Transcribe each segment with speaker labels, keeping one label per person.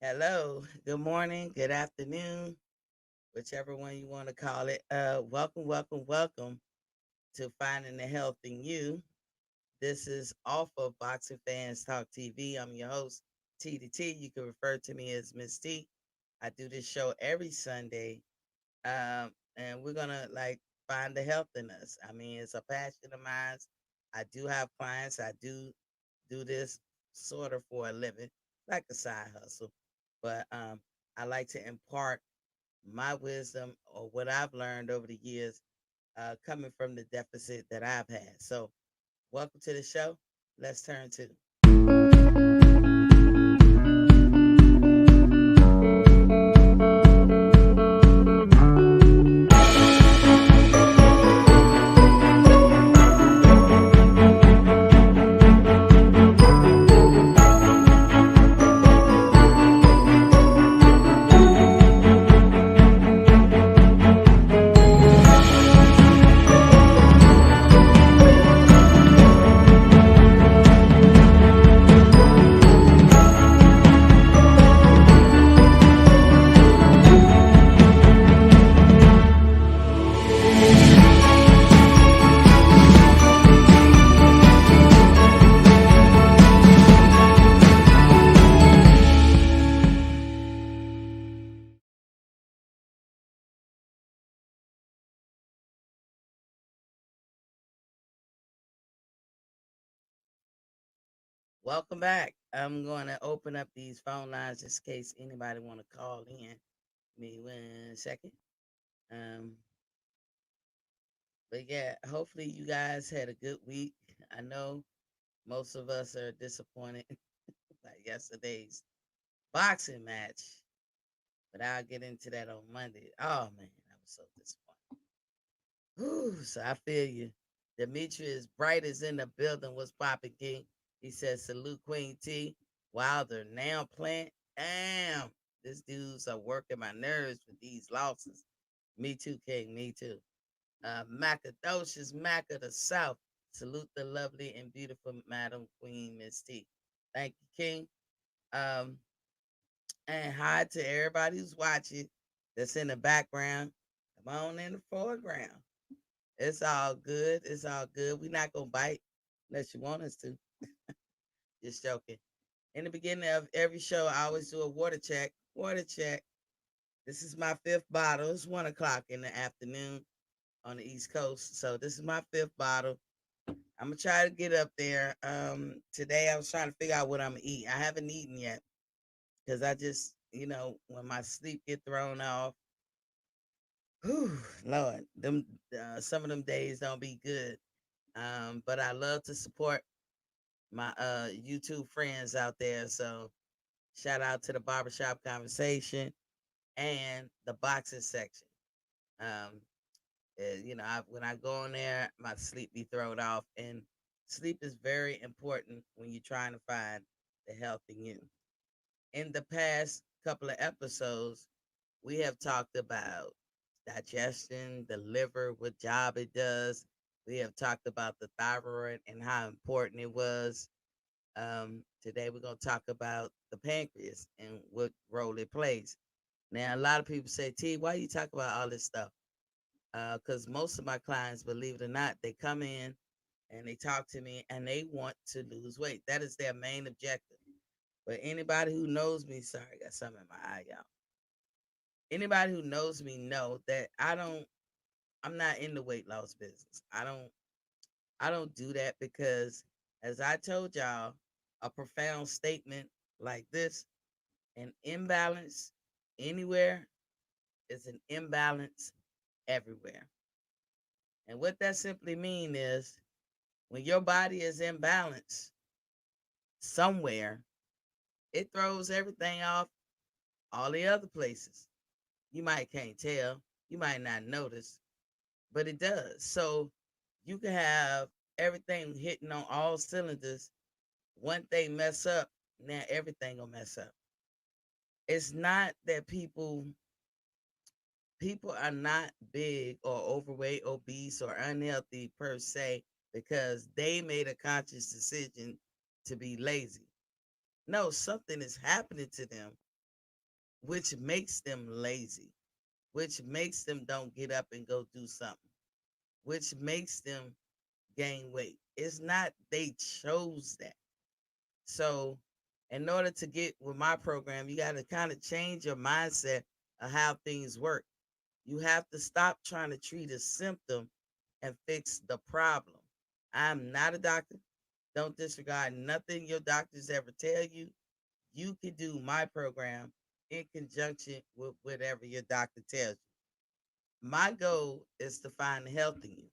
Speaker 1: Hello, good morning, good afternoon, whichever one you want to call it. Welcome to Finding the Health in You. This is off of Boxing Fans Talk TV. I'm your host, T to T. You can refer to me as Miss T. I do this show every Sunday, and we're gonna find the health in us. I mean, it's a passion of mine. I do have clients. I do this sort of for a living, like a side hustle. But I like to impart my wisdom or what I've learned over the years, coming from the deficit that I've had. So, welcome to the show. Let's turn to. Welcome back. I'm going to open up these phone lines just in case anybody want to call in. Give me 1 second. Um, but yeah, hopefully you guys had a good week. I know most of us are disappointed like yesterday's boxing match, but I'll get into that on Monday. Oh man, I was so disappointed. Whew, so I feel you. Demetrius Bright is in the building. What's popping, King? He says, salute Queen T. Wilder now playing. Damn, this dude's working my nerves with these losses. Me too, King. Me too. Macadocious Mac of the South. Salute the lovely and beautiful Madam Queen Miss T. Thank you, King. Um, and hi to everybody who's watching that's in the background. Come on in the foreground. It's all good. It's all good. We're not gonna bite unless you want us to. Just joking. In the beginning of every show, I always do a water check. Water check. This is my fifth bottle. It's 1 o'clock in the afternoon on the East Coast. So this is my fifth bottle. I'm gonna try to get up there. Today I was trying to figure out what I'm gonna eat. I haven't eaten yet because I just, when my sleep get thrown off, whew, Lord, them some of them days don't be good. But I love to support my YouTube friends out there. So shout out to the barbershop conversation and the boxing section. Um, when I go in there, my sleep be thrown off, and sleep is very important when you're trying to find the health in you. In the past couple of episodes, we have talked about digestion, the liver, what job it does. We have talked about the thyroid and how important it was. Today we're going to talk about the pancreas and what role it plays. Now, a lot of people say, T, why you talk about all this stuff? Because most of my clients, believe it or not, they come in and they talk to me and they want to lose weight. That is their main objective. But anybody who knows me, sorry, I got something in my eye, y'all. Anybody who knows me know that I'm not in the weight loss business. I don't do that because, as I told y'all, a profound statement like this, an imbalance anywhere is an imbalance everywhere. And what that simply means is when your body is imbalanced somewhere, it throws everything off all the other places. You might can't tell, you might not notice, but it does. So you can have everything hitting on all cylinders. One thing mess up, now everything will mess up. It's not that people are not big or overweight, obese, or unhealthy per se because they made a conscious decision to be lazy. No, something is happening to them which makes them lazy, which makes them don't get up and go do something, which makes them gain weight. It's not they chose that. So, in order to get with my program, you got to kind of change your mindset of how things work. You have to stop trying to treat a symptom and fix the problem. I'm not a doctor. Don't disregard nothing your doctors ever tell you. You can do my program in conjunction with whatever your doctor tells you. My goal is to find health in you.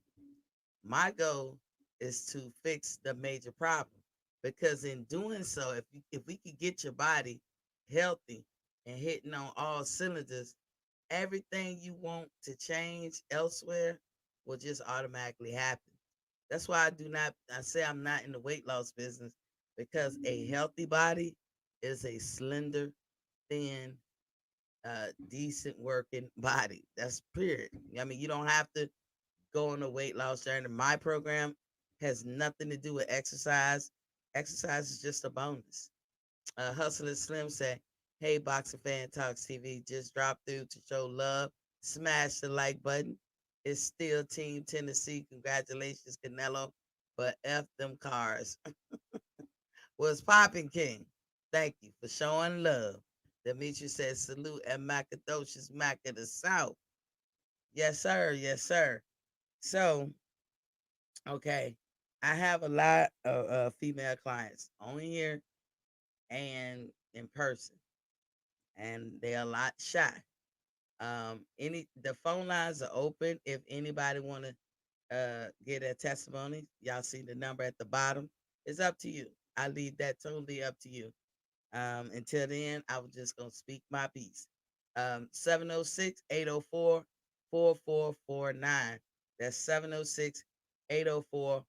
Speaker 1: My goal is to fix the major problem because in doing so, if we could get your body healthy and hitting on all cylinders, everything you want to change elsewhere will just automatically happen. That's why I say I'm not in the weight loss business because a healthy body is a slender, thin, decent working body. That's period. I mean, you don't have to go on a weight loss journey. My program has nothing to do with exercise. Exercise is just a bonus. Hustler Slim said, "Hey, Boxing Fan Talks TV, just dropped through to show love. Smash the like button. It's still Team Tennessee. Congratulations, Canelo. But F them cars." Was popping King. Thank you for showing love. Demetrius says, "Salute at Macadocious Mac of the South." Yes, sir. Yes, sir. So, okay, I have a lot of female clients on here and in person, and they're a lot shy. Any the phone lines are open if anybody want to get a testimony. Y'all see the number at the bottom. It's up to you. I leave that totally up to you. Until then, I was just gonna speak my piece. 706 That's 706-804-4449.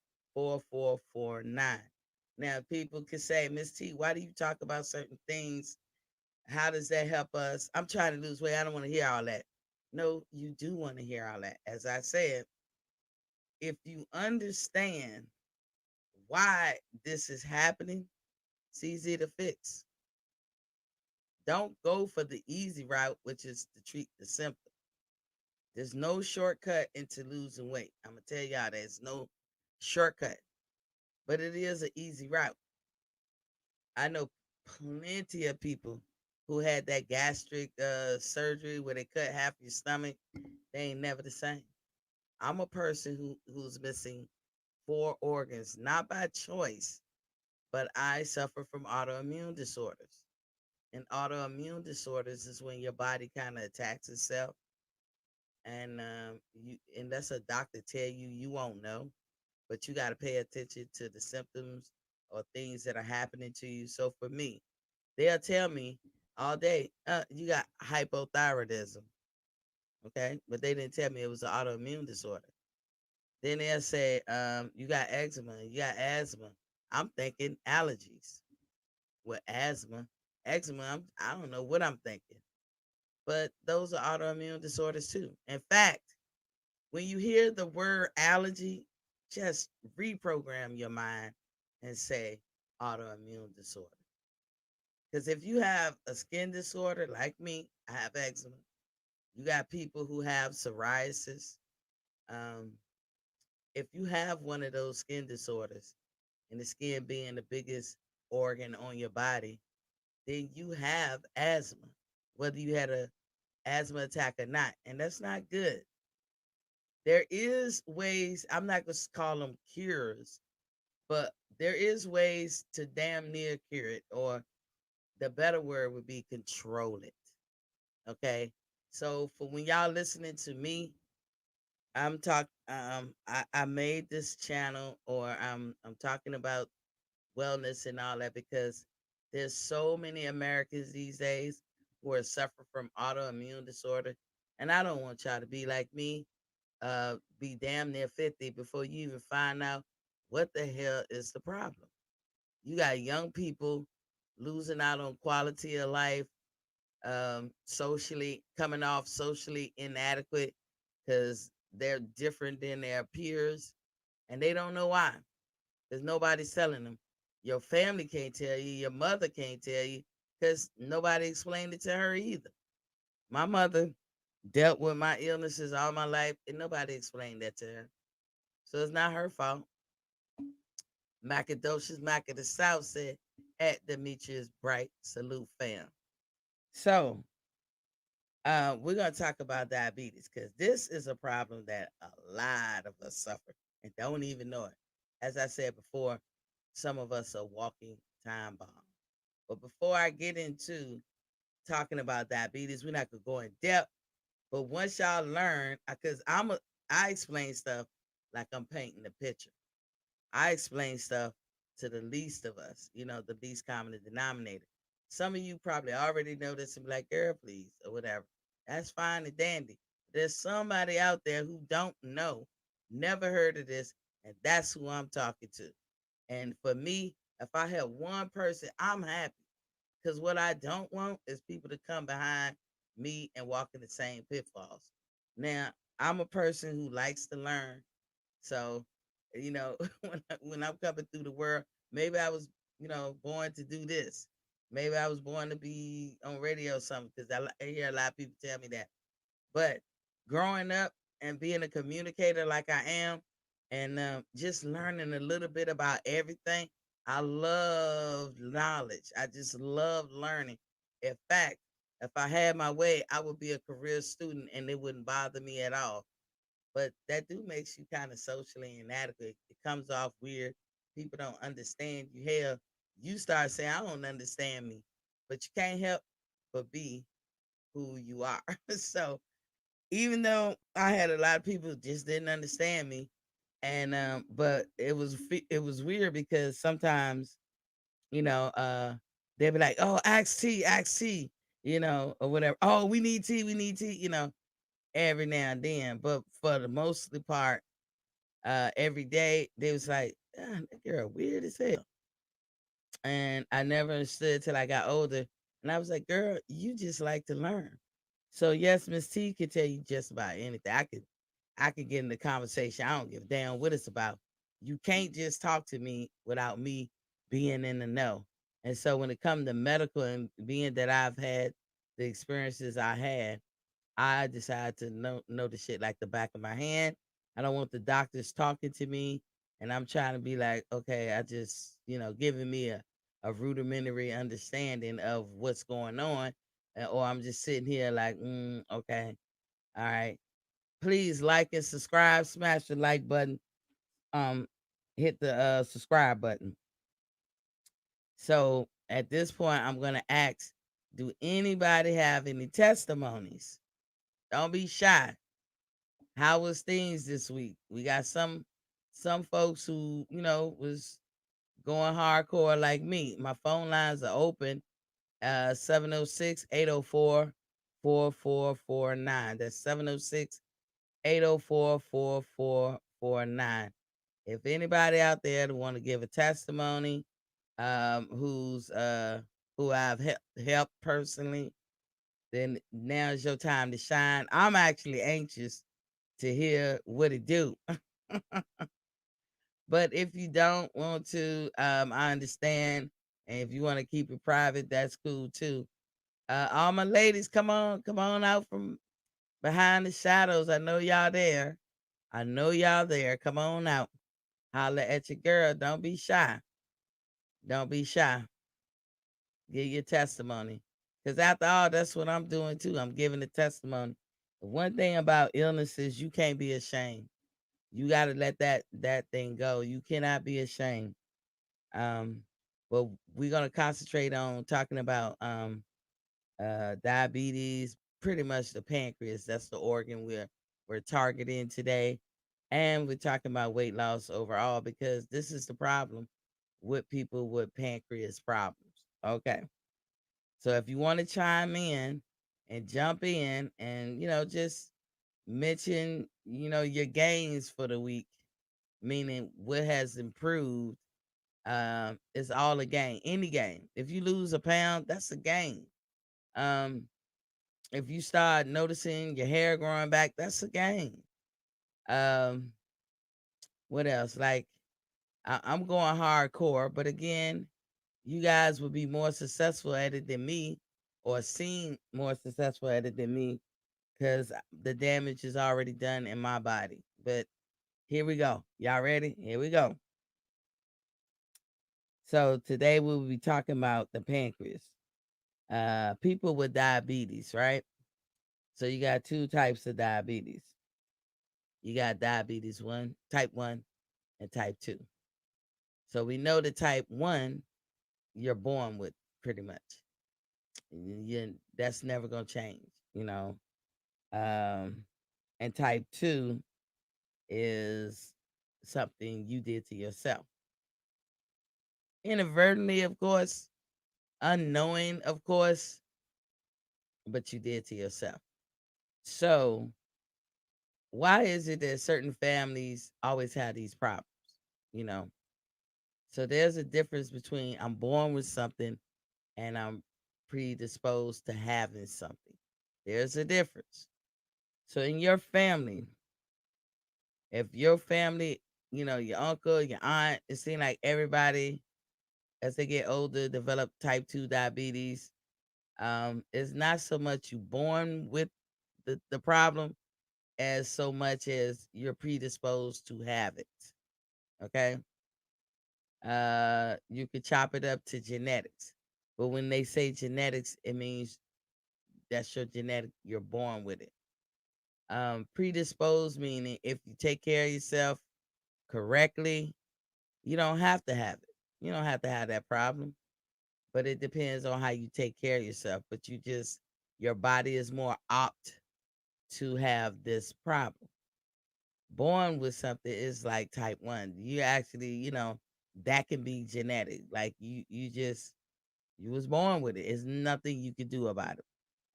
Speaker 1: Now, people can say, Miss T, why do you talk about certain things? How does that help us? I'm trying to lose weight. I don't want to hear all that. No, you do want to hear all that. As I said, if you understand why this is happening, it's easy to fix. Don't go for the easy route, which is to treat the symptom. There's no shortcut into losing weight. I'm gonna tell y'all there's no shortcut, but it is an easy route. I know plenty of people who had that gastric surgery where they cut half your stomach. They ain't never the same. I'm a person who's missing 4 organs, not by choice, but I suffer from autoimmune disorders. And autoimmune disorders is when your body kind of attacks itself, and and that's a doctor tell you you won't know, but you got to pay attention to the symptoms or things that are happening to you. So for me, they'll tell me all day, you got hypothyroidism, okay, but they didn't tell me it was an autoimmune disorder. Then they'll say, you got eczema, you got asthma. I'm thinking allergies. With asthma, eczema, I don't know what I'm thinking. But those are autoimmune disorders too. In fact, when you hear the word allergy, just reprogram your mind and say autoimmune disorder. Because if you have a skin disorder like me, I have eczema. You got people who have psoriasis. Um, if you have one of those skin disorders, and the skin being the biggest organ on your body, then you have asthma, whether you had a asthma attack or not, and that's not good. There is ways, I'm not going to call them cures, but there is ways to damn near cure it, or the better word would be control it. Okay. So for when y'all listening to me, I made this channel, or I'm talking about wellness and all that because there's so many Americans these days who are suffering from autoimmune disorder. And I don't want y'all to be like me, be damn near 50 before you even find out what the hell is the problem. You got young people losing out on quality of life, socially coming off socially inadequate because they're different than their peers, and they don't know why. Because nobody's telling them. Your family can't tell you. Your mother can't tell you because nobody explained it to her either. My mother dealt with my illnesses all my life, and nobody explained that to her. So it's not her fault. Macadocious Mac of the South said, at Demetrius Bright, salute fam. So we're gonna talk about diabetes because this is a problem that a lot of us suffer and don't even know it. As I said before, some of us are walking time bombs. But before I get into talking about diabetes, we're not gonna go in depth. But once y'all learn, because I explain stuff like I'm painting a picture. I explain stuff to the least of us, the least common denominator. Some of you probably already know this and be like, girl, please, or whatever. That's fine and dandy. There's somebody out there who don't know, never heard of this, and that's who I'm talking to. And for me, if I have one person, I'm happy. Because what I don't want is people to come behind me and walk in the same pitfalls. Now, I'm a person who likes to learn. So, when I'm coming through the world, maybe I was, born to do this. Maybe I was born to be on radio or something because I hear a lot of people tell me that. But growing up and being a communicator like I am, and just learning a little bit about everything, I love knowledge. I just love learning. In fact, if I had my way, I would be a career student and it wouldn't bother me at all. But that do makes you kind of socially inadequate. It comes off weird. People don't understand you. Hell, you start saying, I don't understand me. But you can't help but be who you are. So even though I had a lot of people just didn't understand me, and but it was weird because sometimes they'd be like, oh, ask T, or whatever. Oh, we need tea, every now and then. But for the mostly part, every day they was like, ah, that girl weird as hell. And I never understood till I got older. And I was like, girl, you just like to learn. So yes, Miss T can tell you just about anything. I could get in the conversation. I don't give a damn what it's about. You can't just talk to me without me being in the know. And so when it comes to medical and being that I've had the experiences I had, I decided to know the shit like the back of my hand. I don't want the doctors talking to me, and I'm trying to be like, okay, I just, giving me a rudimentary understanding of what's going on, or I'm just sitting here like, okay, all right. Please like and subscribe, smash the like button, um, hit the subscribe button. So at this point, I'm gonna ask, do anybody have any testimonies? Don't be shy. How was things this week? We got some folks who, was going hardcore like me. My phone lines are open 706-804-4449. That's 706-804-4449. If anybody out there that want to give a testimony, who I've helped personally, then now is your time to shine. I'm actually anxious to hear what it do. But if you don't want to, I understand. And if you want to keep it private, that's cool too. All my ladies, come on out from behind the shadows. I know y'all there. I know y'all there. Come on out. Holla at your girl. Don't be shy. Don't be shy. Give your testimony. Because after all, that's what I'm doing too. I'm giving the testimony. The one thing about illness is you can't be ashamed. You got to let that thing go. You cannot be ashamed. Um, but we're gonna concentrate on talking about diabetes, pretty much the pancreas. That's the organ we're targeting today, and we're talking about weight loss overall because this is the problem with people with pancreas problems. Okay, so if you want to chime in and jump in, and just mention your gains for the week, meaning what has improved. It's all a gain, any gain. If you lose a pound, that's a gain. um if you start noticing your hair growing back, that's a gain. um what else? Like I'm going hardcore, but again, you guys would be more successful at it than me, or seem more successful at it than me, because the damage is already done in my body. But here we go. Y'all ready? Here we go. So today we will be talking about the pancreas. People with diabetes, right? So you got two types of diabetes. You got diabetes one, type 1, and type 2. So we know the type 1 you're born with, pretty much. That's never going to change, you know. Um, and type 2 is something you did to yourself. Inadvertently, of course, unknowing, of course, but you did to yourself. So, why is it that certain families always have these problems? You know, so there's a difference between I'm born with something and I'm predisposed to having something. There's a difference. So, in your family, if your family, your uncle, your aunt, it seems like everybody as they get older develop type 2 diabetes. It's not so much you born with the problem as so much as you're predisposed to have it. Okay. You could chop it up to genetics. But when they say genetics, it means that's your genetic, you're born with it. Predisposed meaning if you take care of yourself correctly, you don't have to have it. You don't have to have that problem. But it depends on how you take care of yourself. But your body is more apt to have this problem. Born with something is like type 1. You actually, that can be genetic. Like you was born with it. It's nothing you can do about it.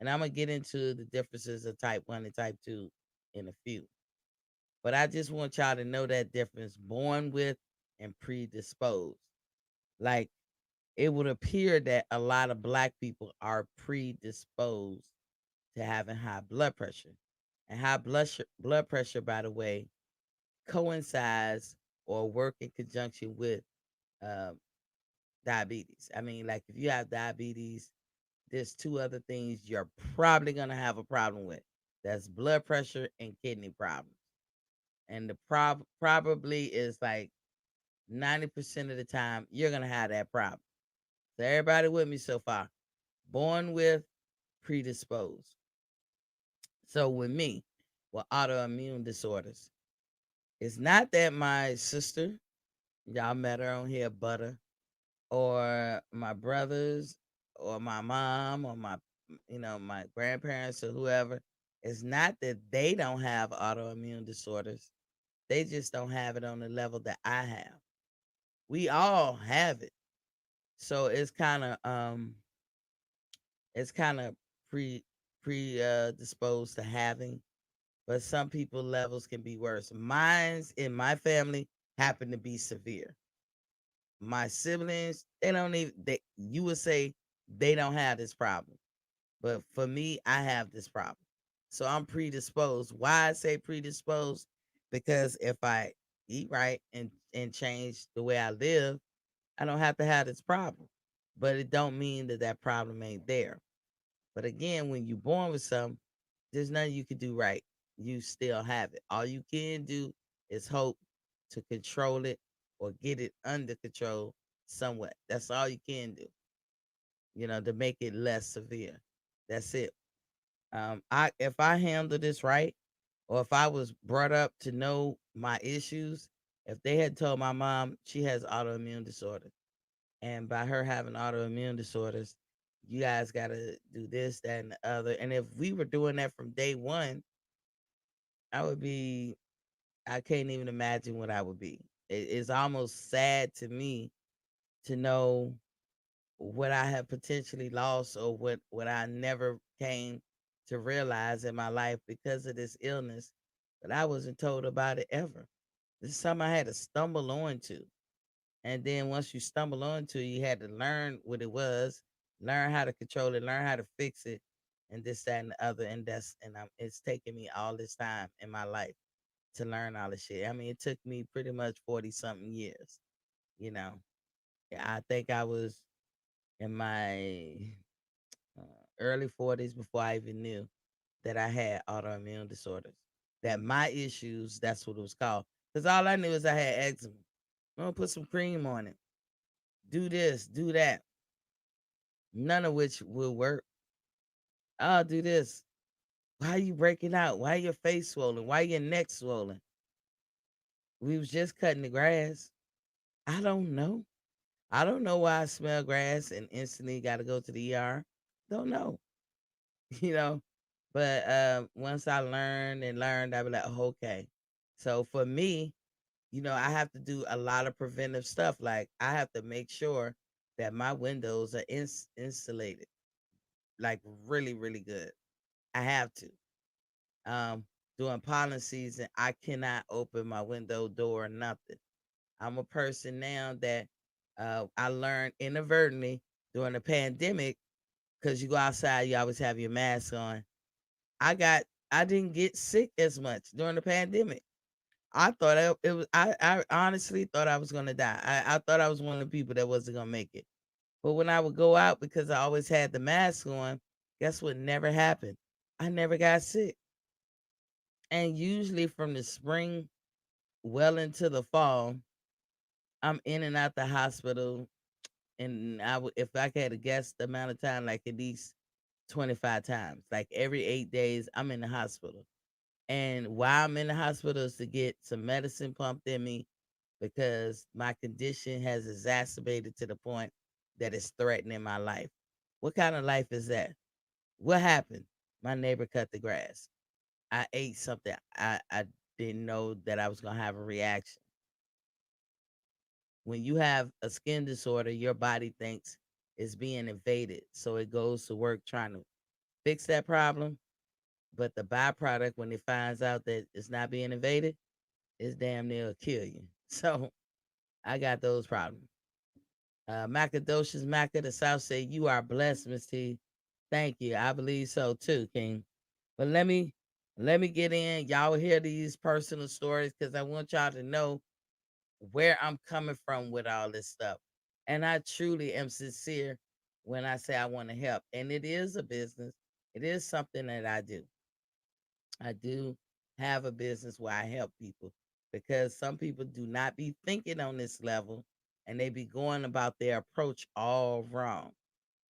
Speaker 1: And I'm gonna get into the differences of type 1 and type 2 in a few. But I just want y'all to know that difference: born with and predisposed. Like, it would appear that a lot of black people are predisposed to having high blood pressure. And blood pressure, by the way, coincides or work in conjunction with um, diabetes. I mean, like, if you have diabetes, there's two other things you're probably gonna have a problem with. That's blood pressure and kidney problems. And the probably is like 90% of the time you're gonna have that problem. So everybody with me so far? Born with, predisposed. So with me, with autoimmune disorders, it's not that my sister, y'all met her on here, Butter, or my brothers, or my mom, or my grandparents, or whoever. It's not that they don't have autoimmune disorders. They just don't have it on the level that I have. We all have it. So it's kind of pre disposed to having, but some people levels can be worse. Mine's in my family happen to be severe. My siblings, they don't even you would say they don't have this problem. But for me, I have this problem. So I'm predisposed. Why I say predisposed? Because if I eat right and change the way I live, I don't have to have this problem. But it don't mean that that problem ain't there. But again, when you're born with something, there's nothing you can do right. You still have it. All you can do is hope to control it or get it under control somewhat. That's all you can do, to make it less severe. That's it. I if I handle this right, or if I was brought up to know my issues, if they had told my mom she has autoimmune disorder, and by her having autoimmune disorders, you guys got to do this, that, and the other. And if we were doing that from day one, I would be, I can't even imagine what I would be. It's almost sad to me to know what I have potentially lost, or what I never came to realize in my life because of this illness. But I wasn't told about it ever. This is something I had to stumble onto. And then once you stumble onto it, you had to learn what it was, learn how to control it, learn how to fix it, and this, that, and the other. And it's taken me all this time in my life to learn all this shit. I mean, it took me pretty much 40 something years, you know. Yeah, I think I was. in my uh, early 40s before I even knew that I had autoimmune disorders. That my issues, that's what it was called. Because all I knew is I had eczema. I'm gonna put some cream on it. Do this, do that. None of which will work. I'll do this. Why are you breaking out? Why your face swollen? Why your neck swollen? We was just cutting the grass. I don't know. I don't know why I smell grass and instantly got to go to the ER. Don't know, you know. But once I learned and learned, I be like, oh, okay. So for me, I have to do a lot of preventive stuff. Like I have to make sure that my windows are insulated, like really, really good. I have to. During pollen season, I cannot open my window door or nothing. I'm a person now that I learned inadvertently during the pandemic because you go outside, you always have your mask on. I didn't get sick as much during the pandemic. I thought it was I honestly thought I was gonna die. I thought I was one of the people that wasn't gonna make it. But when I would go out because I always had the mask on, guess what never happened? I never got sick. And usually from the spring well into the fall, I'm in and out the hospital, and if I had to guess the amount of time, like at least 25 times. Like every 8 days, I'm in the hospital. And why I'm in the hospital is to get some medicine pumped in me because my condition has exacerbated to the point that it's threatening my life. What kind of life is that? What happened? My neighbor cut the grass. I ate something I didn't know that I was gonna have a reaction. When you have a skin disorder, your body thinks it's being invaded. So it goes to work trying to fix that problem. But the byproduct, when it finds out that it's not being invaded, it's damn near kill you. So I got those problems. Macadocious Maca, the South say you are blessed, Miss T. Thank you. I believe so too, King. But let me get in. Y'all hear these personal stories because I want y'all to know where I'm coming from with all this stuff. And I truly am sincere when I say I want to help. And it is a business. It is something that I do. I do have a business where I help people because some people do not be thinking on this level and they be going about their approach all wrong.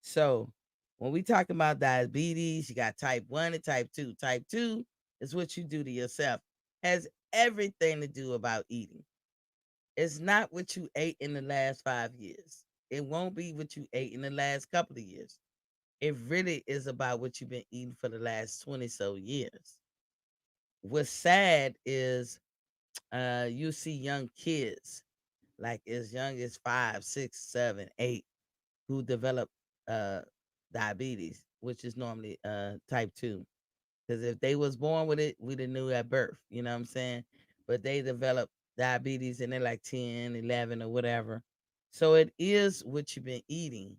Speaker 1: So when we talk about diabetes, you got type 1 and type 2. Type 2 is what you do to yourself. Has everything to do about eating. It's not what you ate in the last 5 years. It won't be what you ate in the last couple of years. It really is about what you've been eating for the last 20 so years. What's sad is you see young kids like as young as 5, 6, 7, 8 who develop uh diabetes, which is normally type 2. Because if they was born with it, we'd have knew at birth, you know what I'm saying? But they develop diabetes and they're like 10, 11 or whatever. So it is what you've been eating.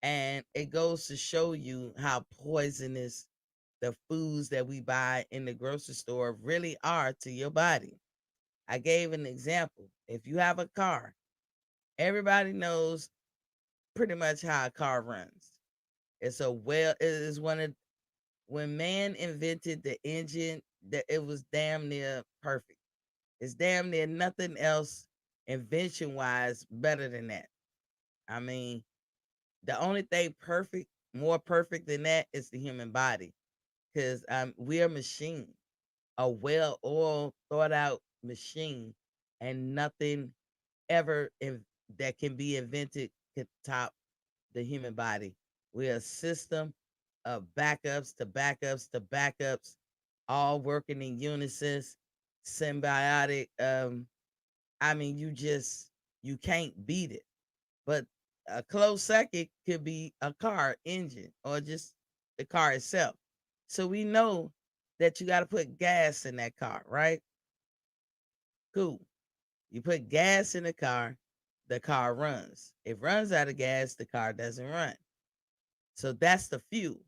Speaker 1: And it goes to show you how poisonous the foods that we buy in the grocery store really are to your body. I gave an example. If you have a car, everybody knows pretty much how a car runs. It is one of when man invented the engine, that it was damn near perfect. It's damn near nothing else invention wise better than that. I mean, the only thing perfect, more perfect than that is the human body. Because we're a machine, a well oiled, thought out machine, and nothing ever that can be invented could top the human body. We're a system of backups to backups to backups, all working in unison, symbiotic. I mean, you can't beat it. But a close second could be a car engine or just the car itself. So we know that you got to put gas in that car, right? Cool. You put gas in the car runs. If it runs out of gas, the car doesn't run. So that's the fuel.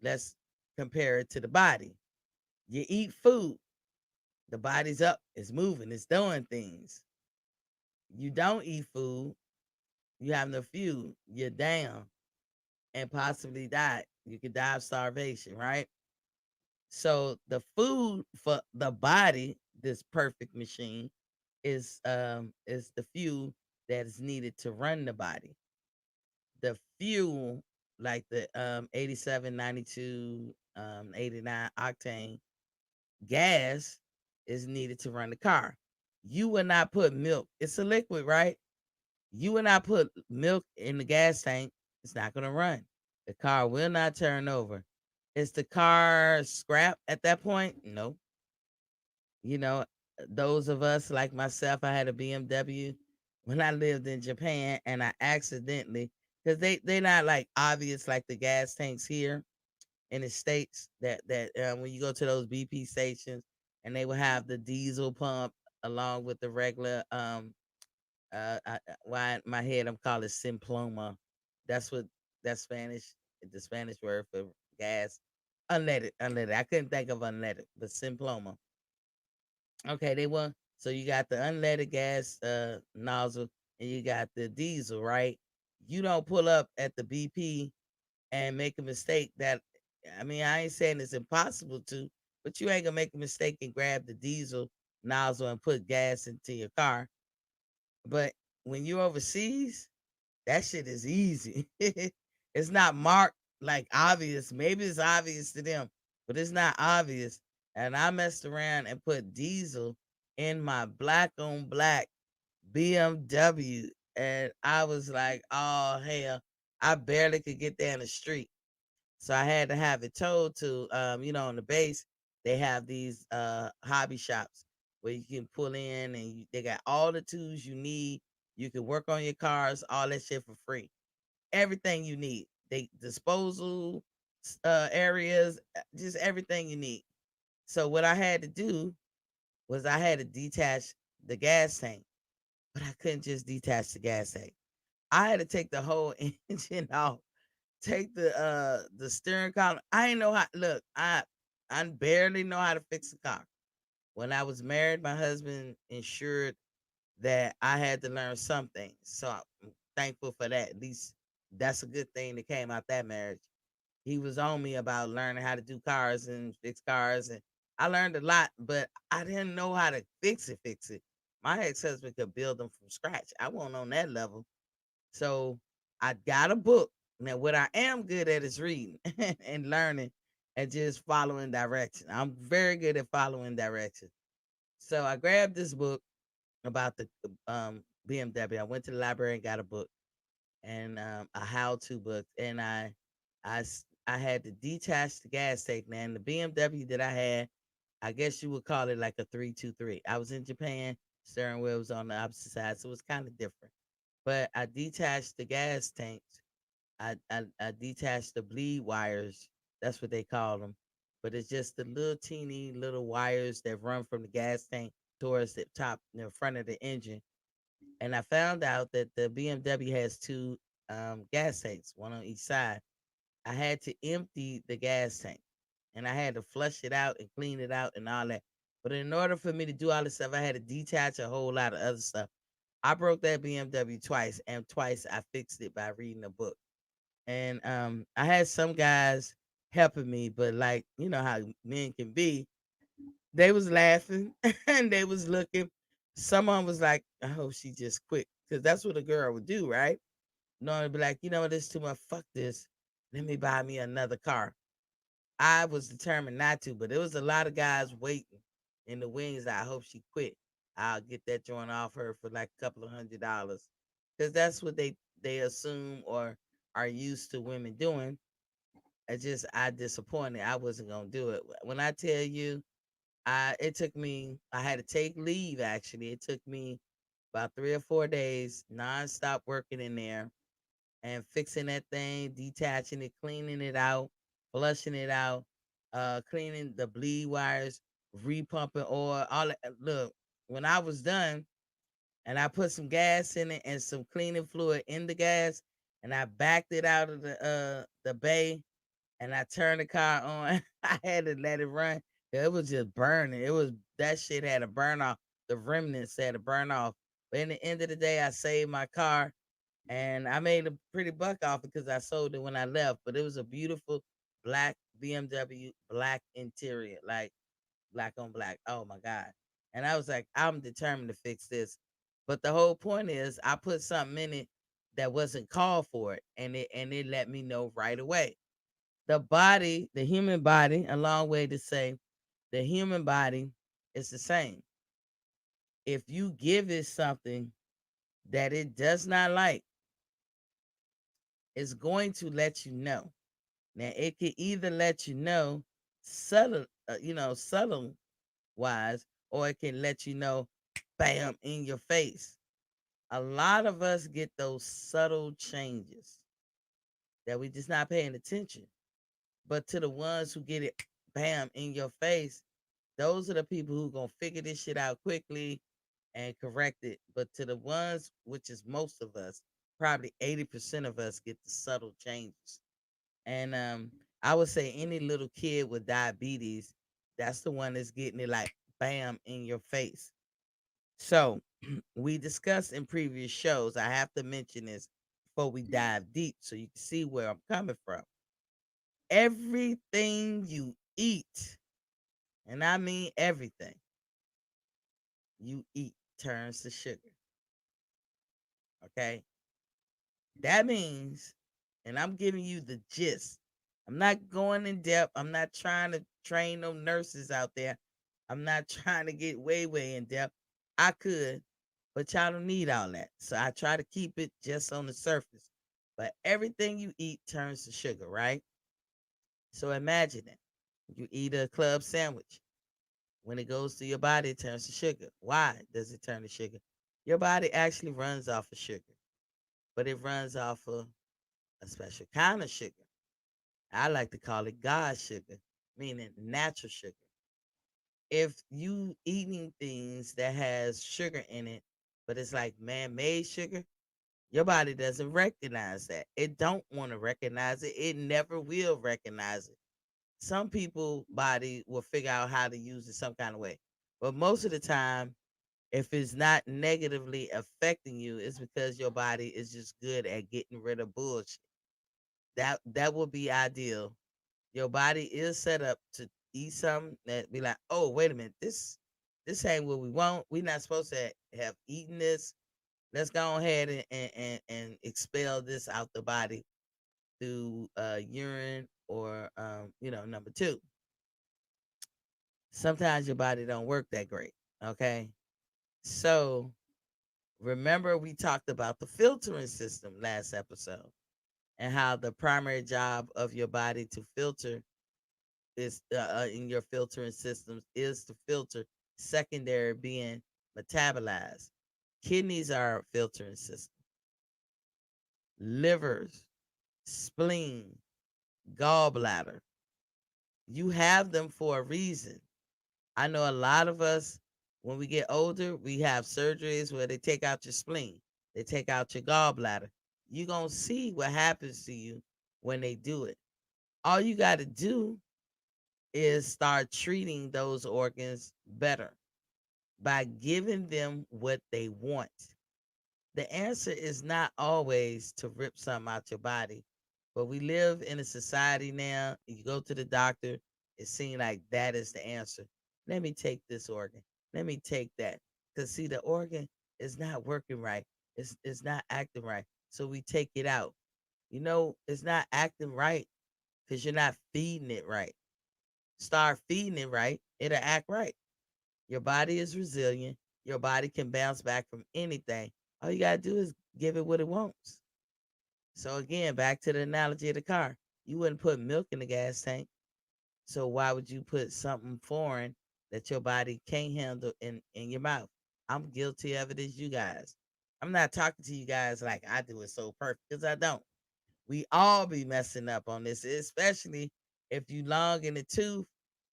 Speaker 1: Let's compare it to the body. You eat food, the body's up, it's moving, it's doing things. You don't eat food, You have no fuel, you're down and possibly die. You could die of starvation, right? So the food for the body, this perfect machine, is the fuel that is needed to run the body. The fuel, like the 87, 92, 89 octane gas, is needed to run the car. You would not put milk, it's a liquid, right? You would not put milk in the gas tank, it's not going to run. The car will not turn over. Is the car scrap at that point? No. You know, those of us like myself, I had a BMW when I lived in Japan, and I accidentally, because they're not like obvious like the gas tanks here in the states, that when you go to those BP stations, and they will have the diesel pump along with the regular why in my head I'm calling it simploma. That's what that's Spanish, the Spanish word for gas. Unleaded. I couldn't think of unleaded, but simploma. Okay, they want, so you got the unleaded gas nozzle, and you got the diesel, right? You don't pull up at the BP and make a mistake that, I mean, I ain't saying it's impossible to, but you ain't gonna make a mistake and grab the diesel nozzle and put gas into your car. But when you're overseas, that shit is easy. It's not marked like obvious. Maybe it's obvious to them, but it's not obvious. And I messed around and put diesel in my black on black BMW. And I was like, oh, hell, I barely could get there in the street. So I had to have it towed to, on the base, they have these hobby shops where you can pull in, and they got all the tools you need. You can work on your cars, all that shit for free. Everything you need. They disposal areas, just everything you need. So what I had to do was I had to detach the gas tank, but I couldn't just detach the gas tank. I had to take the whole engine off, take the steering column. I ain't know how, look, I barely know how to fix a car. When I was married, my husband ensured that I had to learn something. So I'm thankful for that. At least that's a good thing that came out that marriage. He was on me about learning how to do cars and fix cars, and I learned a lot, but I didn't know how to fix it. My ex-husband could build them from scratch. I wasn't on that level. So I got a book. Now, what I am good at is reading and learning and just following direction. I'm very good at following direction. So I grabbed this book about the BMW. I went to the library and got a book, and a how-to book, and I had to detach the gas tank. Now, and the BMW that I had, I guess you would call it like a 323. I was in Japan, steering wheel was on the opposite side, so it was kind of different. But I detached the gas tanks. I detached the bleed wires. That's what they call them. But it's just the little teeny little wires that run from the gas tank towards the top, front of the engine. And I found out that the BMW has two gas tanks, one on each side. I had to empty the gas tank, and I had to flush it out and clean it out and all that. But in order for me to do all this stuff, I had to detach a whole lot of other stuff. I broke that BMW twice, and twice I fixed it by reading a book. And I had some guys helping me, but like you know how men can be, they was laughing and they was looking. Someone was like, "I hope she just quit," because that's what a girl would do, right? No, be like, you know what, this is too much. Fuck this. Let me buy me another car. I was determined not to, but there was a lot of guys waiting in the wings. I hope she quit. I'll get that joint off her for like a couple of $100, because that's what they assume or are used to women doing. I disappointed. I wasn't gonna do it. When I tell you, it took me. I had to take leave. Actually, it took me about 3 or 4 days nonstop working in there and fixing that thing, detaching it, cleaning it out, flushing it out, cleaning the bleed wires, repumping oil, all that. Look, when I was done and I put some gas in it and some cleaning fluid in the gas, and I backed it out of the bay, and I turned the car on, I had to let it run. It was just burning. It was that shit had to burn off. The remnants had to burn off. But in the end of the day, I saved my car, and I made a pretty buck off it because I sold it when I left. But it was a beautiful black BMW, black interior, like black on black. Oh my god! And I was like, I'm determined to fix this. But the whole point is, I put something in it that wasn't called for it, and it let me know right away. The body, the human body, a long way to say, the human body is the same. If you give it something that it does not like, it's going to let you know. Now, it can either let you know subtle, subtle wise, or it can let you know, bam, in your face. A lot of us get those subtle changes that we just not paying attention. But to the ones who get it, bam, in your face, those are the people who gonna figure this shit out quickly and correct it. But to the ones, which is most of us, probably 80% of us get the subtle changes. And I would say any little kid with diabetes, that's the one that's getting it like bam in your face. So we discussed in previous shows. I have to mention this before we dive deep so you can see where I'm coming from. Everything you eat, and I mean everything you eat, turns to sugar. Okay. That means, and I'm giving you the gist. I'm not going in depth. I'm not trying to train no nurses out there. I'm not trying to get way, way in depth. I could, but y'all don't need all that. So I try to keep it just on the surface. But everything you eat turns to sugar, right? So imagine it. You eat a club sandwich. When it goes to your body, it turns to sugar. Why does it turn to sugar? Your body actually runs off of sugar, but it runs off of a special kind of sugar. I like to call it God sugar, meaning natural sugar. If you eating things that has sugar in it, but it's like man-made sugar, your body doesn't recognize that. It don't want to recognize it. It never will recognize it. Some people body will figure out how to use it some kind of way. But most of the time, if it's not negatively affecting you, it's because your body is just good at getting rid of bullshit. That would be ideal. Your body is set up to eat something that be like, oh, wait a minute, this ain't what we want. We're not supposed to have eaten this. Let's go ahead and expel this out the body through urine or number two. Sometimes your body don't work that great. Okay. So remember we talked about the filtering system last episode and how the primary job of your body to filter is in your filtering systems is to filter secondary being metabolized. Kidneys are a filtering system. Livers, spleen, gallbladder. You have them for a reason. I know a lot of us, when we get older, we have surgeries where they take out your spleen, they take out your gallbladder. You're going to see what happens to you when they do it. All you got to do is start treating those organs better by giving them what they want. The answer is not always to rip something out your body, but we live in a society now. You go to the doctor, it seems like that is the answer. Let me take this organ. Let me take that. Because see, the organ is not working right. It's not acting right. So we take it out. It's not acting right because you're not feeding it right. Start feeding it right, it'll act right. Your body is resilient. Your body can bounce back from anything. All you got to do is give it what it wants. So, again, back to the analogy of the car. You wouldn't put milk in the gas tank. So, why would you put something foreign that your body can't handle in your mouth? I'm guilty of it as you guys. I'm not talking to you guys like I do it so perfect because I don't. We all be messing up on this, especially if you long in the tooth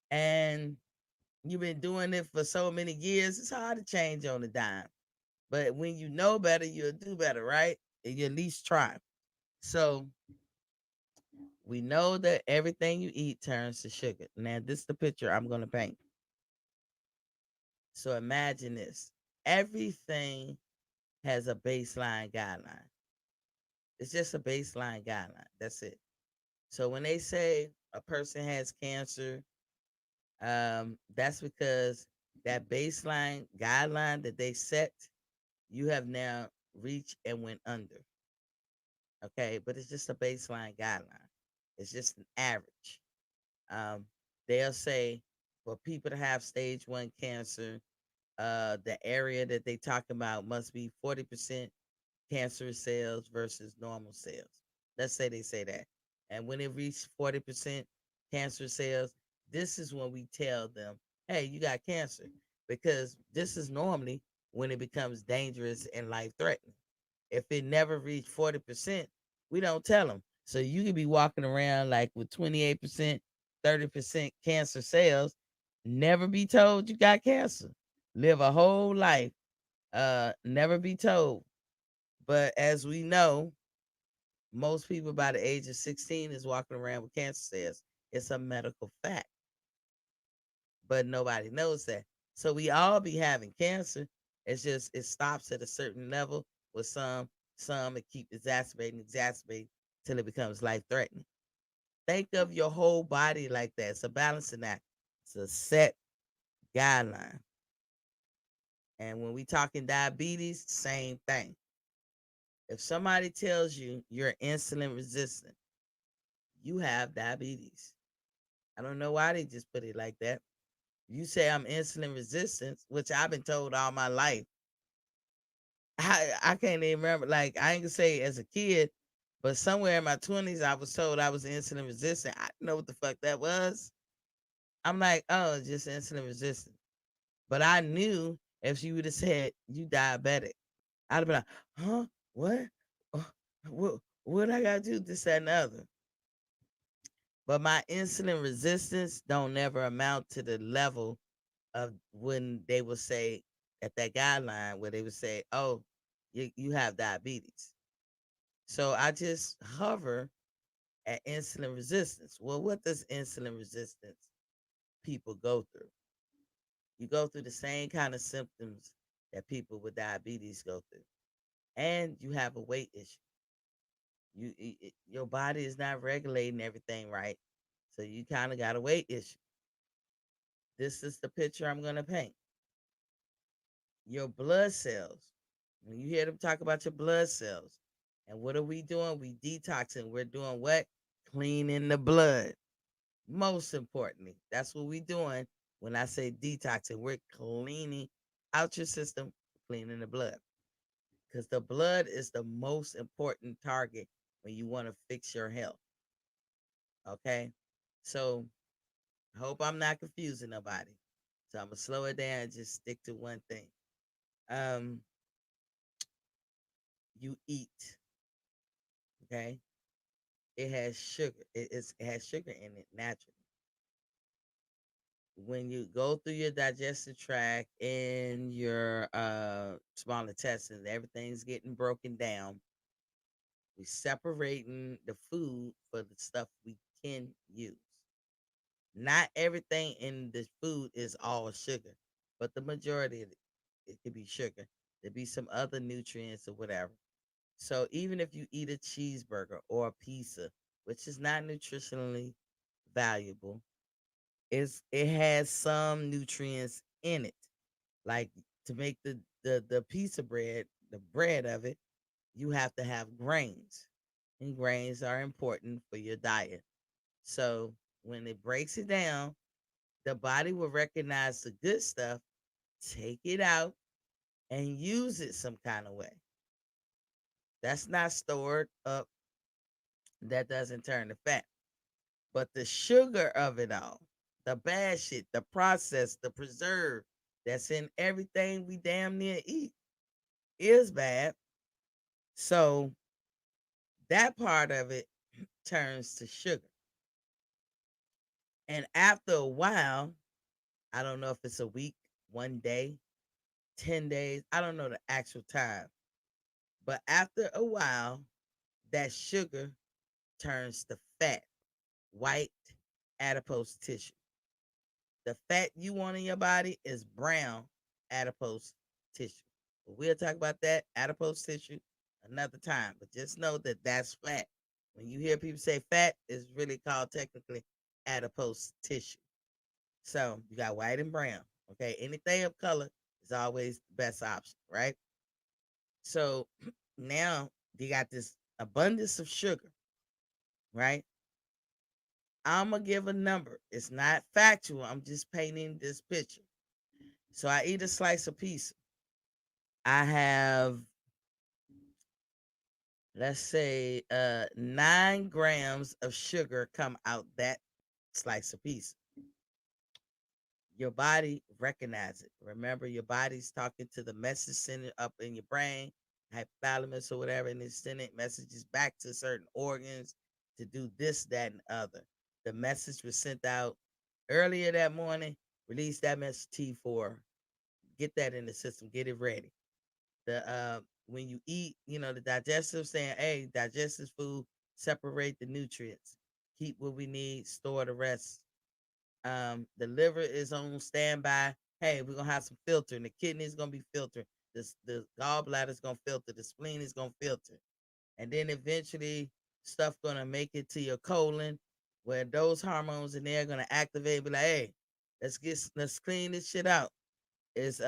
Speaker 1: and you've been doing it for so many years. It's hard to change on a dime. But when you know better, you'll do better, right? And you at least try. So we know that everything you eat turns to sugar. Now, this is the picture I'm going to paint. So imagine this. Everything has a baseline guideline. It's just a baseline guideline. That's it. So when they say a person has cancer, that's because that baseline guideline that they set, you have now reached and went under. Okay, but it's just a baseline guideline. It's just an average. Um, they'll say for people to have stage one cancer, the area that they talk about must be 40% cancerous cells versus normal cells. Let's say they say that. And when it reaches 40% cancer cells, this is when we tell them, hey, you got cancer. Because this is normally when it becomes dangerous and life threatening. If it never reached 40%, we don't tell them. So you could be walking around like with 28%, 30% cancer cells, never be told you got cancer. Live a whole life, never be told. But as we know, most people by the age of 16 is walking around with cancer cells. It's a medical fact, but nobody knows that. So we all be having cancer. It's just it stops at a certain level with some it keep exacerbating till it becomes life threatening. Think of your whole body like that. It's a balancing act. It's a set guideline. And when we talking diabetes, same thing. If somebody tells you you're insulin resistant, you have diabetes. I don't know why they just put it like that. You say I'm insulin resistant, which I've been told all my life. I can't even remember. Like I ain't gonna say as a kid, but somewhere in my 20s, I was told I was insulin resistant. I didn't know what the fuck that was. I'm like, oh, just insulin resistant. But I knew if she would have said you diabetic, I'd have been like, huh? What? Uh, what I gotta do? This, that, and the other. But my insulin resistance don't never amount to the level of when they will say at that guideline where they would say, "Oh, you have diabetes." So I just hover at insulin resistance. Well, what does insulin resistance people go through? You go through the same kind of symptoms that people with diabetes go through, and you have a weight issue. Your body is not regulating everything right, so you kind of got a weight issue. This is the picture I'm gonna paint. Your blood cells. When you hear them talk about your blood cells, and what are we doing? We detoxing. We're doing what? Cleaning the blood. Most importantly, that's what we're doing when I say detoxing. We're cleaning out your system, cleaning the blood. Because the blood is the most important target when you want to fix your health. Okay? So I hope I'm not confusing nobody. So I'm gonna slow it down and just stick to one thing. Um, you eat, okay? It has sugar. It has sugar in it naturally. When you go through your digestive tract and your small intestines, everything's getting broken down. We separating the food for the stuff we can use. Not everything in the food is all sugar, but the majority of it could be sugar. There be some other nutrients or whatever. So even if you eat a cheeseburger or a pizza, which is not nutritionally valuable, it has some nutrients in it. Like to make the pizza bread, the bread of it, you have to have grains. And grains are important for your diet. So when it breaks it down, the body will recognize the good stuff, take it out, and use it some kind of way. That's not stored up, that doesn't turn to fat. But the sugar of it all, the bad shit, the processed, the preserved, that's in everything we damn near eat is bad. So that part of it turns to sugar. And after a while, I don't know if it's a week, 1 day, 10 days, I don't know the actual time. But after a while, that sugar turns to fat, white adipose tissue. The fat you want in your body is brown adipose tissue. But we'll talk about that adipose tissue another time. But just know that that's fat. When you hear people say fat, it's really called technically adipose tissue. So you got white and brown. Okay, anything of color is always the best option, right? So now you got this abundance of sugar, right? I'm gonna give a number. It's not factual. I'm just painting this picture. So I eat a slice of pizza. I have, let's say, 9 grams of sugar come out that slice of pizza. Your body recognize it. Remember, your body's talking to the message center up in your brain, hypothalamus or whatever, and it's sending messages back to certain organs to do this, that, and other. The message was sent out earlier that morning. Release that message T4. Get that in the system. Get it ready. The when you eat, the digestive saying, hey, digest this food, separate the nutrients, keep what we need, store the rest. The liver is on standby. Hey, we're gonna have some filtering. The kidney is gonna be filtered. The gallbladder is gonna filter. The spleen is gonna filter, and then eventually stuff gonna make it to your colon, where those hormones in there are gonna activate. Be like, hey, let's clean this shit out. It's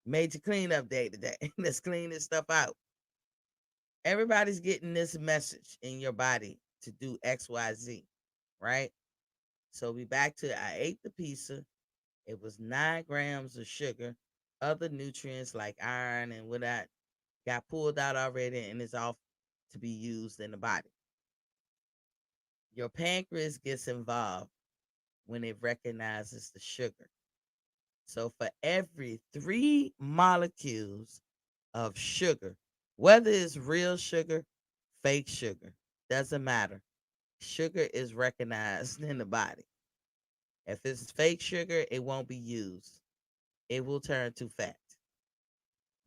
Speaker 1: major cleanup day today. Let's clean this stuff out. Everybody's getting this message in your body to do X, Y, Z, right? So we back to I ate the pizza. It was 9 grams of sugar, other nutrients like iron and what that got pulled out already and is off to be used in the body. Your pancreas gets involved when it recognizes the sugar. So for every 3 molecules of sugar, whether it's real sugar, fake sugar, doesn't matter. Sugar is recognized in the body. If it's fake sugar, it won't be used. It will turn to fat.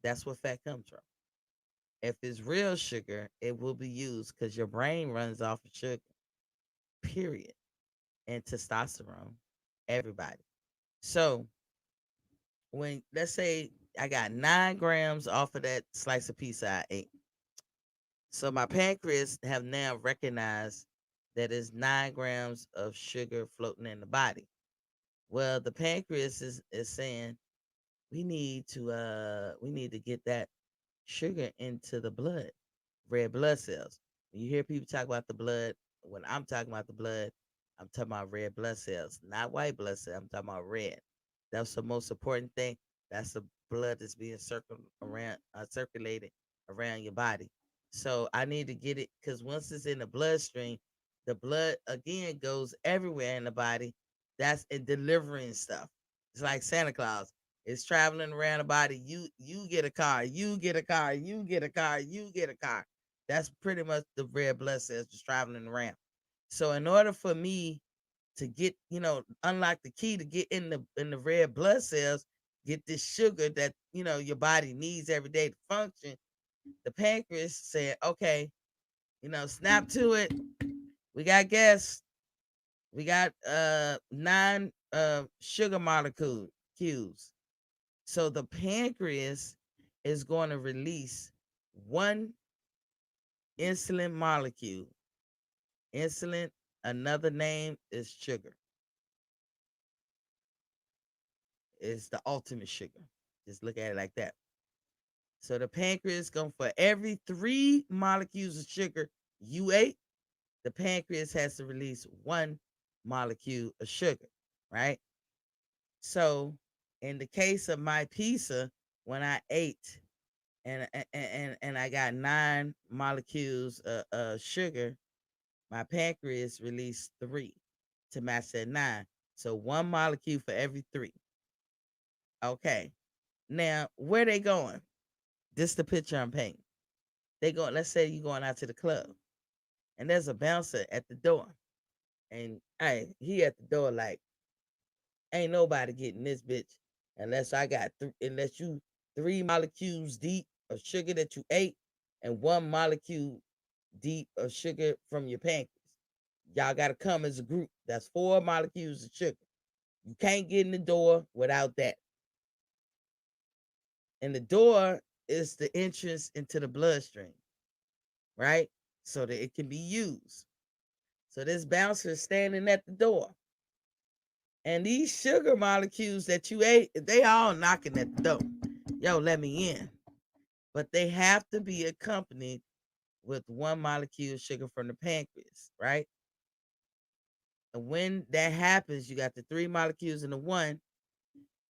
Speaker 1: That's where fat comes from. If it's real sugar, it will be used because your brain runs off of sugar, period. And testosterone, everybody. So when, let's say I got 9 grams off of that slice of pizza I ate. So my pancreas have now recognized that it's 9 grams of sugar floating in the body. Well, the pancreas is saying we need to get that sugar into the blood, red blood cells. When you hear people talk about the blood, when I'm talking about the blood, I'm talking about red blood cells, not white blood cells. I'm talking about red. That's the most important thing. That's the blood that's being circulated around your body. So I need to get it because once it's in the bloodstream, the blood again goes everywhere in the body. That's it delivering stuff. It's like Santa Claus. It's traveling around the body. You get a car, you get a car, you get a car, you get a car. That's pretty much the red blood cells just traveling around. So in order for me to get, unlock the key to get in the red blood cells, get this sugar that your body needs every day to function, the pancreas said, okay, snap to it. We got gas. We got 9 sugar molecule cues. So the pancreas is going to release one insulin molecule. Insulin, another name is sugar. It's the ultimate sugar. Just look at it like that. So the pancreas going for every 3 molecules of sugar you ate, the pancreas has to release one molecule of sugar, right? So in the case of my pizza, when I ate and I got 9 molecules of sugar, my pancreas released 3 to match that 9. So one molecule for every 3. Okay. Now, where they going? This the picture I'm painting. They going, let's say you going out to the club and there's a bouncer at the door. And hey, he at the door like, ain't nobody getting this bitch unless I got unless you 3 molecules deep of sugar that you ate and 1 molecule deep of sugar from your pancreas. Y'all got to come as a group. That's 4 molecules of sugar. You can't get in the door without that. And the door is the entrance into the bloodstream, right? So that it can be used. So this bouncer is standing at the door. And these sugar molecules that you ate, they all knocking at the door. Yo, let me in. But they have to be accompanied with one molecule of sugar from the pancreas, right? And when that happens, you got the three molecules in the one,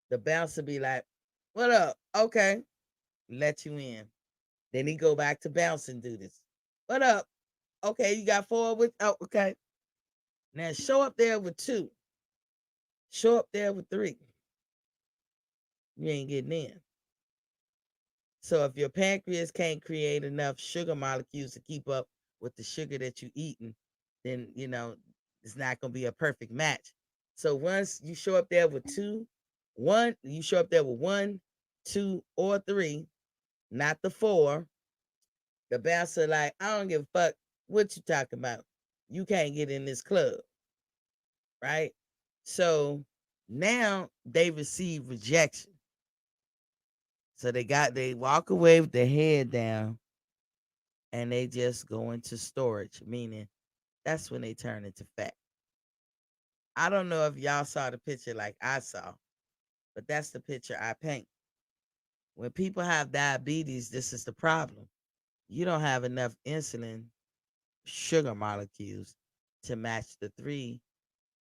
Speaker 1: the bouncer be like, what up? Okay, let you in. Then he go back to bounce and do this. What up? Okay, you got four with, oh, okay. Now show up there with two. Show up there with three. You ain't getting in. So if your pancreas can't create enough sugar molecules to keep up with the sugar that you eating, then it's not gonna be a perfect match. So once you show up there with you show up there with one, two, or three, not the four. The bouncer like, I don't give a fuck what you talking about. You can't get in this club, right? So now they receive rejection. So they walk away with their head down and they just go into storage, meaning that's when they turn into fat. I don't know if y'all saw the picture like I saw, but that's the picture I paint. When people have diabetes, this is the problem. You don't have enough insulin sugar molecules to match the three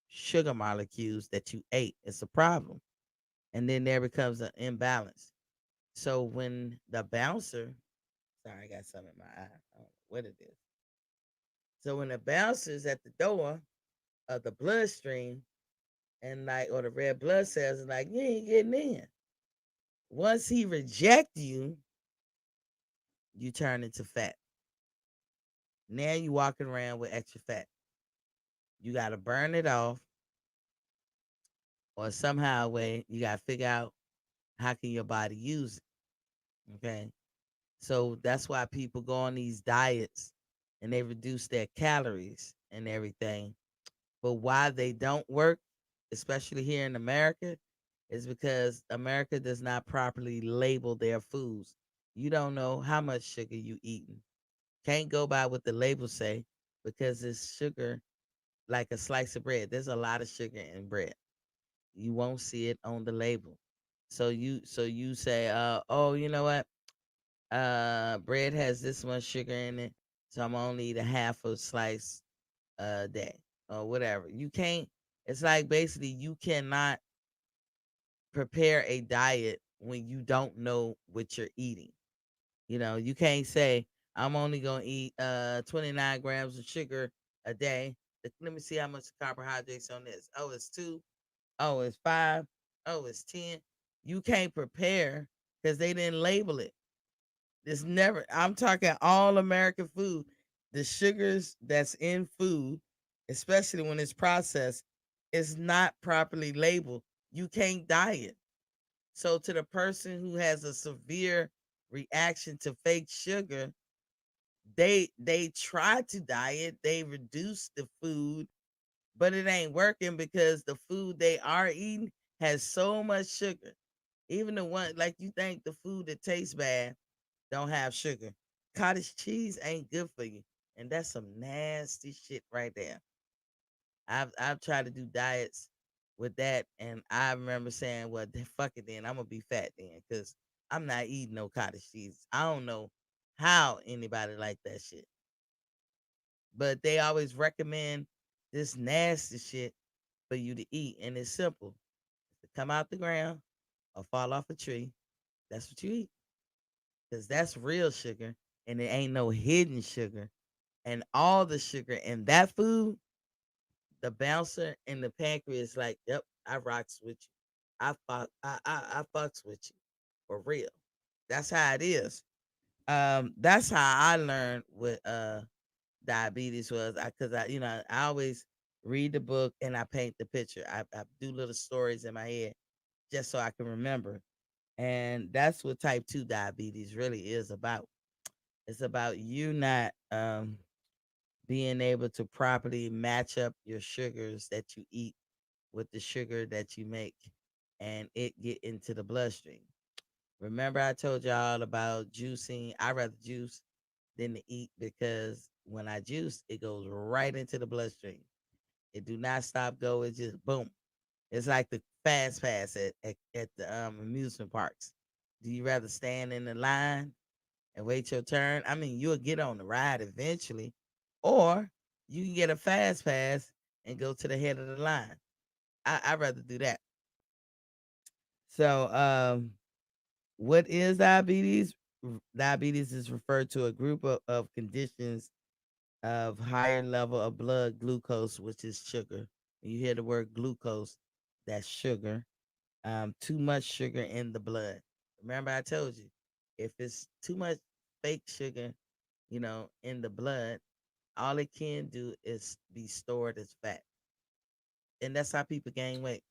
Speaker 1: sugar molecules that you ate. It's a problem. And then there becomes an imbalance. So when the bouncer, sorry, I got something in my eye. I don't know what it is. So when the bouncer's at the door of the bloodstream and like, or the red blood cells, and like, you ain't getting in. Once he reject you, you turn into fat. Now you walking around with extra fat. You got to burn it off, or somehow way you got to figure out how can your body use it. Okay, so that's why people go on these diets and they reduce their calories and everything. But why they don't work, especially here in America, is because America does not properly label their foods. You don't know how much sugar you eating. Can't go by what the labels say because it's sugar like a slice of bread. There's a lot of sugar in bread. You won't see it on the label. So you say, oh, you know what? Bread has this much sugar in it, so I'm only eat a half a slice a day or whatever. You can't. It's like basically you cannot prepare a diet when you don't know what you're eating. You can't say I'm only gonna eat 29 grams of sugar a day. Let me see how much carbohydrates on this. Oh, it's two. Oh, it's five. Oh, it's 10. You can't prepare because they didn't label it. It's never, I'm talking all American food. The sugars that's in food, especially when it's processed, is not properly labeled. You can't diet. So to the person who has a severe reaction to fake sugar, they try to diet, they reduce the food, but it ain't working because the food they are eating has so much sugar. Even the one like you think the food that tastes bad don't have sugar. Cottage cheese ain't good for you. And that's some nasty shit right there. I've tried to do diets with that, and I remember saying, "Well, fuck it, then I'm gonna be fat then, cause I'm not eating no cottage cheese." I don't know how anybody like that shit, but they always recommend this nasty shit for you to eat, and it's simple: to come out the ground or fall off a tree. That's what you eat, cause that's real sugar, and it ain't no hidden sugar. And all the sugar in that food, the bouncer and the pancreas like, yep, I rocks with you. I fucks with you for real. That's how it is. That's how I learned what diabetes was. I always read the book and I paint the picture. I do little stories in my head just so I can remember. And that's what type 2 diabetes really is about. It's about you not being able to properly match up your sugars that you eat with the sugar that you make and it get into the bloodstream. Remember, I told y'all about juicing. I rather juice than to eat because when I juice, it goes right into the bloodstream. It do not stop go. It just boom. It's like the fast pass at the amusement parks. Do you rather stand in the line and wait your turn? I mean, you'll get on the ride eventually, or you can get a fast pass and go to the head of the line. I'd rather do that. So, what is diabetes? Diabetes is referred to a group of conditions of higher level of blood glucose, which is sugar. When you hear the word glucose, that's sugar. Too much sugar in the blood. Remember, I told you, if it's too much fake sugar, in the blood, all it can do is be stored as fat. And that's how people gain weight.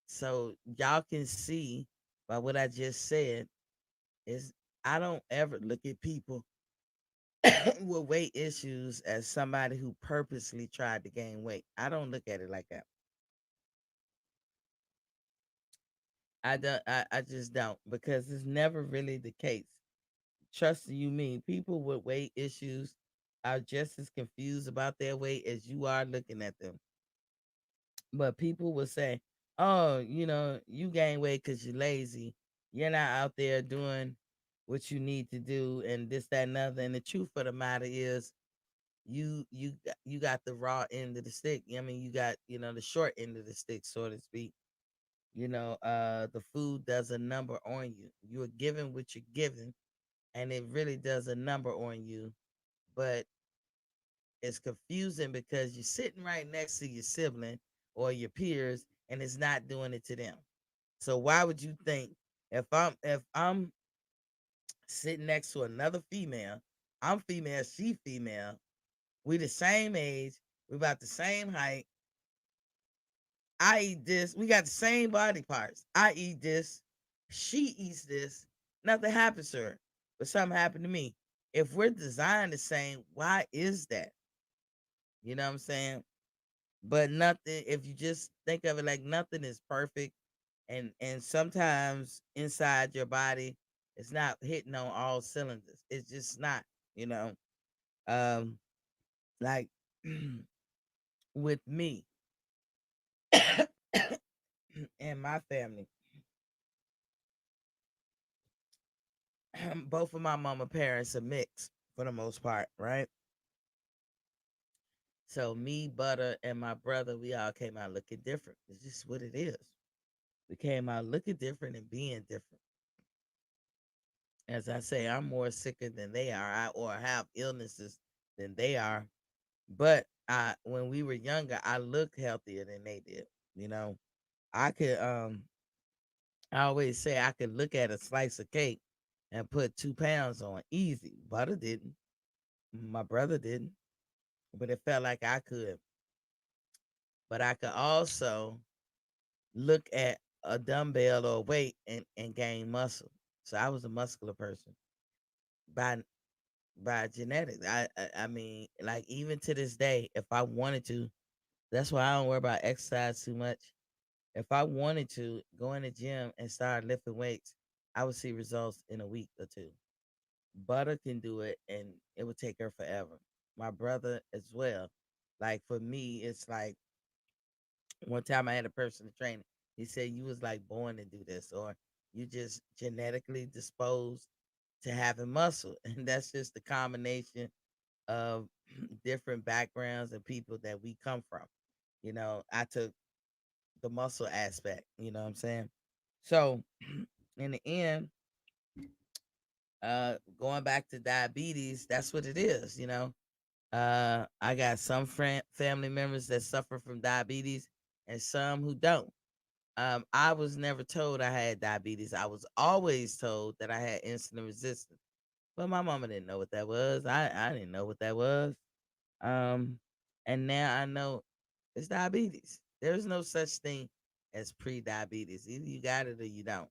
Speaker 1: So y'all can see by what I just said is I don't ever look at people with weight issues as somebody who purposely tried to gain weight. I don't look at it like that. I don't. I just don't because it's never really the case. Trust you me, people with weight issues are just as confused about their weight as you are looking at them. But people will say, "Oh, you gain weight because you're lazy. You're not out there doing what you need to do, and this, that, and other." And the truth of the matter is, you got the raw end of the stick. I mean, you got the short end of the stick, so to speak. The food does a number on you. You are given what you're given, and it really does a number on you. But it's confusing because you're sitting right next to your sibling or your peers, and it's not doing it to them. So why would you think if I'm sitting next to another female, I'm female, she female, we the same age, we about the same height. I eat this. We got the same body parts. I eat this. She eats this. Nothing happens to her, but something happened to me. If we're designed the same, why is that? You know what I'm saying? But nothing. If you just think of it like nothing is perfect, and sometimes inside your body, it's not hitting on all cylinders. It's just not. You know, um, like with me and my family, both of my mama parents are mixed for the most part, right? So me, Butter, and my brother, we all came out looking different. It's just what it is. We came out looking different and being different. As I say, I'm more sicker than they are, or have illnesses than they are. But when we were younger, I looked healthier than they did. You know, I could I always say I could look at a slice of cake and put 2 pounds on easy. Butter didn't. My brother didn't, but it felt like I could. But I could also look at a dumbbell or a weight and gain muscle. So I was a muscular person by by genetics. I mean, like even to this day, if I wanted to, that's why I don't worry about exercise too much. If I wanted to go in the gym and start lifting weights, I would see results in a week or two. Butter can do it and it would take her forever. My brother as well. Like for me, it's like one time I had a personal trainer. He said you was like born to do this, or you just genetically disposed to having muscle. And that's just the combination of different backgrounds and people that we come from. I took the muscle aspect, you know what I'm saying? So in the end, going back to diabetes, that's what it is, you know. I got some family members that suffer from diabetes and some who don't. I was never told I had diabetes. I was always told that I had insulin resistance. But my mama didn't know what that was. I didn't know what that was. Um, and now I know it's diabetes. There's no such thing as pre-diabetes. Either you got it or you don't.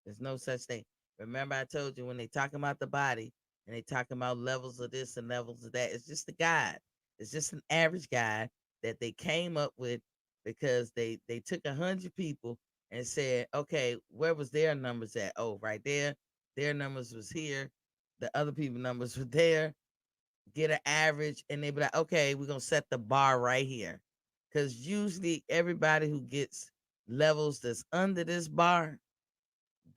Speaker 1: There's no such thing. Remember, I told you when they talking about the body and they talking about levels of this and levels of that, it's just a guide. It's just an average guide that they came up with because they took 100 people and said, okay, where was their numbers at? Oh, right there. Their numbers was here. The other people numbers were there. Get an average, and they be like, okay, we're gonna set the bar right here. Cause usually everybody who gets levels that's under this bar,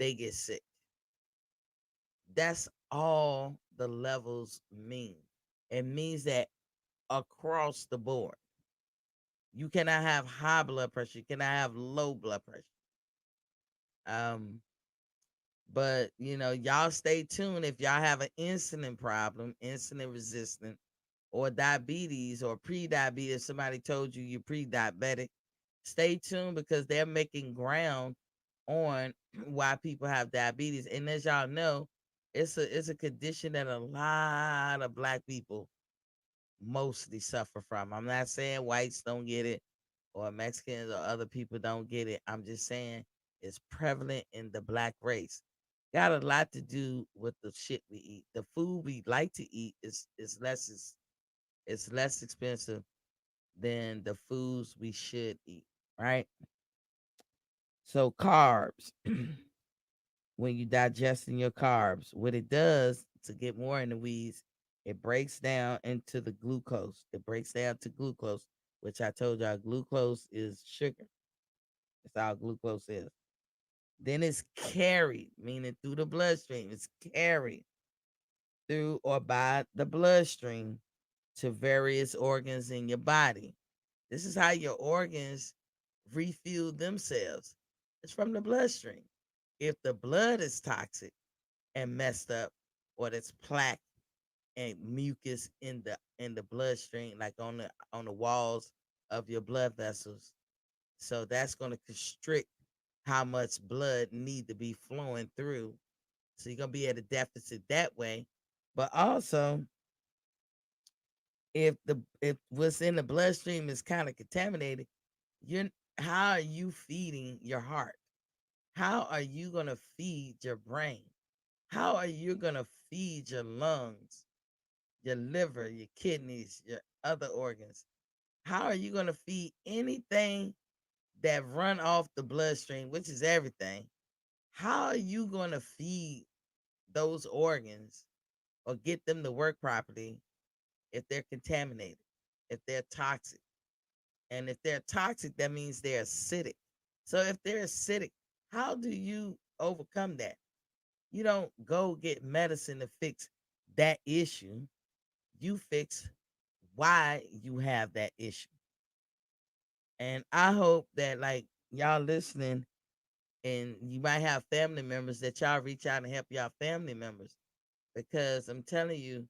Speaker 1: they get sick. That's all the levels mean. It means that across the board, you cannot have high blood pressure, you cannot have low blood pressure. Um, but y'all stay tuned if y'all have an insulin problem, insulin resistant, or diabetes or pre-diabetes. Somebody told you you're pre-diabetic. Stay tuned because they're making ground on why people have diabetes. And as y'all know, it's a condition that a lot of black people mostly suffer from. I'm not saying whites don't get it or Mexicans or other people don't get it. I'm just saying it's prevalent in the black race. Got a lot to do with the shit we eat. The food we like to eat is less expensive than the foods we should eat, right? So carbs, when you digesting your carbs, what it does to get more in the weeds, it breaks down into the glucose. It breaks down to glucose, which I told y'all glucose is sugar. That's all glucose is. Then it's carried, meaning through the bloodstream. It's carried through or by the bloodstream to various organs in your body. This is how your organs refuel themselves. It's from the bloodstream. If the blood is toxic and messed up, or there's plaque and mucus in the bloodstream, like on the walls of your blood vessels, so that's going to constrict how much blood need to be flowing through. So you're gonna be at a deficit that way. But also, if what's in the bloodstream is kind of contaminated, you're how are you feeding your heart? How are you gonna feed your brain? How are you gonna feed your lungs, your liver, your kidneys, your other organs? How are you gonna feed anything that run off the bloodstream, which is everything? How are you gonna feed those organs or get them to work properly if they're contaminated, if they're toxic? And if they're toxic, that means they're acidic. So if they're acidic, how do you overcome that? You don't go get medicine to fix that issue. You fix why you have that issue. And I hope that, like, y'all listening, and you might have family members that y'all reach out and help y'all family members, because I'm telling you,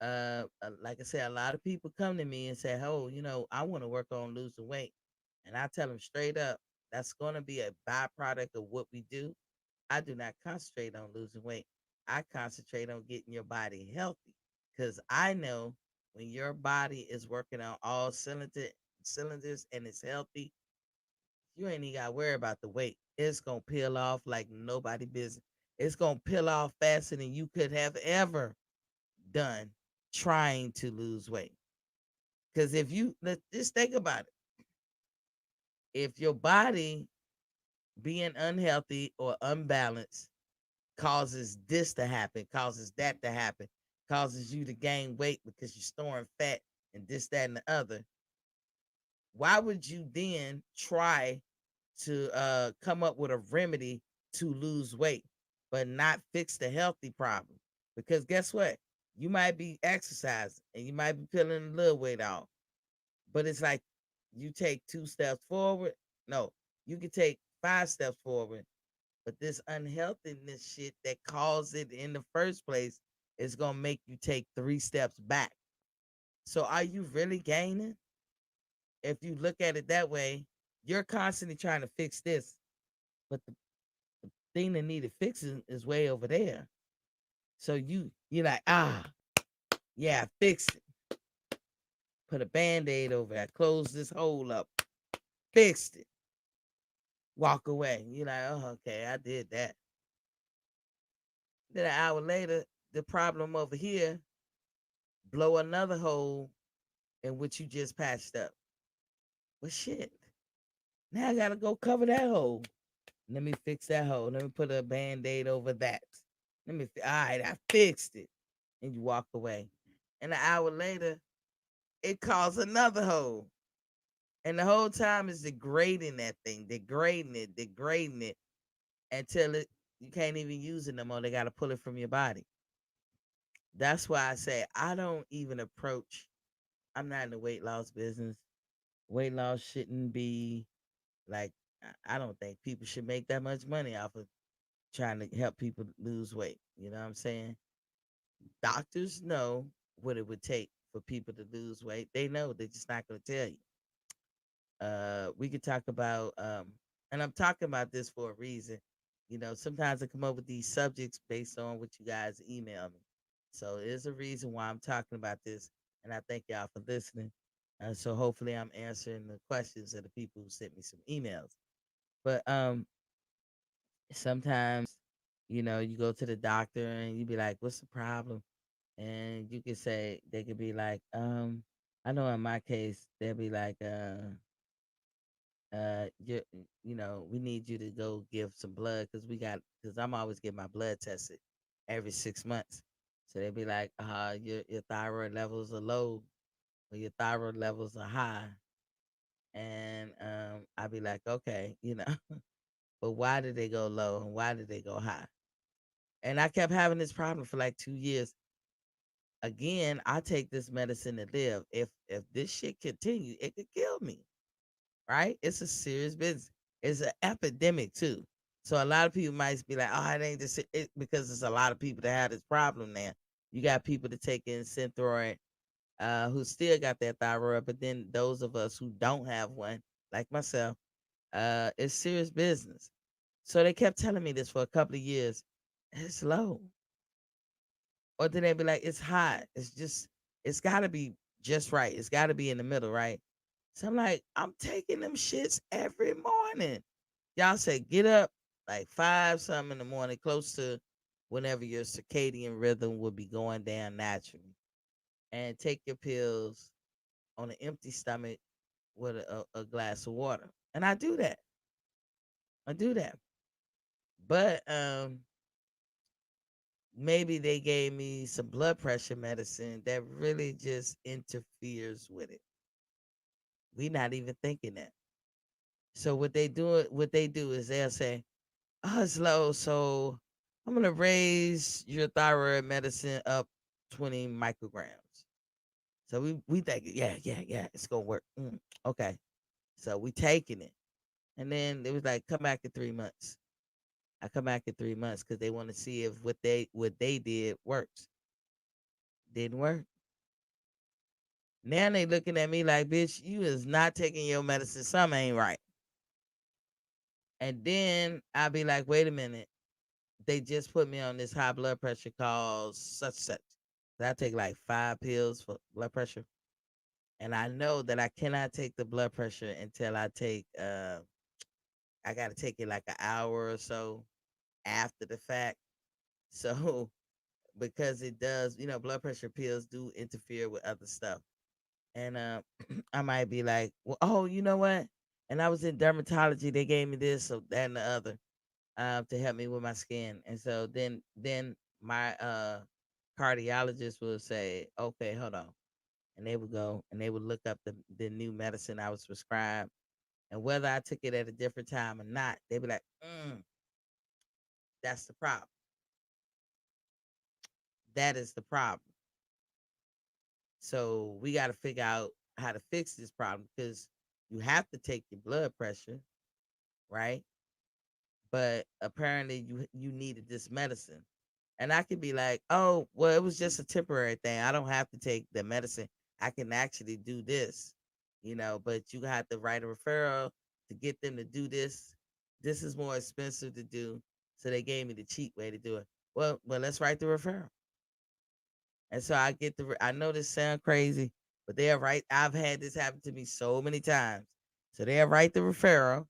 Speaker 1: like I said, a lot of people come to me and say, "Oh, I want to work on losing weight," and I tell them straight up, that's going to be a byproduct of what we do. I do not concentrate on losing weight. I concentrate on getting your body healthy, because I know when your body is working on all cylinders and it's healthy, you ain't even got to worry about the weight. It's gonna peel off like nobody business. It's gonna peel off faster than you could have ever done trying to lose weight. Because if you just think about it, if your body being unhealthy or unbalanced causes this to happen, causes that to happen, causes you to gain weight because you're storing fat and this, that, and the other, why would you then try to come up with a remedy to lose weight, but not fix the healthy problem? Because guess what? You might be exercising and you might be peeling a little weight off, but it's like you take 2 steps forward. No, you can take 5 steps forward, but this unhealthiness shit that caused it in the first place is gonna make you take 3 steps back. So are you really gaining? If you look at it that way, you're constantly trying to fix this, but the thing that needed fixing is way over there. So you're like, yeah, fix it. Put a band-aid over it. Close this hole up. Fixed it. Walk away. You're like, oh, okay, I did that. Then an hour later, the problem over here blow another hole in which you just patched up. Well, shit. Now I gotta go cover that hole. Let me fix that hole. Let me put a band-aid over that. All right, I fixed it. And you walk away. And an hour later, it caused another hole. And the whole time is degrading that thing, degrading it until you can't even use it no more. They got to pull it from your body. That's why I say I don't even approach. I'm not in the weight loss business. Weight loss shouldn't be like. I don't think people should make that much money off of trying to help people lose weight. You know what I'm saying? Doctors know what it would take for people to lose weight. They know. They're just not going to tell you. We could talk about, and I'm talking about this for a reason. You know, sometimes I come up with these subjects based on what you guys email me. So there's a reason why I'm talking about this, and I thank y'all for listening. So hopefully I'm answering the questions of the people who sent me some emails. But sometimes, you know, you go to the doctor and you be like, "What's the problem?" And you could say they could be like, I know in my case they'll be like, you you know, we need you to go give some blood because I'm always getting my blood tested every 6 months. So they'd be like, your thyroid levels are low or your thyroid levels are high. And I'd be like, okay, you know, but why did they go low and why did they go high? And I kept having this problem for like 2 years. Again, I take this medicine to live. If this shit continues, it could kill me. Right? It's a serious business. It's an epidemic too. So a lot of people might be like, "Oh, it ain't this," because there's a lot of people that have this problem now. You got people that take in Synthroid, who still got that thyroid, but then those of us who don't have one, like myself, it's serious business. So they kept telling me this for a couple of years. It's low, or then they'd be like, "It's high." It's got to be just right. It's got to be in the middle, right? So I'm like, I'm taking them shits every morning. Y'all say get up like five something in the morning, close to whenever your circadian rhythm would be going down naturally, and take your pills on an empty stomach with a glass of water. And I do that. I do that. But maybe they gave me some blood pressure medicine that really just interferes with it. We not even thinking that. So what they do is they'll say, "Oh, it's low, so I'm gonna raise your thyroid medicine up 20 micrograms." So we think, yeah, it's gonna work. Okay, so we taking it, and then it was like, come back in 3 months. I come back in 3 months because they want to see if what they did works. Didn't work. Now they looking at me like, bitch, you is not taking your medicine. Something ain't right. And then I'll be like, wait a minute. They just put me on this high blood pressure called such such. So I take like 5 pills for blood pressure. And I know that I cannot take the blood pressure until I gotta take it like an hour or so after the fact. So because it does, blood pressure pills do interfere with other stuff. And I might be like, well, oh, you know what? And I was in dermatology, they gave me this, so that and the other, to help me with my skin. And so then my cardiologist will say, okay, hold on. And they would go and they would look up the new medicine I was prescribed. And whether I took it at a different time or not, they'd be like, that's the problem. That is the problem. So we got to figure out how to fix this problem because you have to take your blood pressure, right? But apparently you needed this medicine. And I could be like, oh, well, it was just a temporary thing. I don't have to take the medicine. I can actually do this, but you have to write a referral to get them to do this. This is more expensive to do. So they gave me the cheap way to do it. Well, let's write the referral. And so I know this sound crazy, but they're right. I've had this happen to me so many times. So they'll write the referral.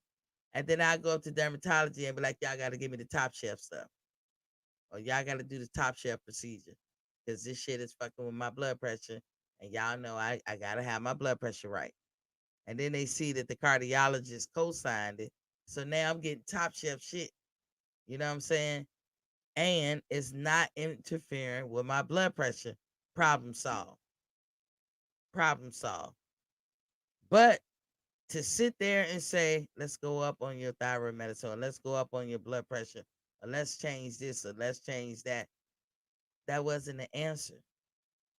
Speaker 1: And then I go up to dermatology and be like, y'all got to give me the top shelf stuff. Or y'all got to do the top shelf procedure. Because this shit is fucking with my blood pressure. And y'all know I got to have my blood pressure right. And then they see that the cardiologist co signed it. So now I'm getting top shelf shit. You know what I'm saying? And it's not interfering with my blood pressure. Problem solved. Problem solved. But to sit there and say, let's go up on your thyroid medicine, or let's go up on your blood pressure, or let's change this, or let's change that, that wasn't the answer.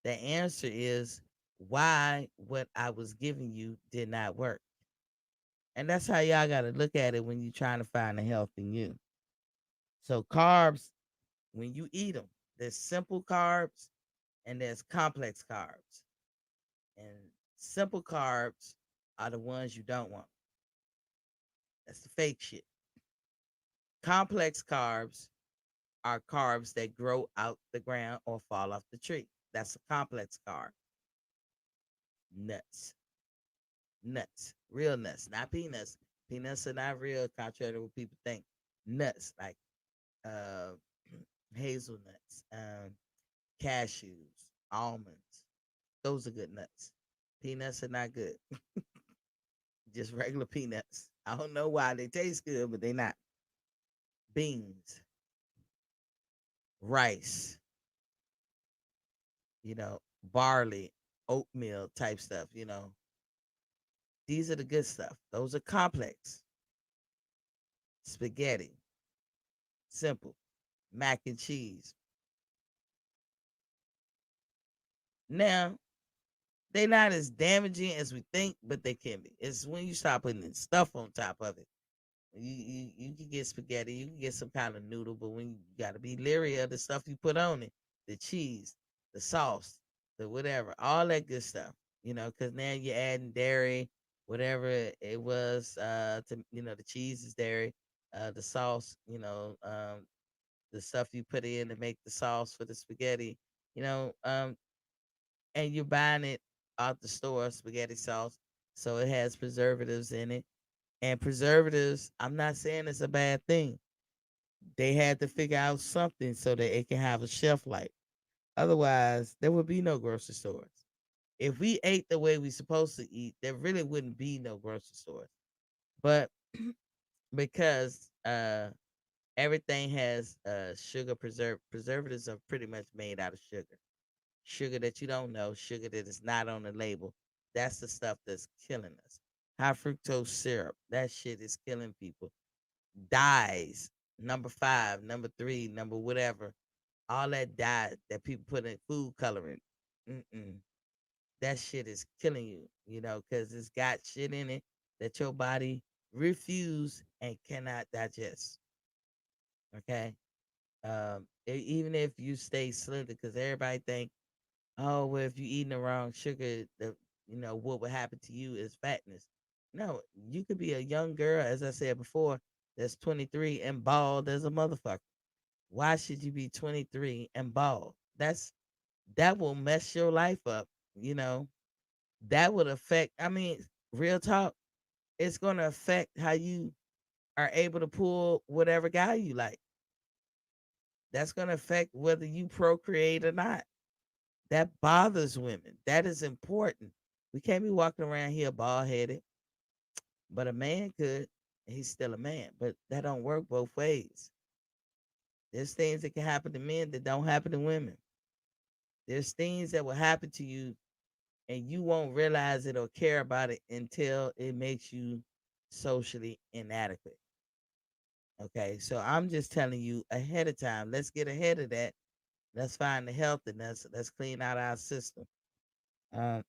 Speaker 1: The answer is why what I was giving you did not work. And that's how y'all got to look at it when you're trying to find the health in you. So, carbs, when you eat them, there's simple carbs and there's complex carbs. And simple carbs are the ones you don't want. That's the fake shit. Complex carbs are carbs that grow out the ground or fall off the tree. That's a complex carb. Nuts. Nuts. Real nuts, not peanuts. Peanuts are not real, contrary to what people think. Nuts, like uh, hazelnuts, cashews, almonds. Those are good nuts. Peanuts are not good. Just regular peanuts. I don't know why they taste good, but they not. Beans, rice, barley, oatmeal type stuff. These are the good stuff. Those are complex. Spaghetti, simple. Mac and cheese. Now, they're not as damaging as we think, but they can be. It's when you start putting stuff on top of it. You can get spaghetti, you can get some kind of noodle, but when you got to be leery of the stuff you put on it, the cheese, the sauce, the whatever, all that good stuff. Because now you're adding dairy, whatever it was. The cheese is dairy, the sauce, the stuff you put in to make the sauce for the spaghetti, you know, um, and you're buying it out the store, spaghetti sauce, so it has preservatives in it. And preservatives, I'm not saying it's a bad thing. They had to figure out something so that it can have a shelf life. Otherwise, there would be no grocery stores. If we ate the way we supposed to eat, there really wouldn't be no grocery stores. But because everything has sugar preservatives are pretty much made out of sugar that you don't know, sugar that is not on the label. That's the stuff that's killing us. High fructose syrup, that shit is killing people. Dyes, number 5, number 3, number whatever, all that dye that people put in food coloring. Mm-mm. That shit is killing you, because it's got shit in it that your body refuse and cannot digest. Okay. Even if you stay slender, because everybody think, oh, well, if you eating the wrong sugar, what would happen to you is fatness. No, you could be a young girl, as I said before, that's 23 and bald as a motherfucker. Why should you be 23 and bald? That will mess your life up, you know. That would affect, I mean, real talk, it's gonna affect how you are able to pull whatever guy you like. That's gonna affect whether you procreate or not. That bothers women. That is important. We can't be walking around here bald headed, but a man could. And he's still a man, but that don't work both ways. There's things that can happen to men that don't happen to women. There's things that will happen to you and you won't realize it or care about it until it makes you socially inadequate. Okay, so I'm just telling you ahead of time. Let's get ahead of that. Let's find the health in us. Let's clean out our system. Um,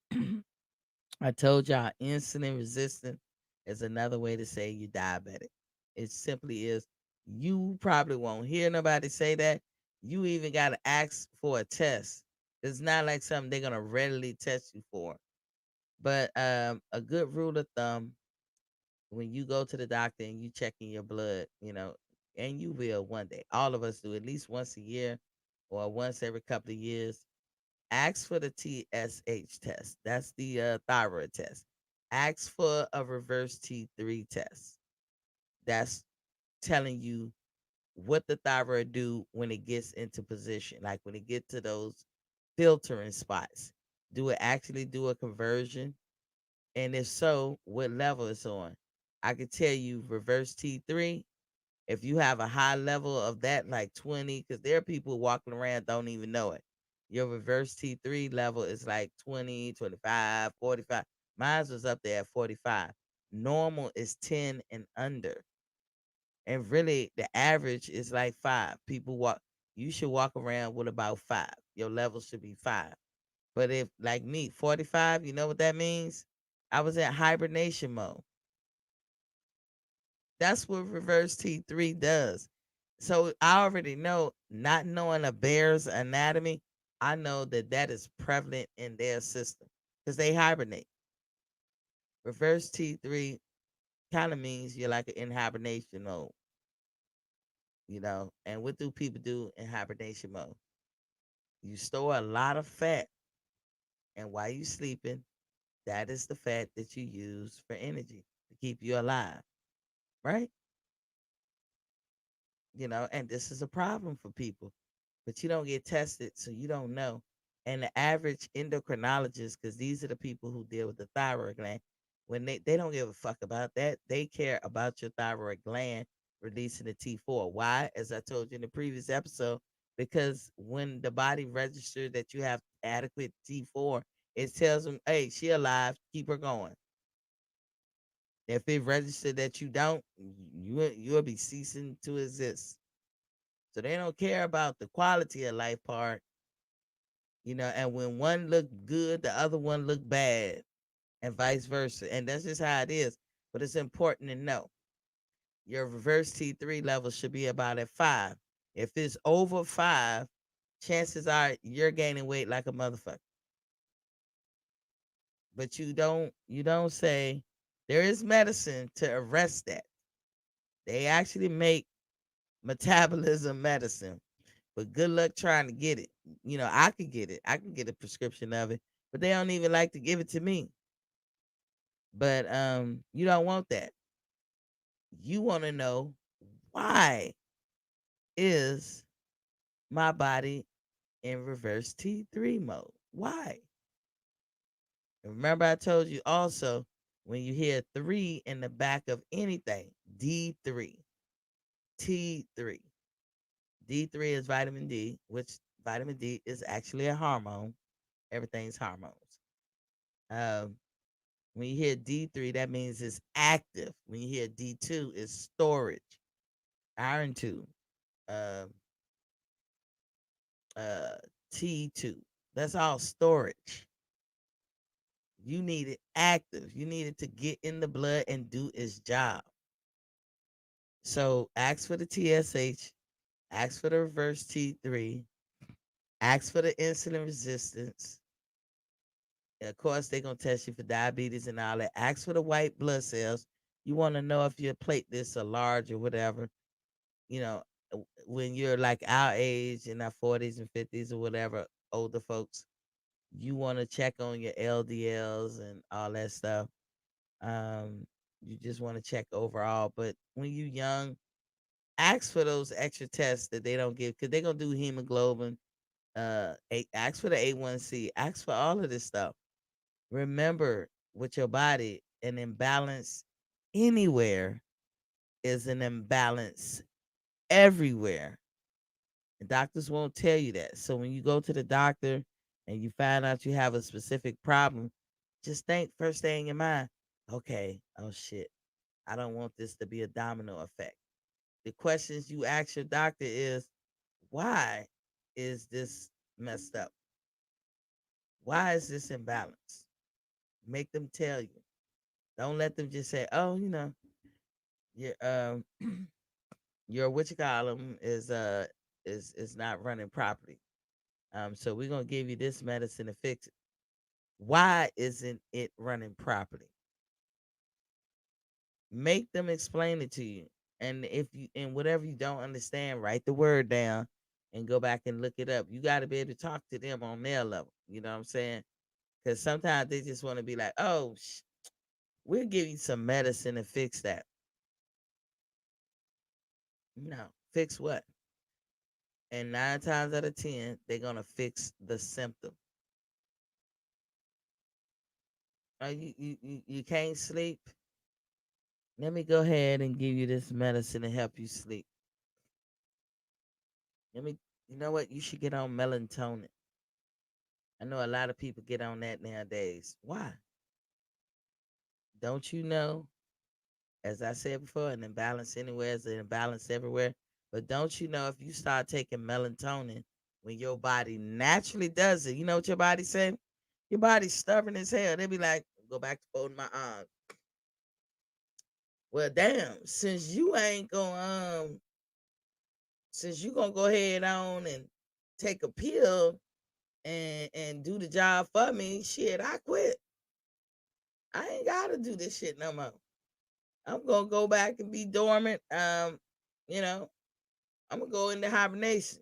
Speaker 1: I told y'all insulin resistant is another way to say you're diabetic. It simply is. You probably won't hear nobody say that. You even got to ask for a test. It's not like something they're going to readily test you for. But a good rule of thumb when you go to the doctor and you checking your blood, and you will one day. All of us do at least once a year or once every couple of years. Ask for the TSH test. That's the thyroid test. Ask for a reverse T3 test. That's telling you what the thyroid do when it gets into position, like when it get to those filtering spots. Do it actually do a conversion? And if so, what level it's on? I could tell you reverse T3, if you have a high level of that, like 20, because there are people walking around don't even know it. Your reverse T3 level is like 20, 25, 45. Mine was up there at 45. Normal is 10 and under. And really, the average is like 5. You should walk around with about 5. Your level should be 5. But if, like me, 45, you know what that means? I was in hibernation mode. That's what reverse T3 does. So I already know, not knowing a bear's anatomy, I know that that is prevalent in their system because they hibernate. Reverse T3 kind of means you're like in hibernation mode, And what do people do in hibernation mode? You store a lot of fat, and while you're sleeping, that is the fat that you use for energy to keep you alive, right? And this is a problem for people, but you don't get tested, so you don't know. And the average endocrinologist, because these are the people who deal with the thyroid gland, when they don't give a fuck about that. They care about your thyroid gland releasing the T4. Why? As I told you in the previous episode, because when the body registers that you have adequate T4, it tells them, hey, she alive, keep her going. If it registered that you don't, you'll be ceasing to exist. So they don't care about the quality of life part, and when one look good, the other one look bad, and vice versa. And that's just how it is. But it's important to know your reverse T3 level should be about at 5. If it's over 5, chances are you're gaining weight like a motherfucker. But you don't say there is medicine to arrest that. They actually make metabolism medicine. But good luck trying to get it. I could get it. I can get a prescription of it, but they don't even like to give it to me. But you don't want that. You want to know, why is my body in reverse T3 mode? Why? And remember, I told you also, when you hear 3 in the back of anything, D3, T3. D3 is vitamin D, which vitamin D is actually a hormone. Everything's hormones. Um, when you hear D3, that means it's active. When you hear D2, it's storage. Iron 2, uh, uh, T2, that's all storage. You need it active. You need it to get in the blood and do its job. So ask for the TSH, ask for the reverse T3, ask for the insulin resistance. And of course, they're going to test you for diabetes and all that. Ask for the white blood cells. You want to know if your platelets are large or whatever. You know, when you're like our age, in our 40s and 50s or whatever, older folks, you want to check on your LDLs and all that stuff. You just want to check overall. But when you're young, ask for those extra tests that they don't give, because they're gonna do hemoglobin. Ask for the A1C. Ask for all of this stuff. Remember, with your body, an imbalance anywhere is an imbalance everywhere. And doctors won't tell you that. So when you go to the doctor and you find out you have a specific problem, just think first thing in your mind, okay, oh shit, I don't want this to be a domino effect. The questions you ask your doctor is, why is this messed up? Why is this imbalanced? Make them tell you. Don't let them just say, oh, your your what you call them is not running properly. So we're gonna give you this medicine to fix it. Why isn't it running properly? Make them explain it to you. And if you and whatever you don't understand, write the word down and go back and look it up. You got to be able to talk to them on their level. You know what I'm saying? Because sometimes they just want to be like, "Oh, we'll give you some medicine to fix that." No, fix what? And 9 times out of 10, they're gonna fix the symptom. You can't sleep. Let me go ahead and give you this medicine to help you sleep. Let me, you know what? You should get on melatonin. I know a lot of people get on that nowadays. Why? Don't you know? As I said before, an imbalance anywhere is an imbalance everywhere. But don't you know if you start taking melatonin when your body naturally does it, you know what your body say? Your body's stubborn as hell. They be like, go back to folding my arms. Well, damn, since you gonna go ahead on and take a pill and do the job for me, shit, I quit. I ain't gotta do this shit no more. I'm gonna go back and be dormant. You know, I'm gonna go into hibernation.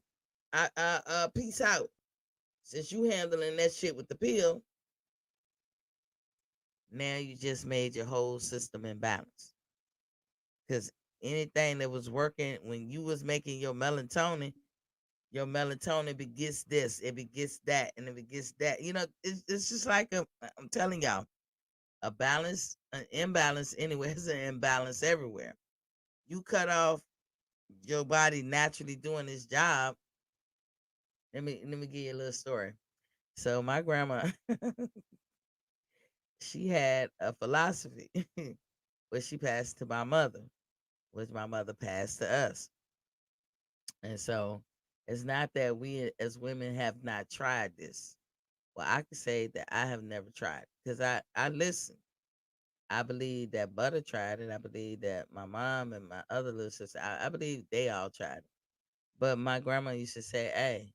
Speaker 1: Peace out. Since you handling that shit with the pill, now you just made your whole system imbalanced. Because anything that was working when you was making your melatonin begets this, it begets that, and it begets that. You know, it's just like I'm telling y'all, a balance, an imbalance anywhere is an imbalance everywhere. You cut off your body naturally doing its job. Let me give you a little story. So my grandma, she had a philosophy, which she passed to my mother, which my mother passed to us. And so it's not that we as women have not tried this. Well, I can say that I have never tried because I listen. I believe that Butter tried it. I believe that my mom and my other little sister, I believe they all tried it. But my grandma used to say, hey,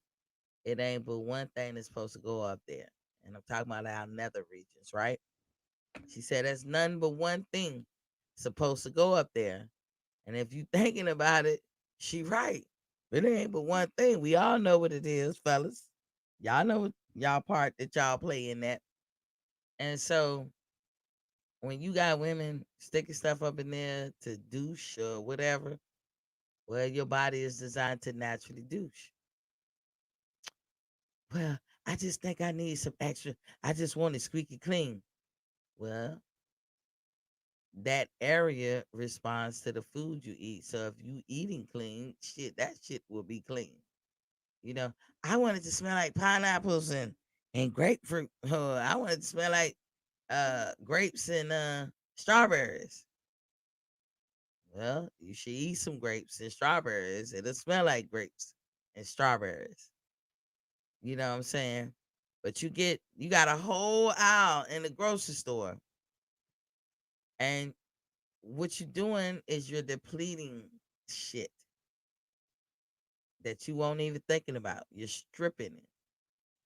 Speaker 1: it ain't but one thing that's supposed to go up there. And I'm talking about our nether regions, right? She said there's nothing but one thing supposed to go up there. And if you thinking about it, she right. But it ain't but one thing. We all know what it is, fellas. Y'all know what y'all part that y'all play in that. And so when you got women sticking stuff up in there to douche or whatever, well, your body is designed to naturally douche. Well, I just think I need some extra. I just want it squeaky clean. Well, that area responds to the food you eat. So if you eating clean, shit, that shit will be clean. You know, I want it to smell like pineapples and grapefruit. I want it to smell like grapes and strawberries. Well, you should eat some grapes and strawberries. It'll smell like grapes and strawberries. You know what I'm saying? But you got a whole aisle in the grocery store, and what you're doing is you're depleting shit that you won't even thinking about. You're stripping it.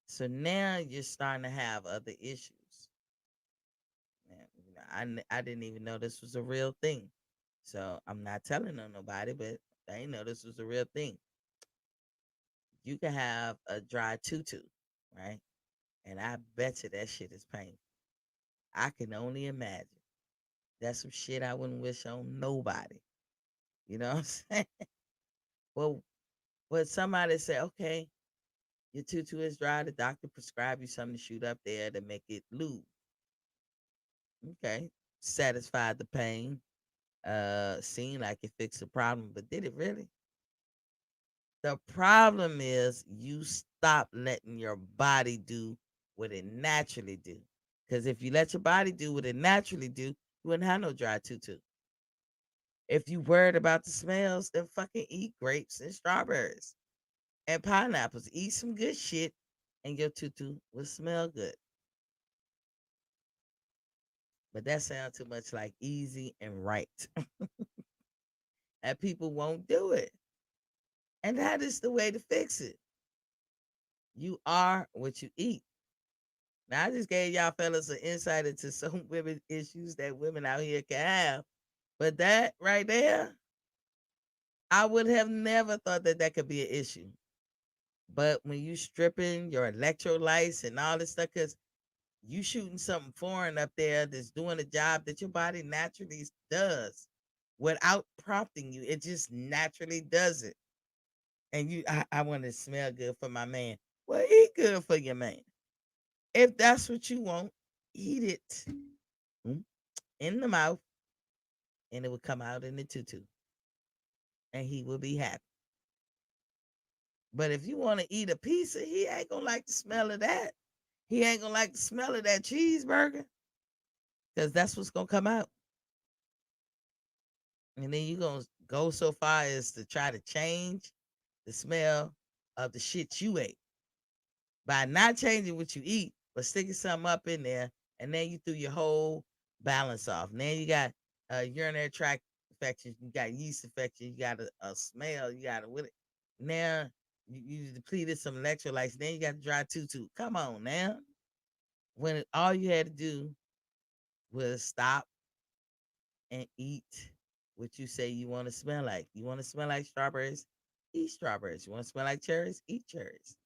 Speaker 1: So now you're starting to have other issues. Man, you know, I didn't even know this was a real thing. So I'm not telling on nobody, but I didn't know this was a real thing. You can have a dry tutu, right? And I bet you that shit is painful. I can only imagine. That's some shit I wouldn't wish on nobody. You know what I'm saying? Well, but somebody say, okay, your tutu is dry. The doctor prescribed you something to shoot up there to make it lube. Okay, satisfied the pain. Seemed like it fixed the problem, but did it really? The problem is you stop letting your body do what it naturally do. Because if you let your body do what it naturally do, you wouldn't have no dry tutu. If you worried about the smells, then fucking eat grapes and strawberries and pineapples. Eat some good shit, and your tutu will smell good. But that sounds too much like easy and right. And people won't do it. And that is the way to fix it. You are what you eat. Now, I just gave y'all fellas an insight into some women issues that women out here can have. But that right there, I would have never thought that that could be an issue. But when you stripping your electrolytes and all this stuff, because you shooting something foreign up there that's doing a job that your body naturally does without prompting you, it just naturally does it. And I want to smell good for my man. Well, eat good for your man. If that's what you want, eat it. Mm, in the mouth. and it would come out in the tutu, and he would be happy. But if you want to eat a pizza, he ain't gonna like the smell of that. He ain't gonna like the smell of that cheeseburger because that's what's gonna come out. And then you're gonna go so far as to try to change the smell of the shit you ate by not changing what you eat, but sticking something up in there, and then you threw your whole balance off. Now you got urinary tract infection, you got yeast infection, you got a smell, you got with it. Now you depleted some electrolytes. Then you got the dry tutu. Come on now. When all you had to do was stop and eat what you say you want to smell like. You want to smell like strawberries? Eat strawberries. You want to smell like cherries? Eat cherries.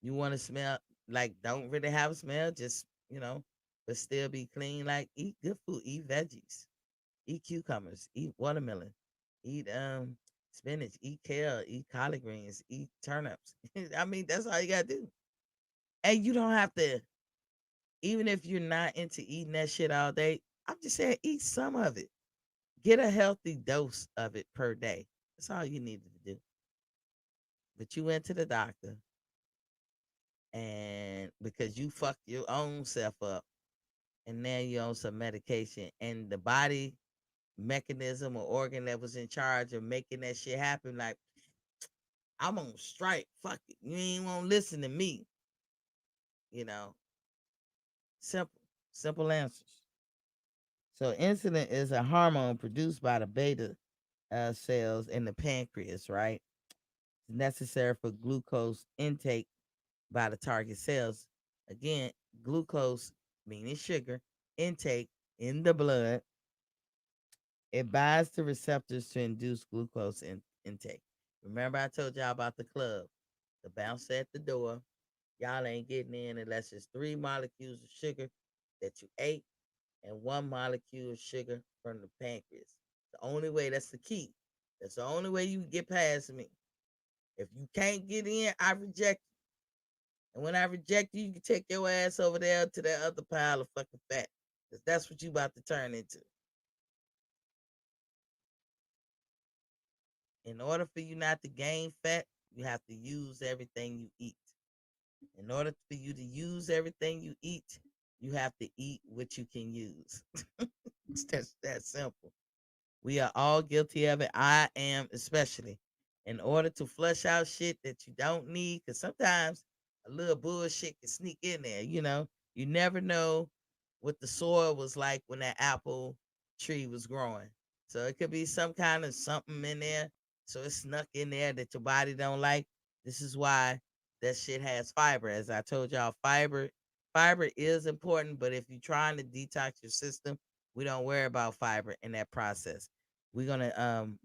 Speaker 1: You want to smell like don't really have a smell, just but still be clean. Like eat good food, eat veggies, eat cucumbers, eat watermelon, eat spinach, eat kale, eat collard greens, eat turnips. I mean, that's all you gotta do. And you don't have to, even if you're not into eating that shit all day. I'm just saying, eat some of it. Get a healthy dose of it per day. That's all you needed to do. But you went to the doctor, and because you fucked your own self up, and now you're on some medication, and the body mechanism or organ that was in charge of making that shit happen, like, I'm on strike. Fuck it. You ain't want to listen to me. You know, simple, simple answers. So insulin is a hormone produced by the beta cells in the pancreas, right? It's necessary for glucose intake by the target cells. Again, glucose, meaning sugar, intake in the blood. It binds to receptors to induce glucose intake. Remember, I told y'all about the club, the bouncer at the door. Y'all ain't getting in unless it's 3 molecules of sugar that you ate and 1 molecule of sugar from the pancreas. The only way, that's the key. That's the only way you can get past me. If you can't get in, I reject you. And when I reject you, you can take your ass over there to that other pile of fucking fat. Because that's what you about to turn into. In order for you not to gain fat, you have to use everything you eat. In order for you to use everything you eat, you have to eat what you can use. It's just that simple. We are all guilty of it. I am especially. In order to flush out shit that you don't need, because sometimes a little bullshit can sneak in there. You never know what the soil was like when that apple tree was growing. So it could be some kind of something in there. So it snuck in there that your body don't like. This is why that shit has fiber. As I told y'all, fiber is important, but if you're trying to detox your system, we don't worry about fiber in that process. We're gonna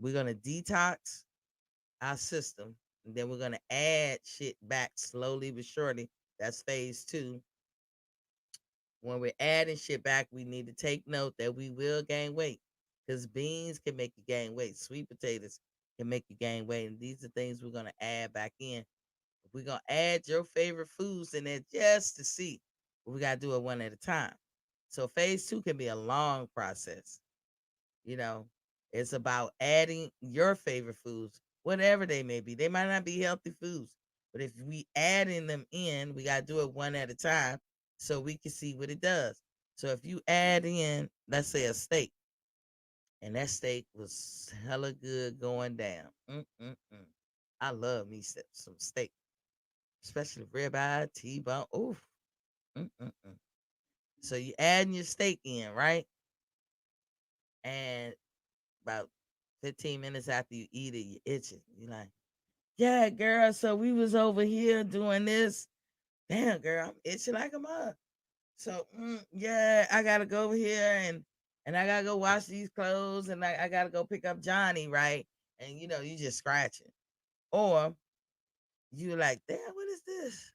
Speaker 1: detox our system, and then we're gonna add shit back slowly but surely. That's phase 2. When we're adding shit back, we need to take note that we will gain weight, because beans can make you gain weight, sweet potatoes can make you gain weight, and these are things we're gonna add back in. We're gonna add your favorite foods in there just to see. But we gotta do it one at a time. So phase 2 can be a long process. You know, it's about adding your favorite foods, whatever they may be. They might not be healthy foods, but if we adding them in, we gotta do it one at a time so we can see what it does. So if you add in, let's say, a steak, and that steak was hella good going down. Mm-mm-mm. I love me some steak, especially ribeye, T-bone. Oof. Mm-mm-mm. So you adding your steak in, right? And about 15 minutes after you eat it, you itching. You're like, yeah, girl. So we was over here doing this. Damn, girl, I'm itching like a mug. So yeah, I gotta go over here and I gotta go wash these clothes and I gotta go pick up Johnny, right? And you just scratching. Or you like, damn, what is this?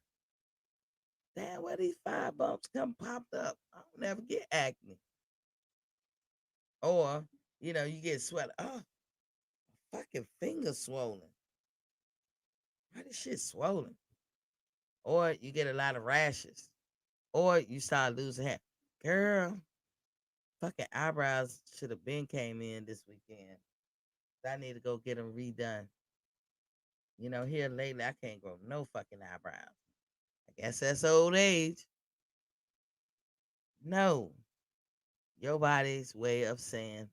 Speaker 1: Damn, where these 5 bumps come popped up? I don't never get acne. Or, you get sweat. Oh, fucking finger swollen. Why this shit swollen? Or you get a lot of rashes. Or you start losing hair. Girl, fucking eyebrows should have been came in this weekend. I need to go get them redone. Here lately I can't grow no fucking eyebrows. I guess that's old age. No, your body's way of saying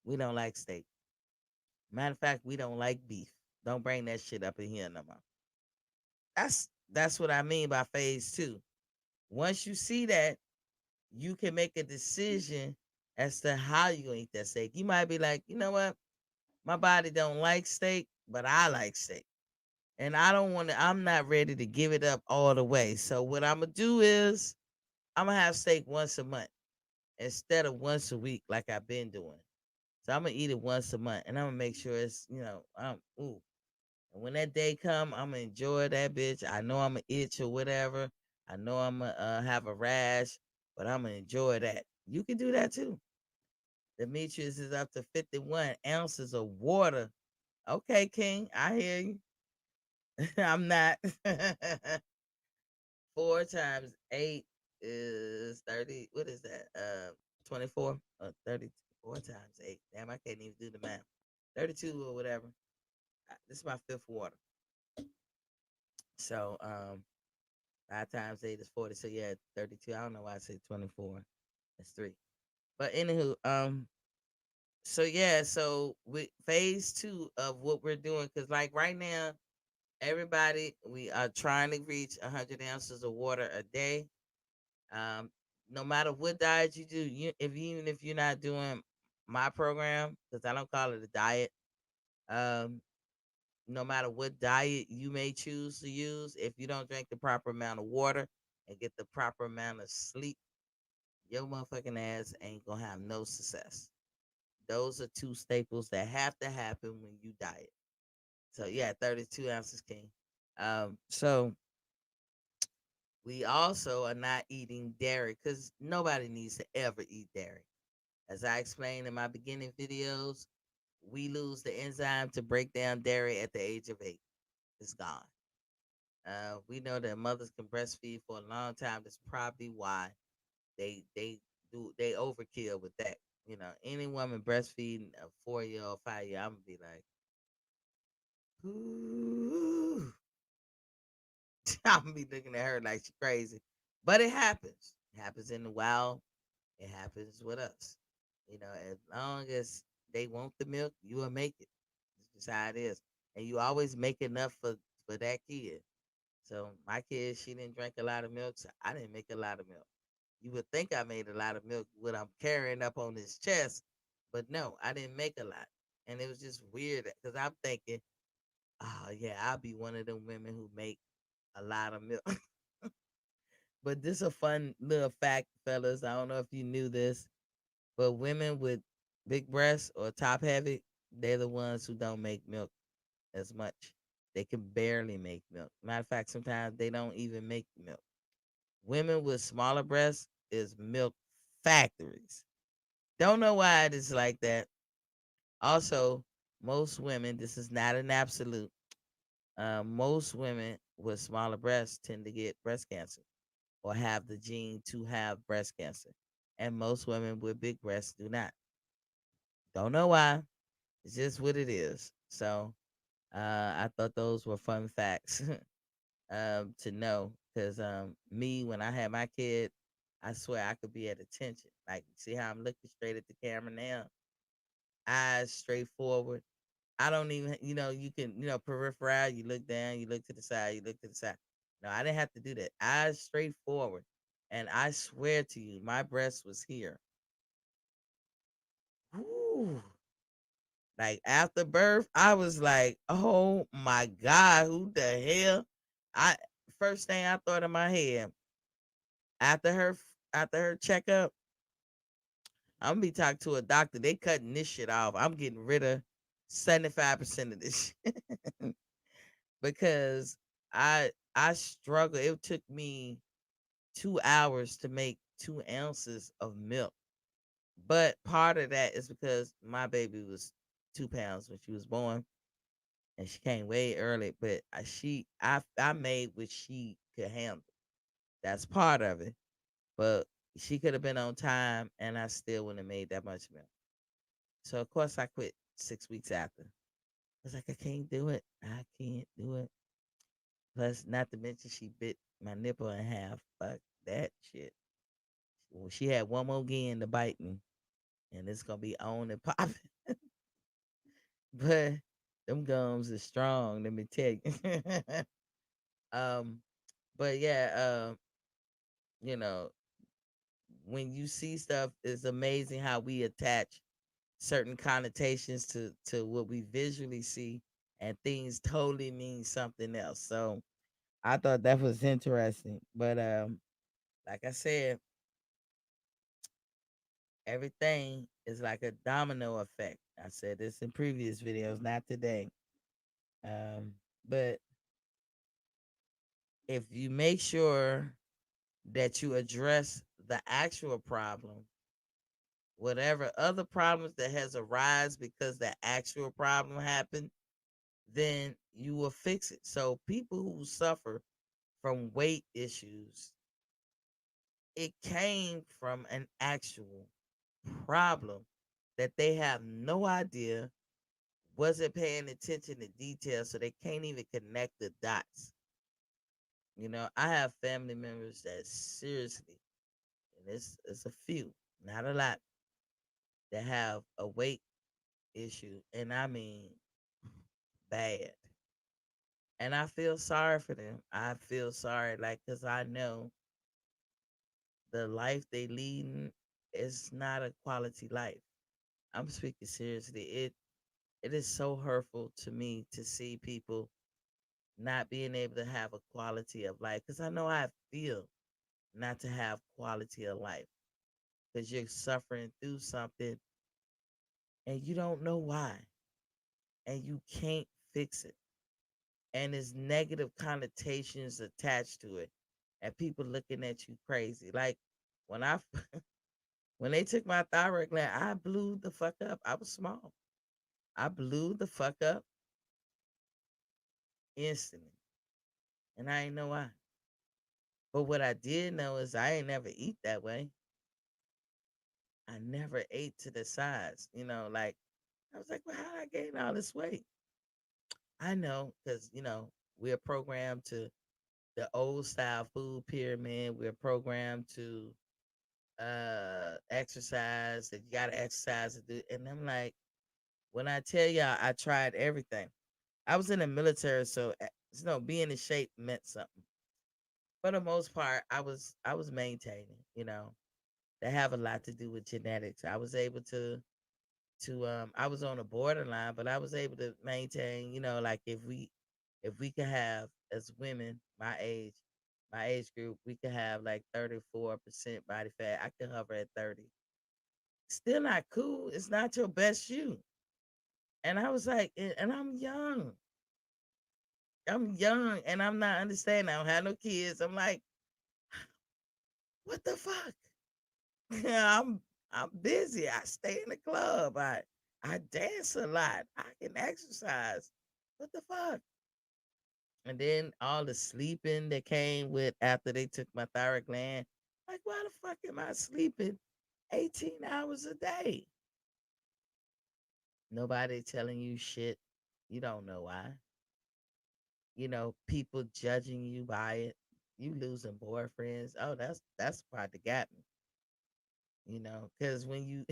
Speaker 1: we don't like steak. Matter of fact, we don't like beef. Don't bring that shit up in here no more. That's what I mean by phase two. Once you see that, you can make a decision as to how you gonna eat that steak. You might be like, you know what? My body don't like steak, but I like steak. And I don't want to, I'm not ready to give it up all the way. So what I'm gonna do is I'm gonna have steak once a month instead of once a week like I've been doing. So I'm gonna eat it once a month and I'm gonna make sure it's, ooh. And when that day come, I'm gonna enjoy that bitch. I know I'm gonna itch or whatever. I know I'm gonna have a rash, but I'm gonna enjoy that. You can do that too. Demetrius is up to 51 ounces of water. Okay, King, I hear you. I'm not. 4 times 8 is 30. What is that? 24 or 34 times 8. Damn, I can't even do the math. 32 or whatever. This is my fifth water. So 5 times 8 is 40. So yeah, 32. I don't know why I say 24. That's 3. But anywho, so yeah, so with phase two of what we're doing, because like right now, everybody, we are trying to reach 100 ounces of water a day. Um, no matter what diet you do, even if you're not doing my program, because I don't call it a diet. Um, no matter what diet you may choose to use, if you don't drink the proper amount of water and get the proper amount of sleep, your motherfucking ass ain't gonna have no success. Those are two staples that have to happen when you diet. So yeah, 32 ounces, King. So we also are not eating dairy because nobody needs to ever eat dairy. As I explained in my beginning videos, we lose the enzyme to break down dairy at the age of 8. It's gone. We know that mothers can breastfeed for a long time. That's probably why they overkill with that. Any woman breastfeeding a 4 year old, 5 year, I'm gonna be like, ooh. I'm gonna be looking at her like she's crazy. But it happens. It happens in the wild. It happens with us. As long as they want the milk, you will make it. It's just how it is. And you always make enough for that kid. So my kid, she didn't drink a lot of milk, so I didn't make a lot of milk. You would think I made a lot of milk what I'm carrying up on his chest, but no, I didn't make a lot. And it was just weird because I'm thinking, oh yeah, I'll be one of them women who make a lot of milk. But this a fun little fact, fellas. I don't know if you knew this, but women with big breasts or top heavy, they're the ones who don't make milk as much. They can barely make milk. Matter of fact, sometimes they don't even make milk. Women with smaller breasts is milk factories. Don't know why it is like that. Also, most women, this is not an absolute. Most women with smaller breasts tend to get breast cancer or have the gene to have breast cancer. And most women with big breasts do not. Don't know why. It's just what it is. So I thought those were fun facts to know. Because me, when I had my kid, I swear I could be at attention. Like, see how I'm looking straight at the camera now? Eyes straight forward. I don't even, you can, peripheral, you look down, you look to the side, you look to the side. No, I didn't have to do that. Eyes straight forward. And I swear to you, my breast was here. Whew. Like after birth, I was like, oh my God, who the hell? I First thing I thought in my head, after her after her checkup, I'm gonna be talking to a doctor. They cutting this shit off. I'm getting rid of 75% of this shit. Because I struggle. It took me 2 hours to make 2 ounces of milk. But part of that is because my baby was 2 pounds when she was born, and she came way early. But I made what she could handle. That's part of it. But She could have been on time, and I still wouldn't have made that much milk. So of course I quit 6 weeks after. I was like, I can't do it. I can't do it. Plus, not to mention, she bit my nipple in half. Fuck that shit. Well, she had one more again to bite me, and it's gonna be on and popping. But them gums are strong. Let me tell you. um, but yeah, you know, when you see stuff, it's amazing how we attach certain connotations to what we visually see, and things totally mean something else. So I thought that was interesting. But like I said, everything is like a domino effect. I said this in previous videos, not today. Um, but if you make sure that you address the actual problem, whatever other problems that has arise because the actual problem happened, then you will fix it. So people who suffer from weight issues, it came from an actual problem that they have no idea, wasn't paying attention to details, so they can't even connect the dots. I have family members that seriously, and it's a few, not a lot, that have a weight issue, and I mean bad. And I feel sorry for them. I feel sorry, like, because I know the life they leading is not a quality life. I'm speaking seriously. It is so hurtful to me to see people not being able to have a quality of life, because I know how I feel not to have quality of life, because you're suffering through something and you don't know why, and you can't fix it, and there's negative connotations attached to it, and people looking at you crazy. Like when I when they took my thyroid gland, I blew the fuck up. I was small. I blew the fuck up instantly, and I ain't know why. But what I did know is I ain't never eat that way. I never ate to the size. Like I was like, well, how did I gain all this weight? I know because we're programmed to the old style food pyramid. We're programmed to exercise, that you gotta exercise to do. And I'm like, when I tell y'all I tried everything. I was in the military, so being in shape meant something. For the most part, I was maintaining. That have a lot to do with genetics. I was able to I was on a borderline, but I was able to maintain. Like if we could have, as women my age group, we could have like 34% body fat. I could hover at 30. Still not cool. It's not your best you. And I was like, and I'm young. I'm young and I'm not understanding. I don't have no kids. I'm like, what the fuck? I'm busy. I stay in the club. I dance a lot. I can exercise. What the fuck? And then all the sleeping that came with after they took my thyroid gland. Like, why the fuck am I sleeping 18 hours a day? Nobody telling you shit. You don't know why. People judging you by it. You losing boyfriends. Oh, that's the part that got me. Because when you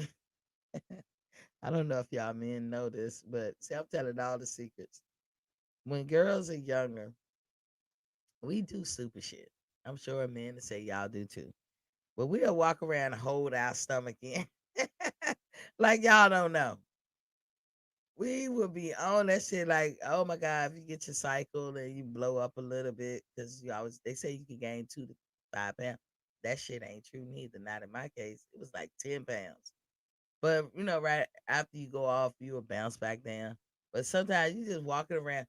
Speaker 1: I don't know if y'all men know this, but see, I'm telling all the secrets. When girls are younger, we do super shit. I'm sure men to say y'all do too. But we'll walk around and hold our stomach in. Like y'all don't know. We will be on that shit like, oh my God, if you get your cycle and you blow up a little bit, because they say you can gain 2 to 5 pounds. That shit ain't true neither. Not in my case. It was like 10 pounds. But right after you go off, you will bounce back down. But sometimes you just walking around.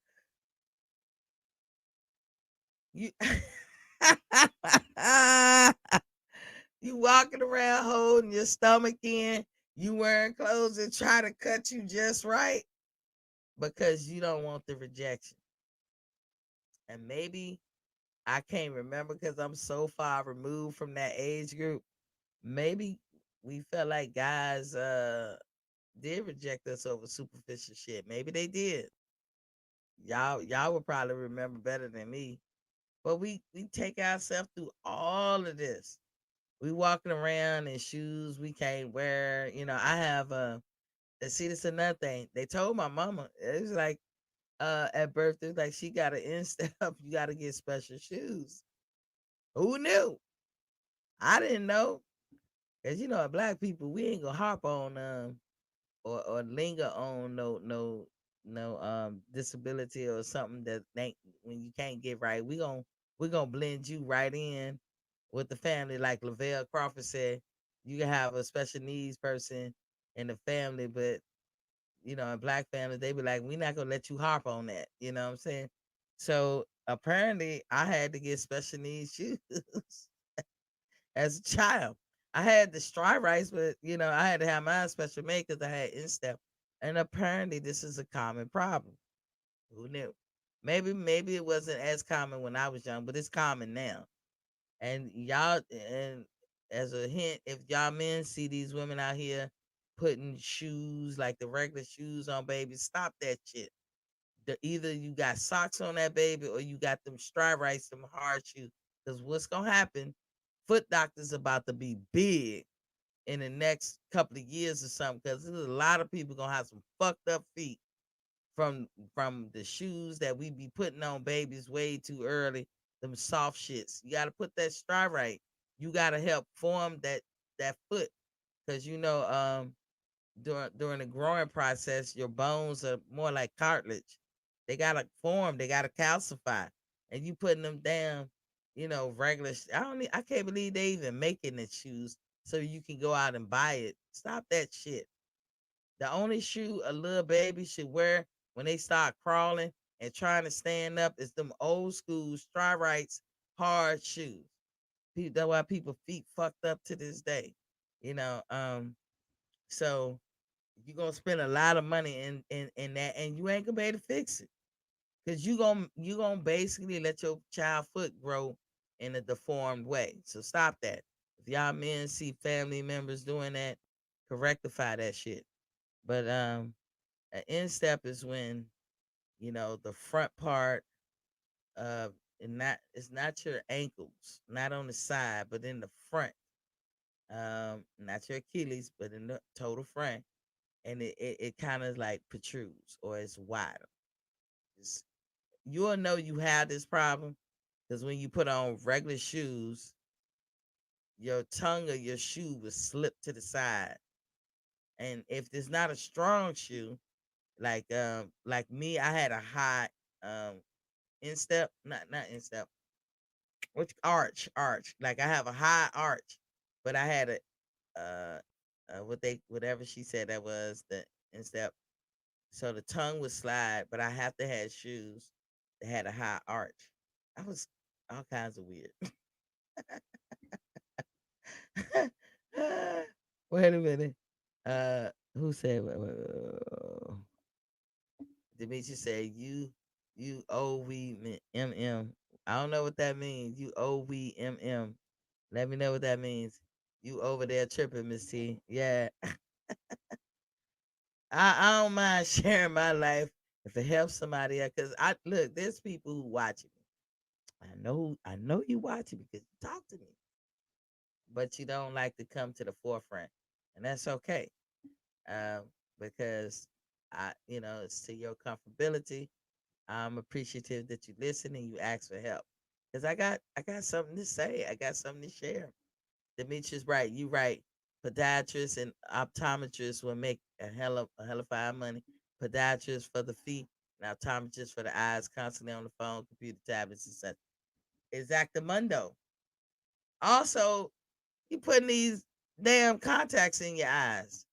Speaker 1: You you walking around holding your stomach in. You wearing clothes that try to cut you just right because you don't want the rejection. And maybe I can't remember because I'm so far removed from that age group. maybe we felt like guys did reject us over superficial shit. Maybe they did. Y'all would probably remember better than me. But we take ourselves through all of this. We walking around in shoes we can't wear. You know, I have see this another thing. They told my mama, it was like at birthday, like she got an instep, you gotta get special shoes. Who knew? I didn't know. Cause you know, black people, we ain't gonna harp on or linger on no disability or something that ain't when you can't get right. We gonna blend you right in with the family, like Lavelle Crawford said. You can have a special needs person in the family, but you know, in black families, they be like, we're not gonna let you harp on that. You know what I'm saying? So apparently I had to get special needs shoes as a child. I had the Stry Rice, but you know, I had to have mine special made because I had instep. And apparently this is a common problem. Who knew? Maybe it wasn't as common when I was young, but it's common now. And y'all, and as a hint, if y'all men see these women out here putting shoes like the regular shoes on babies, stop that shit. Either you got socks on that baby or you got them Stry Rice, them hard shoes. Because what's gonna happen? Foot doctors about to be big in the next couple of years or something. Because there's a lot of people gonna have some fucked up feet from the shoes that we be putting on babies way too early. Them soft shits. You got to put that stride right. You got to help form that foot because you know during the growing process, your bones are more like cartilage. They gotta form. They gotta calcify, and you putting them down. You know, regular. I don't. I can't believe they even making the shoes so you can go out and buy it. Stop that shit. The only shoe a little baby should wear when they start crawling and trying to stand up is them old school Stryrites hard shoes. That's why people feet fucked up to this day. You know, so you're gonna spend a lot of money in that and you ain't gonna be able to fix it. Cause you gonna basically let your child foot grow in a deformed way. So stop that. If y'all men see family members doing that, correctify that shit. But an instep is when you know the front part of and not it's not your ankles, not on the side, but in the front. Not your Achilles, but in the total front, and it kind of like protrudes or it's wider. It's, you'll know you have this problem because when you put on regular shoes, your tongue of your shoe will slip to the side, and if it's not a strong shoe, like me, I had a high um instep, not instep, which arch. Like I have a high arch, but I had a whatever she said that was the instep. So the tongue would slide, but I have to have shoes that had a high arch. I was all kinds of weird. Wait a minute. Who said? Demetri said you OVMM. I don't know what that means. You OVMM. Let me know what that means. You over there tripping, Miss T. Yeah. I don't mind sharing my life if it helps somebody else. Cause I look, there's people who watching me. I know you watching because you talk to me, but you don't like to come to the forefront, and that's okay. Um, because it's to your comfortability. I'm appreciative that you listen and you ask for help. Cause I got something to say. I got something to share. Demetrius, right? You right. Podiatrists and optometrists will make a hell of fine money. Podiatrists for the feet and optometrists for the eyes, constantly on the phone, computer, tablets, etc. Exactamundo. Also, you putting these damn contacts in your eyes.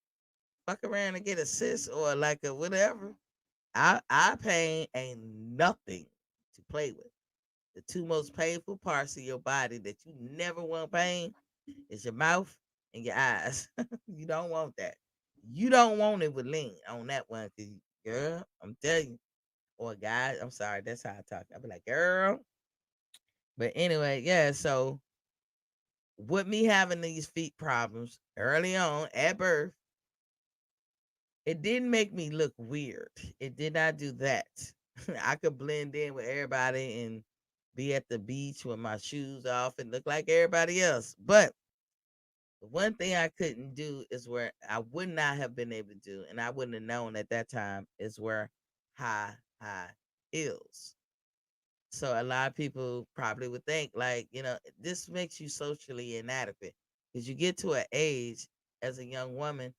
Speaker 1: Fuck around and get a cyst or like a whatever. Eye pain ain't nothing to play with. The two most painful parts of your body that you never want pain is your mouth and your eyes. You don't want that. You don't want it with lean on that one, cause girl, I'm telling you, or guys, I'm sorry, that's how I talk. I be like, girl. But anyway, yeah. So with me having these feet problems early on at birth, it didn't make me look weird. It did not do that. I could blend in with everybody and be at the beach with my shoes off and look like everybody else. But the one thing I couldn't do is where I would not have been able to do, and I wouldn't have known at that time, is wear high heels. So a lot of people probably would think like, this makes you socially inadequate because you get to an age as a young woman,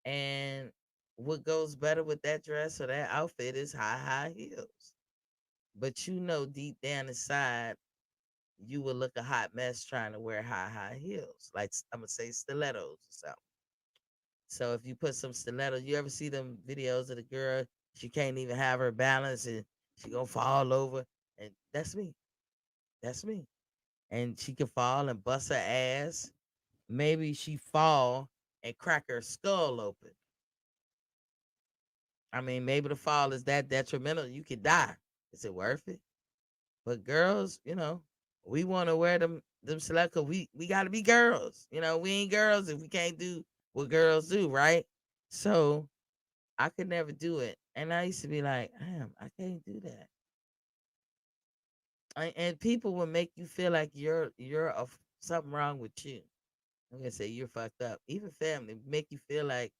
Speaker 1: and what goes better with that dress or that outfit is high heels. But deep down inside, you will look a hot mess trying to wear high heels. Like I'm gonna say stilettos or something. So if you put some stilettos, you ever see them videos of the girl, she can't even have her balance and she gonna fall over. And that's me. That's me. And she can fall and bust her ass. Maybe she fall and crack her skull open. I mean, maybe the fall is that detrimental. You could die. Is it worth it? But girls, we want to wear them select because we got to be girls. We ain't girls if we can't do what girls do, right? So I could never do it, and I used to be like, damn, I can't do that. And people will make you feel like something wrong with you. I'm gonna say you're fucked up. Even family make you feel like,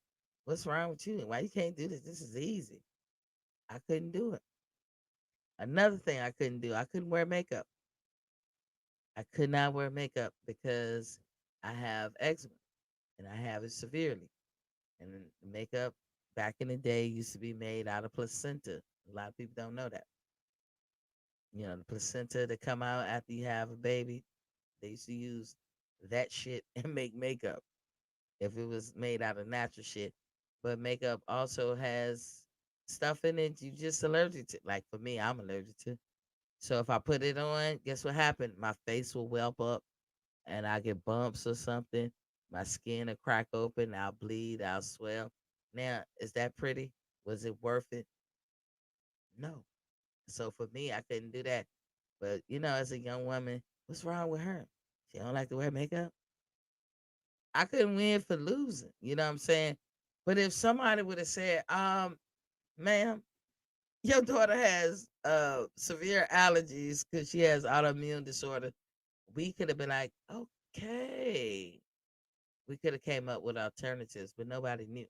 Speaker 1: what's wrong with you? Why you can't do this? This is easy. I couldn't do it. Another thing I couldn't do, I couldn't wear makeup. I could not wear makeup because I have eczema and I have it severely. And the makeup back in the day used to be made out of placenta. A lot of people don't know that. The placenta that come out after you have a baby, they used to use that shit and make makeup if it was made out of natural shit. But makeup also has stuff in it you just allergic to. Like for me, I'm allergic to. So if I put it on, guess what happened? My face will whelp up and I get bumps or something. My skin will crack open, I'll bleed, I'll swell. Now, is that pretty? Was it worth it? No. So for me, I couldn't do that. But as a young woman, what's wrong with her? She don't like to wear makeup. I couldn't win for losing. You know what I'm saying? But if somebody would have said, ma'am, your daughter has severe allergies because she has autoimmune disorder, we could have been like, okay. We could have came up with alternatives, but nobody knew.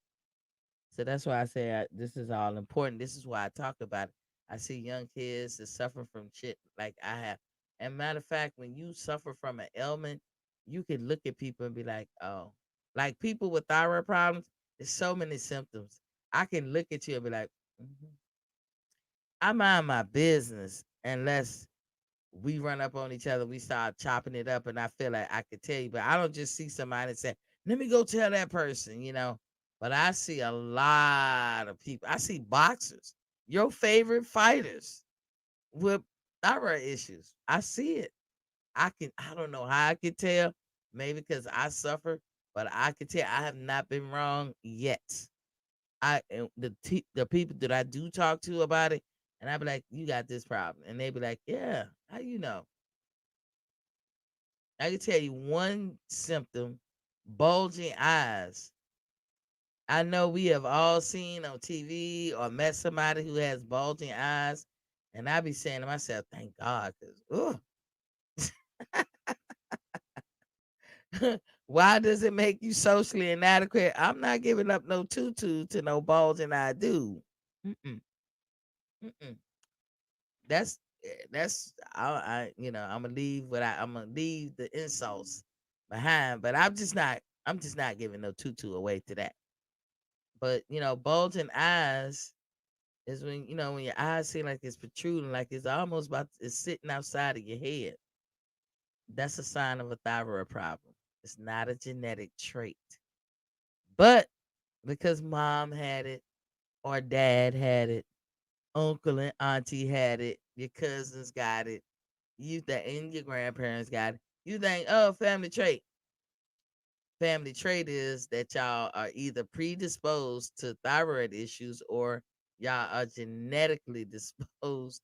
Speaker 1: So that's why I say this is all important. This is why I talk about it. I see young kids that suffer from shit like I have. And matter of fact, when you suffer from an ailment, you can look at people and be like, oh, like people with thyroid problems, there's so many symptoms. I can look at you and be like, "Mhm. I mind my business unless we run up on each other, we start chopping it up, and I feel like I could tell you, but I don't just see somebody and say, let me go tell that person. But I see a lot of people. I see boxers, your favorite fighters with thyroid issues. I see it. I don't know how I could tell, maybe because I suffer, but I could tell I have not been wrong yet. And the people that I do talk to about it, and I be like, you got this problem. And they be like, yeah, how you know? I can tell you one symptom, bulging eyes. I know we have all seen on TV or met somebody who has bulging eyes, and I be saying to myself, "Thank God," because why does it make you socially inadequate? I'm not giving up no tutu to no bulging eye dude. Mm-mm, mm-mm. That's I'm gonna leave I'm gonna leave the insults behind, but I'm just not giving no tutu away to that. But bulging eyes is when your eyes seem like it's protruding, like it's almost it's sitting outside of your head. That's a sign of a thyroid problem. It's not a genetic trait. But because mom had it or dad had it, uncle and auntie had it, your cousins got it, and your grandparents got it. You think, oh, family trait. Family trait is that y'all are either predisposed to thyroid issues or y'all are genetically disposed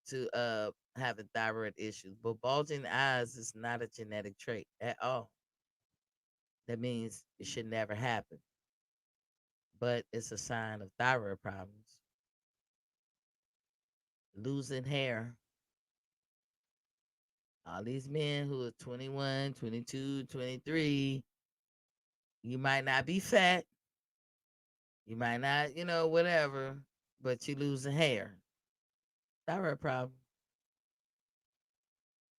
Speaker 1: to having thyroid issues. But bulging eyes is not a genetic trait at all. That means it should never happen. But it's a sign of thyroid problems. Losing hair. All these men who are 21, 22, 23, you might not be fat. You might not, whatever, but you losing hair. Thyroid problem.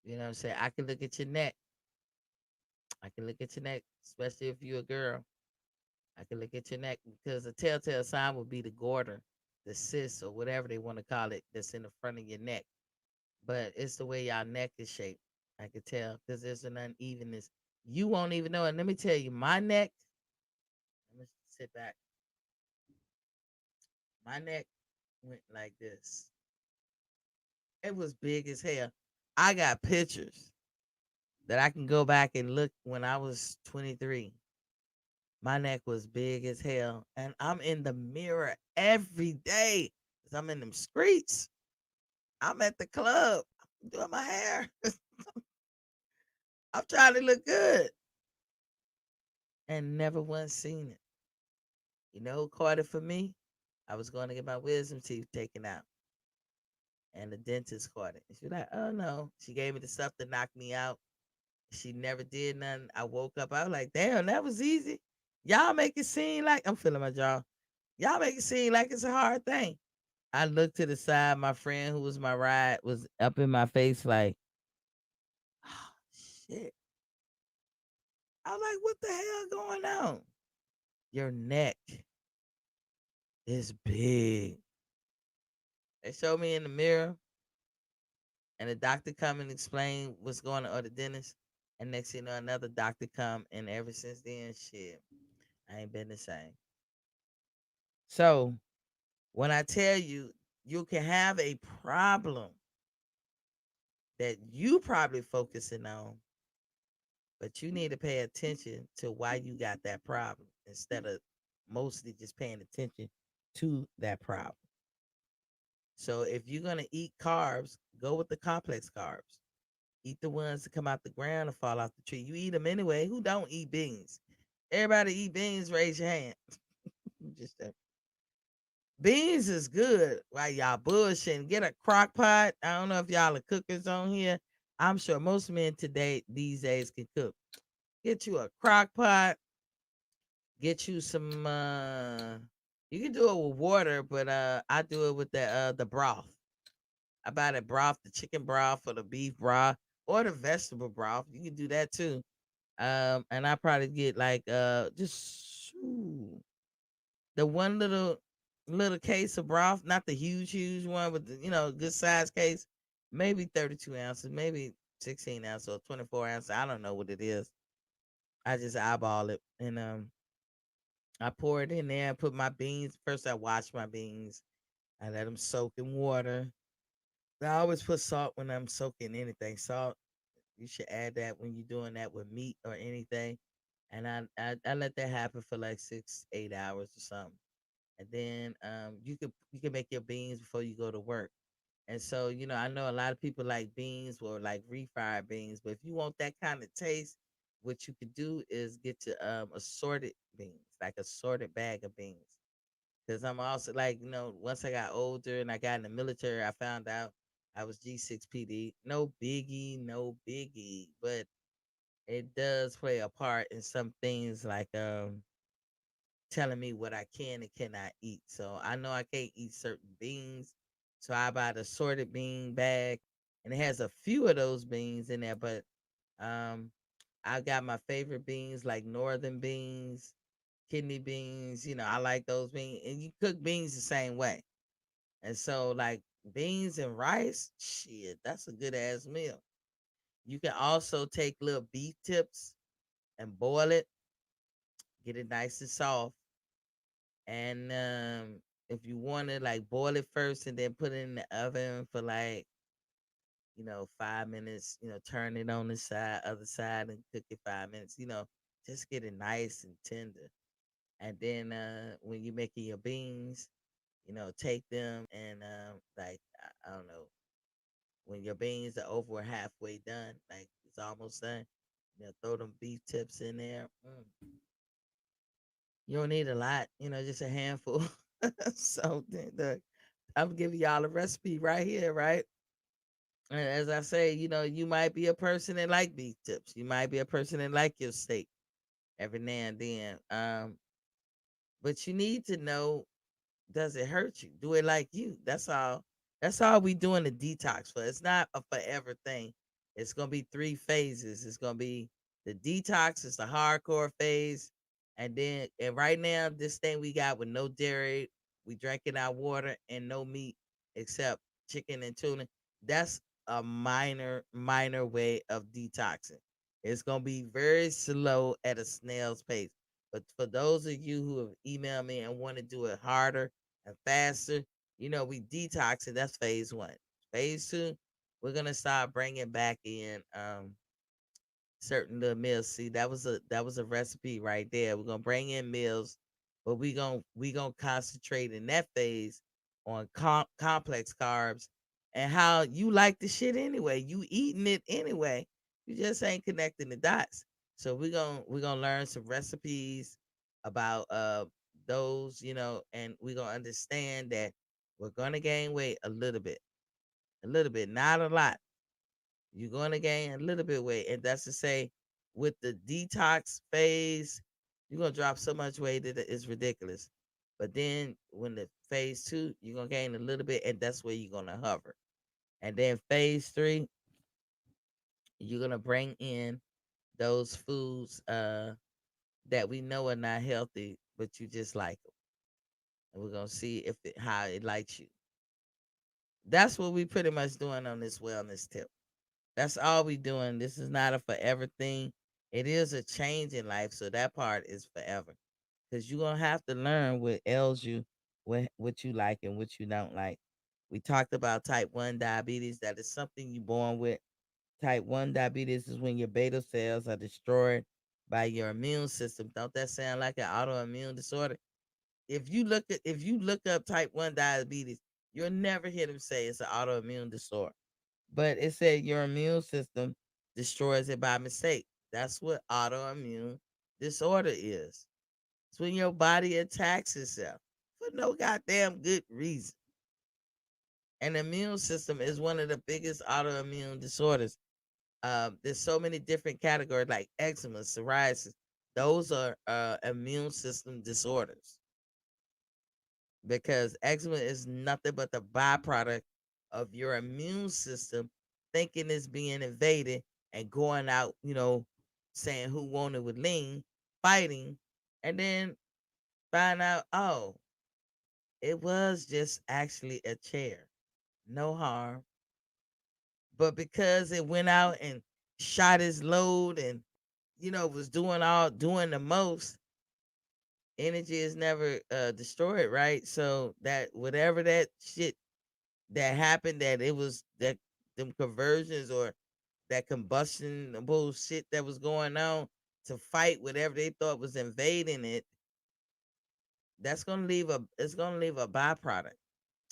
Speaker 1: You know what I'm saying? I can look at your neck. I can look at your neck, especially if you're a girl. I can look at your neck because a telltale sign would be the goiter, the cyst, or whatever they want to call it that's in the front of your neck. But it's the way y'all neck is shaped. I can tell because there's an unevenness. You won't even know. And let me tell you, my neck, let me sit back. My neck went like this. It was big as hell. I got pictures that I can go back and look when I was 23. My neck was big as hell. And I'm in the mirror every day. 'Cause I'm in them streets. I'm at the club. I'm doing my hair. I'm trying to look good. And never once seen it. You know who caught it for me? I was going to get my wisdom teeth taken out. And the dentist caught it. And she was like, oh no. She gave me the stuff to knock me out. She never did nothing. I woke up. I was like, damn, that was easy. Y'all make it seem like I'm feeling my jaw. Y'all make it seem like it's a hard thing. I looked to the side. My friend who was my ride was up in my face like, oh, shit. I was like, what the hell going on? Your neck is big. They showed me in the mirror, and the doctor come and explain what's going on, or the dentist. And next thing you know, another doctor come, and ever since then, shit, I ain't been the same. So when I tell you, you can have a problem that you probably focusing on, but you need to pay attention to why you got that problem instead of mostly just paying attention to that problem. So if you're gonna eat carbs, go with the complex carbs. Eat the ones that come out the ground and fall off the tree. You eat them anyway. Who don't eat beans? Everybody eat beans. Raise your hand. Just beans is good. While y'all bullshitting, get a crock pot. I don't know if y'all are cookers on here. I'm sure most men today these days can cook. Get you a crock pot. Get you some. You can do it with water, but I do it with the broth. I buy the broth, the chicken broth or the beef broth or the vegetable broth. You can do that too. And I probably get like just the one little case of broth, not the huge one, but the good size case, maybe 32 ounces, maybe 16 ounces or 24 ounces. I don't know what it is. I just eyeball it and I pour it in there. I put my beans first. I wash my beans. I let them soak in water. I always put salt when I'm soaking anything. Salt, you should add that when you're doing that with meat or anything. And I let that happen for like 6, 8 hours or something. And then you can make your beans before you go to work. And so, I know a lot of people like beans or like refried beans, but if you want that kind of taste, what you could do is get your assorted beans, like assorted bag of beans. Because I'm also like, once I got older and I got in the military, I found out I was G6PD. No biggie, no biggie, but it does play a part in some things like telling me what I can and cannot eat. So I know I can't eat certain beans. So I buy the assorted bean bag and it has a few of those beans in there, but um I got my favorite beans like northern beans, kidney beans, I like those beans. And you cook beans the same way. And so like beans and rice, shit, that's a good ass meal. You can also take little beef tips and boil it, get it nice and soft. And if you want to like boil it first and then put it in the oven for like 5 minutes, turn it on the side, other side, and cook it 5 minutes. Just get it nice and tender. And then when you're making your beans, take them and like I don't know, When your beans are over halfway done, like it's almost done, throw them beef tips in there. You don't need a lot, just a handful. So I'm giving y'all a recipe right here, right? And as I say, you might be a person that like beef tips. You might be a person that like your steak every now and then. But you need to know, does it hurt you? Do it like you? That's all. That's all we doing the detox for. It's not a forever thing. It's gonna be 3 phases. It's gonna be the detox, it's the hardcore phase, and right now this thing we got with no dairy, we drinking our water and no meat except chicken and tuna. That's a minor way of detoxing. It's gonna be very slow at a snail's pace. But for those of you who have emailed me and want to do it harder and faster, we detox it. That's phase one. Phase two, we're gonna start bringing back in certain little meals. See, that was a recipe right there. We're gonna bring in meals, but we gonna concentrate in that phase on complex carbs and how you like the shit anyway. You eating it anyway. You just ain't connecting the dots. So we're gonna learn some recipes about those, and we're gonna understand that we're gonna gain weight a little bit, not a lot. You're going to gain a little bit of weight. And that's to say, with the detox phase, you're going to drop so much weight that it's ridiculous. But then when the phase two, you're going to gain a little bit, and that's where you're going to hover. And then phase three, you're going to bring in those foods that we know are not healthy, but you just like them. And we're going to see how it likes you. That's what we pretty much doing on this wellness tip. That's all we doing. This is not a forever thing. It is a change in life, so that part is forever. Because you're gonna have to learn what ails you, what you like and what you don't like. We talked about type 1 diabetes. That is something you're born with. Type 1 diabetes is when your beta cells are destroyed by your immune system. Don't that sound like an autoimmune disorder? If you look up type 1 diabetes, you'll never hear them say it's an autoimmune disorder, but it said your immune system destroys it by mistake. That's what autoimmune disorder is. It's when your body attacks itself for no goddamn good reason. And the immune system is one of the biggest autoimmune disorders. There's so many different categories like eczema, psoriasis. Those are immune system disorders because eczema is nothing but the byproduct of your immune system thinking it's being invaded and going out, saying who wanted with lean, fighting, and then find out, oh, it was just actually a chair. No harm. But because it went out and shot its load and, was doing the most, energy is never destroyed, right? So that whatever that shit that happened, that it was that them conversions or that combustion bullshit that was going on to fight whatever they thought was invading it, it's gonna leave a byproduct.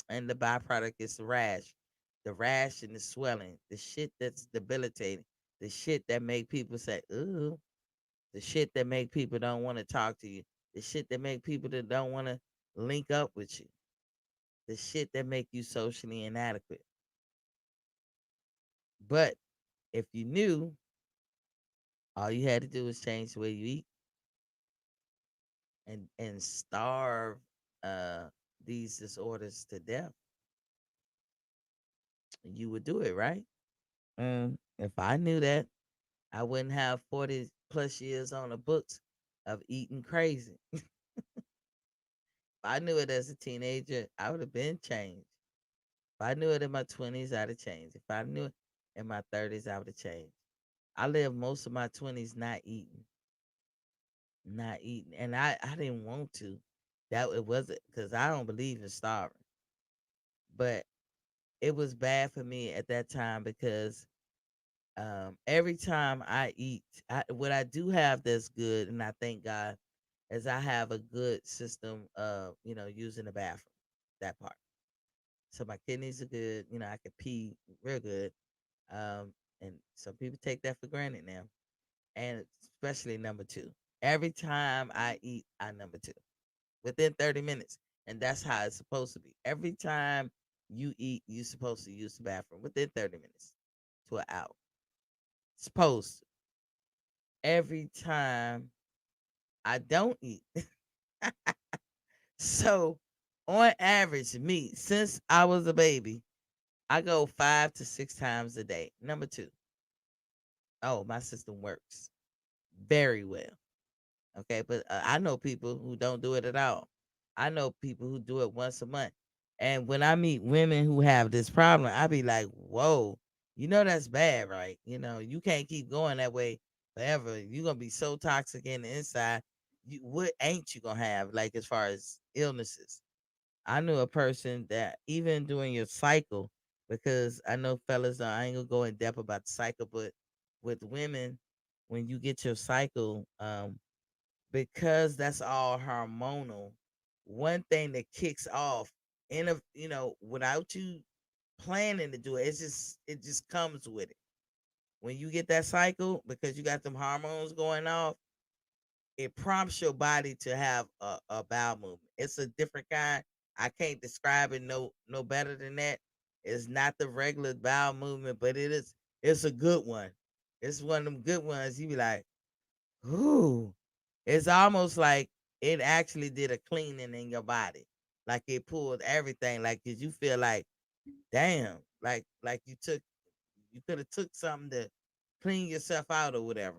Speaker 1: And the byproduct is the rash and the swelling, the shit that's debilitating, the shit that make people say, ooh, the shit that make people don't want to talk to you, the shit that make people that don't want to link up with you, the shit that make you socially inadequate. But if you knew, all you had to do was change the way you eat and starve uh these disorders to death. You would do it, right? If I knew that, I wouldn't have 40 plus years on the books of eating crazy. If I knew it as a teenager, I would have been changed. If I knew it in my 20s, I'd have changed. If I knew it in my 30s, I would have changed. I lived most of my 20s not eating, and I didn't want to. That it wasn't because I don't believe in starving, but it was bad for me at that time because every time I eat, what I do have that's good, and I thank God, is I have a good system of using the bathroom. That part. So my kidneys are good. I can pee real good. And some people take that for granted now. And especially number two. Every time I eat, I number two within 30 minutes. And that's how it's supposed to be. Every time you eat, you're supposed to use the bathroom within 30 minutes to an hour. Supposed to. Every time I don't eat. So on average, me, since I was a baby, I go 5 to 6 times a day. Number two, oh, my system works very well. Okay, but I know people who don't do it at all. I know people who do it once a month. And when I meet women who have this problem, I be like, whoa, that's bad, right? You can't keep going that way forever. You're gonna be so toxic in the inside. What ain't you gonna have, like, as far as illnesses? I knew a person that even during your cycle, because I know fellas, I ain't gonna go in depth about the cycle, but with women, when you get your cycle, because that's all hormonal, one thing that kicks off without you planning to do it, it just comes with it. When you get that cycle, because you got them hormones going off, it prompts your body to have a bowel movement. It's a different kind. I can't describe it no better than that. It's not the regular bowel movement, but it's a good one. It's one of them good ones. You be like, ooh. It's almost like it actually did a cleaning in your body. Like it pulled everything. Like, 'cause you feel like, damn, like you could have took something to clean yourself out or whatever.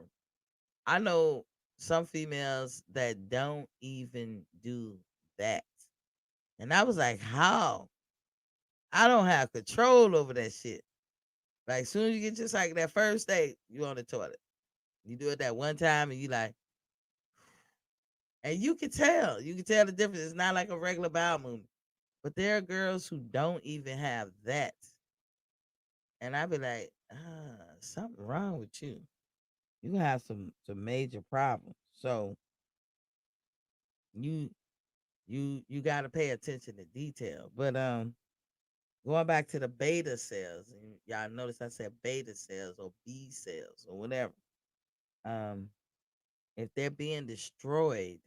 Speaker 1: I know some females that don't even do that. And I was like, how? I don't have control over that shit. Like, soon as you get just like that first date, you on the toilet. You do it that one time and you like, and you can tell the difference. It's not like a regular bowel movement. But there are girls who don't even have that. And I be like, something wrong with you. You have some major problems. So you you gotta pay attention to detail. But going back to the beta cells, and y'all notice I said beta cells or B cells or whatever. Um, if they're being destroyed,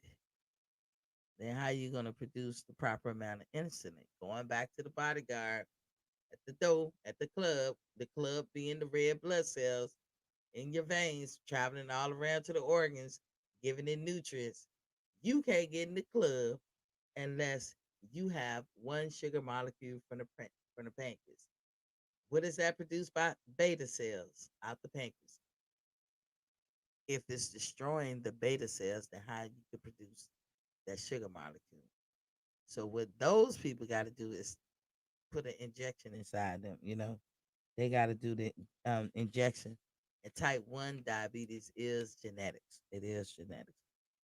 Speaker 1: then how you gonna produce the proper amount of insulin? Going back to the bodyguard at the door, at the club being the red blood cells in your veins, traveling all around to the organs, giving it nutrients. You can't get in the club unless you have one sugar molecule from the pancreas. What is that produced by? Beta cells out the pancreas. If it's destroying the beta cells, then how you can produce that sugar molecule? So what those people got to do is put an injection inside them. They got to do the injection. And type 1 diabetes is genetics. It is genetics.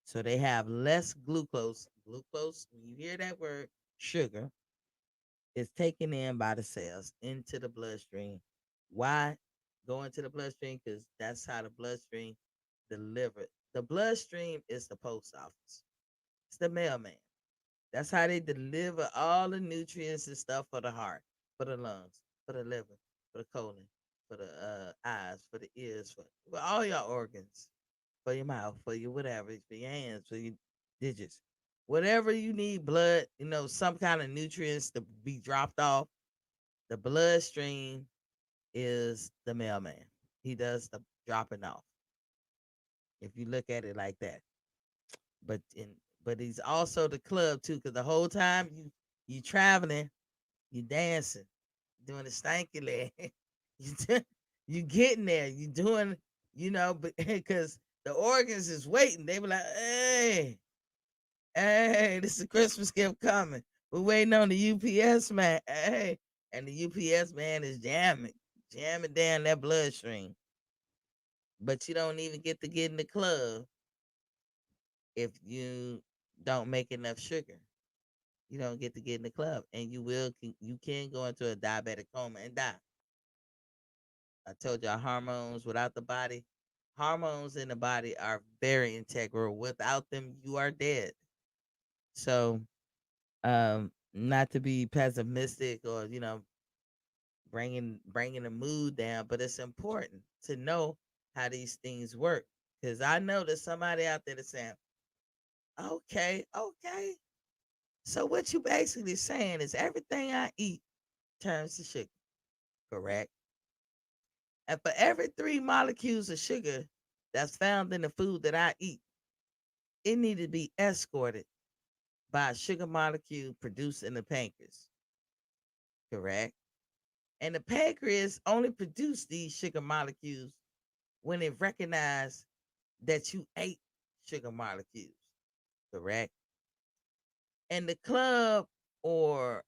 Speaker 1: So they have less glucose. Glucose, when you hear that word, sugar, is taken in by the cells into the bloodstream. Why go into the bloodstream? Because that's how the bloodstream deliver. The bloodstream is the post office. It's the mailman. That's how they deliver all the nutrients and stuff for the heart, for the lungs, for the liver, for the colon, for the eyes, for the ears, for all your organs, for your mouth, for your whatever, for your hands, for your digits. Whatever you need, blood, some kind of nutrients to be dropped off, the bloodstream is the mailman. He does the dropping off, if you look at it like that. But in but he's also the club too, because the whole time you traveling, you dancing, doing the stanky leg. You getting there, you doing, but because the organs is waiting. They were like, hey, this is a Christmas gift coming. We're waiting on the UPS man. Hey, and the UPS man is jamming down that bloodstream. But you don't even get in the club if you don't make enough sugar. You don't get in the club, and you can go into a diabetic coma and die. I told y'all hormones without the body, hormones in the body are very integral. Without them, you are dead. So, not to be pessimistic or bringing the mood down, but it's important to know how these things work. Because I know there's somebody out there that's saying, okay, okay. So what you basically saying is everything I eat turns to sugar, correct? And for every 3 molecules of sugar that's found in the food that I eat, it needs to be escorted by a sugar molecule produced in the pancreas, correct? And the pancreas only produce these sugar molecules when it recognizes that you ate sugar molecules, correct? And the club or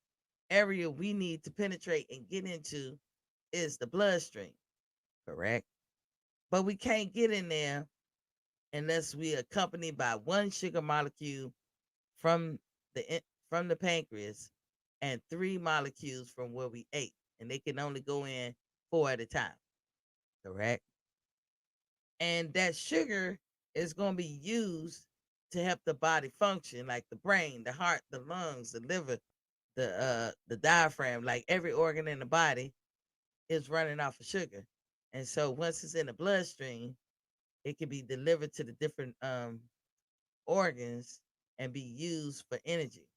Speaker 1: area we need to penetrate and get into is the bloodstream, correct? But we can't get in there unless we are accompanied by one sugar molecule from from the pancreas and 3 molecules from where we ate, and they can only go in 4 at a time, correct? And that sugar is going to be used to help the body function, like the brain, the heart, the lungs, the liver, the diaphragm, like every organ in the body is running off of sugar. And so once it's in the bloodstream, it can be delivered to the different organs and be used for energy,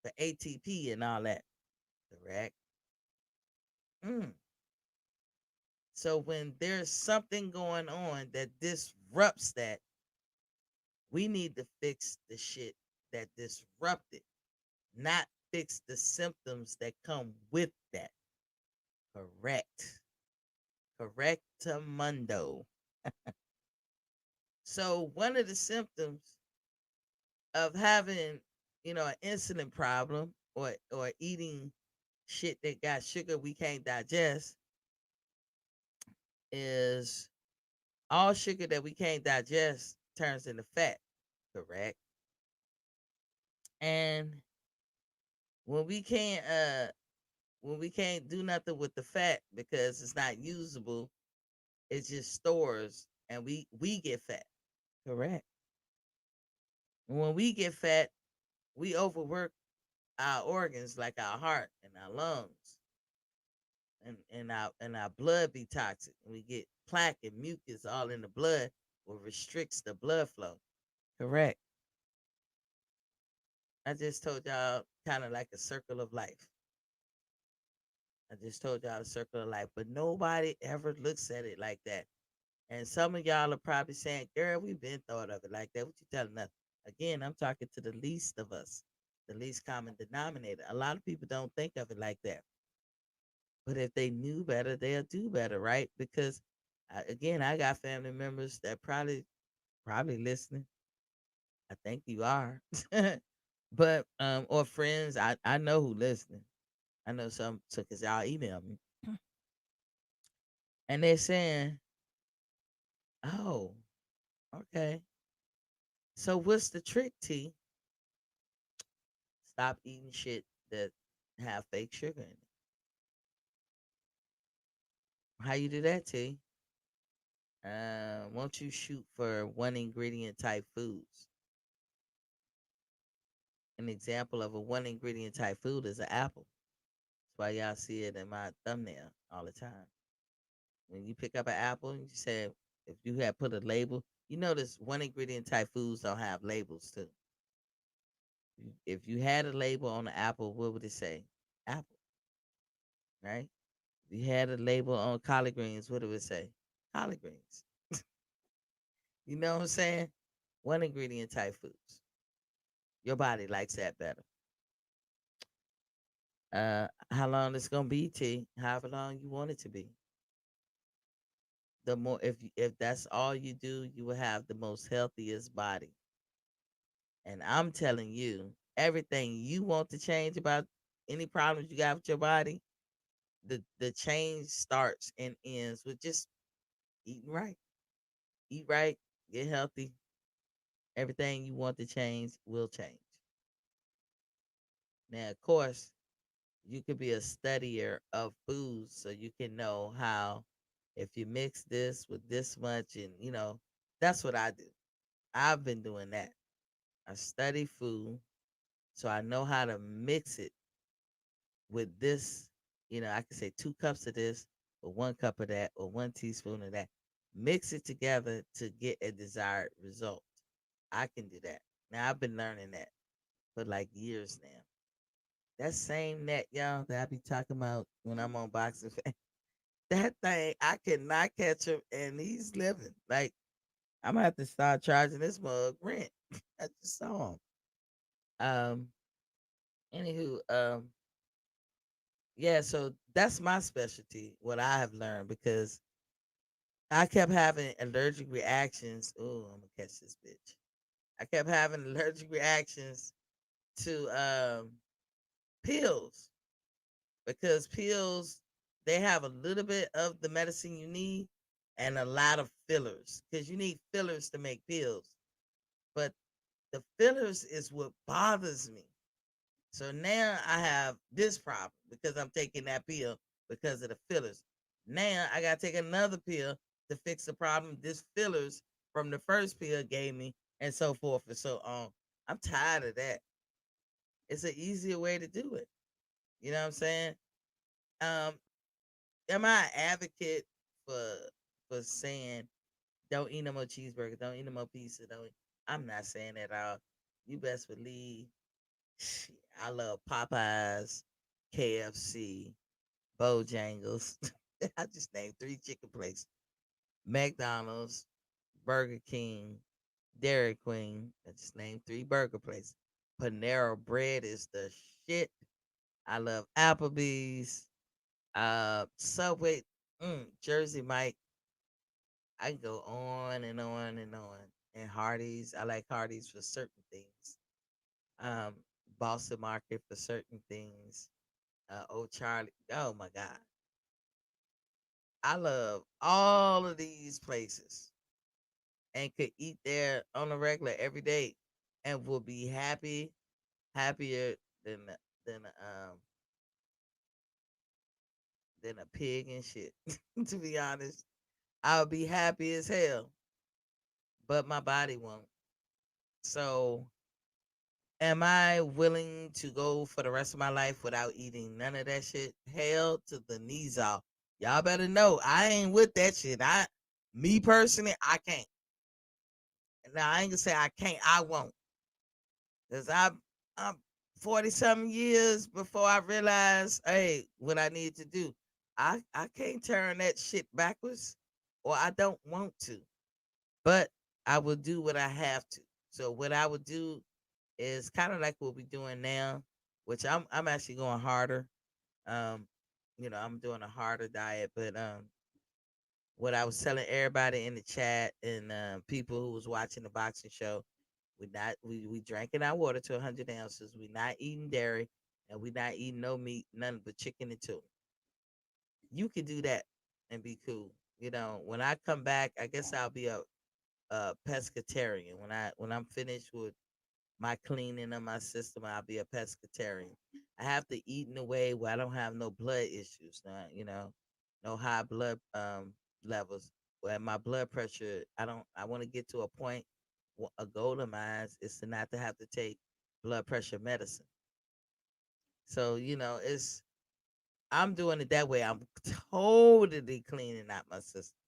Speaker 1: for ATP and all that. Correct. Mm. So when there's something going on that disrupts that, we need to fix the shit that disrupted, not fix the symptoms that come with that. Correct. Correctamundo. So one of the symptoms of having, an insulin problem or eating shit that got sugar we can't digest is all sugar that we can't digest turns into fat, correct? And when we can't when we can't do nothing with the fat because it's not usable, it just stores and we get fat, correct? And when we get fat, we overwork our organs like our heart and our lungs, and our blood be toxic. We get plaque and mucus all in the blood, what restricts the blood flow. Correct. I just told y'all kind of like a circle of life. I just told y'all a circle of life, but nobody ever looks at it like that. And some of y'all are probably saying, "Girl, we've been thought of it like that. What you telling us?" Again, I'm talking to the least of us, the least common denominator. A lot of people don't think of it like that. But if they knew better, they'll do better, right? Because again, I got family members that probably listening. I think you are, but or friends. I know who listening. I know some because y'all email me and they're saying, "Oh, okay. So what's the trick, T? Stop eating shit that have fake sugar in it. How you do that, T? Won't you shoot for one ingredient type foods? An example of a one ingredient type food is an apple. That's why y'all see it in my thumbnail all the time. When you pick up an apple, you say if you had put a label, you notice one ingredient type foods don't have labels too. If you had a label on the apple, what would it say? Apple, right? If you had a label on collard greens, what would it say? Collard greens. You know what I'm saying? One ingredient type foods. Your body likes that better. How long it's gonna be, T? However long you want it to be. The more if that's all you do, you will have the most healthiest body. And I'm telling you, everything you want to change about any problems you got with your body, the change starts and ends with just eating right. Eat right, get healthy. Everything you want to change will change. Now, of course, you could be a studier of foods so you can know how if you mix this with this much and that's what I do. I've been doing that. I study food So I know how to mix it with this. I can say 2 cups of this or 1 cup of that or 1 teaspoon of that. Mix it together to get a desired result. I can do that. Now I've been learning that for like years now. That same net, y'all, that I be talking about when I'm on Boxing Fan, that thing, I cannot catch him and he's living. Like, I'm gonna have to start charging this mug rent. I just saw him. Um, anywho, yeah, so that's my specialty, what I have learned because I kept having allergic reactions. Oh, I'm gonna catch this bitch. I kept having allergic reactions to pills because pills they have a little bit of the medicine you need and a lot of fillers because you need fillers to make pills. But the fillers is what bothers me. So now I have this problem because I'm taking that pill because of the fillers. Now I gotta take another pill to fix the problem this fillers from the first pill gave me, and so forth and so on. I'm tired of that. It's an easier way to do it. You know what I'm saying? Um, am I an advocate for saying don't eat no more cheeseburgers, don't eat no more pizza, don't eat. I'm not saying that at all. You best believe shit, I love Popeyes, KFC, Bojangles. I just named 3 chicken places. McDonald's, Burger King, Dairy Queen. I just named 3 burger places. Panera Bread is the shit. I love Applebee's, Subway, Jersey Mike. I can go on and on and on. And Hardee's. I like Hardee's for certain things. Um, Boston Market for certain things. Old Charlie. Oh my God. I love all of these places and could eat there on a regular every day and will be happier than than um than a pig and shit. To be honest, I'll be happy as hell, but my body won't. So, am I willing to go for the rest of my life without eating none of that shit? Hell to the knees off. Y'all better know I ain't with that shit. Me personally, I can't. Now I ain't gonna say I can't. I won't, cause I'm 40 something years before I realized, hey, what I need to do. I can't turn that shit backwards, or I don't want to. But I will do what I have to. So what I would do is kind of like what we're doing now, which I'm actually going harder. Um, I'm doing a harder diet, but what I was telling everybody in the chat and people who was watching the boxing show, we drinking our water to 100 ounces. We not eating dairy, and we not eating no meat, nothing but chicken and tuna. You can do that and be cool. When I come back, I guess I'll be a pescatarian. When I'm finished with my cleaning of my system, I'll be a pescatarian. I have to eat in a way where I don't have no blood issues, no high blood levels. Where my blood pressure, I want to get to a point. A goal of mine is to not to have to take blood pressure medicine. So it's I'm doing it that way. I'm totally cleaning out my system,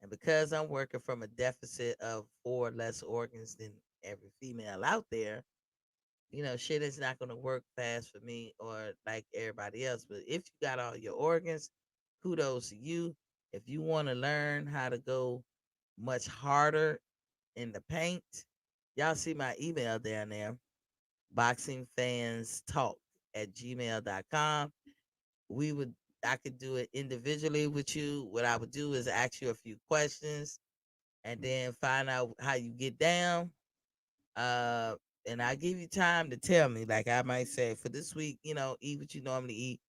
Speaker 1: and because I'm working from a deficit of 4 less organs than every female out there, shit is not going to work fast for me or like everybody else. But if you got all your organs, kudos to you. If you want to learn how to go much harder in the paint, y'all see my email down there, boxingfanstalk@gmail.com. We would, I could do it individually with you. What I would do is ask you a few questions and then find out how you get down. Uh, and I give you time to tell me. Like I might say, for this week, eat what you normally eat.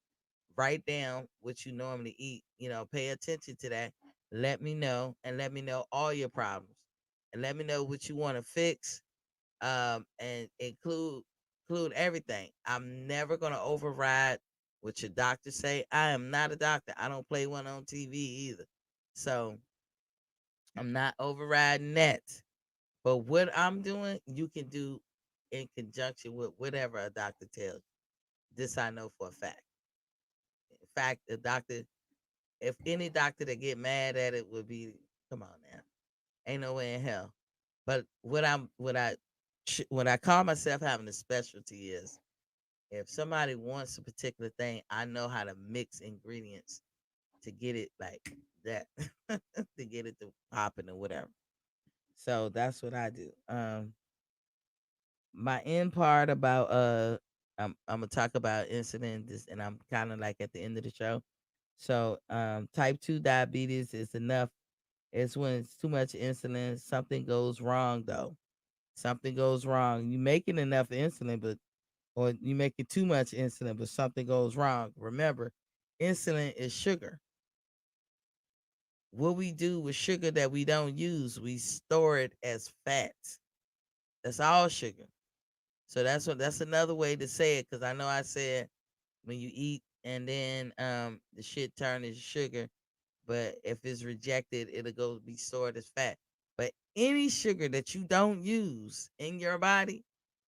Speaker 1: Write down what you normally eat. Pay attention to that. Let me know, and let me know all your problems, and let me know what you want to fix. And include everything. I'm never gonna override what your doctor say. I am not a doctor. I don't play one on TV either. So I'm not overriding that. But what I'm doing, you can do in conjunction with whatever a doctor tells you. This I know for a fact. In fact, the doctor, if any doctor that get mad at it would be, come on now, ain't no way in hell. But what I call myself having a specialty is if somebody wants a particular thing, I know how to mix ingredients to get it like that, to get it to popping or whatever. So that's what I do. My end part about I'm gonna talk about insulin this, and I'm kind of like at the end of the show. So type 2 diabetes is enough. It's when it's too much insulin. Something goes wrong though. Something goes wrong. You making enough insulin, but or you making too much insulin, but something goes wrong. Remember, insulin is sugar. What we do with sugar that we don't use, we store it as fat. That's all sugar. So that's another way to say it, because I know I said when you eat and then the shit turn into sugar, but if it's rejected, it'll go be stored as fat. But any sugar that you don't use in your body,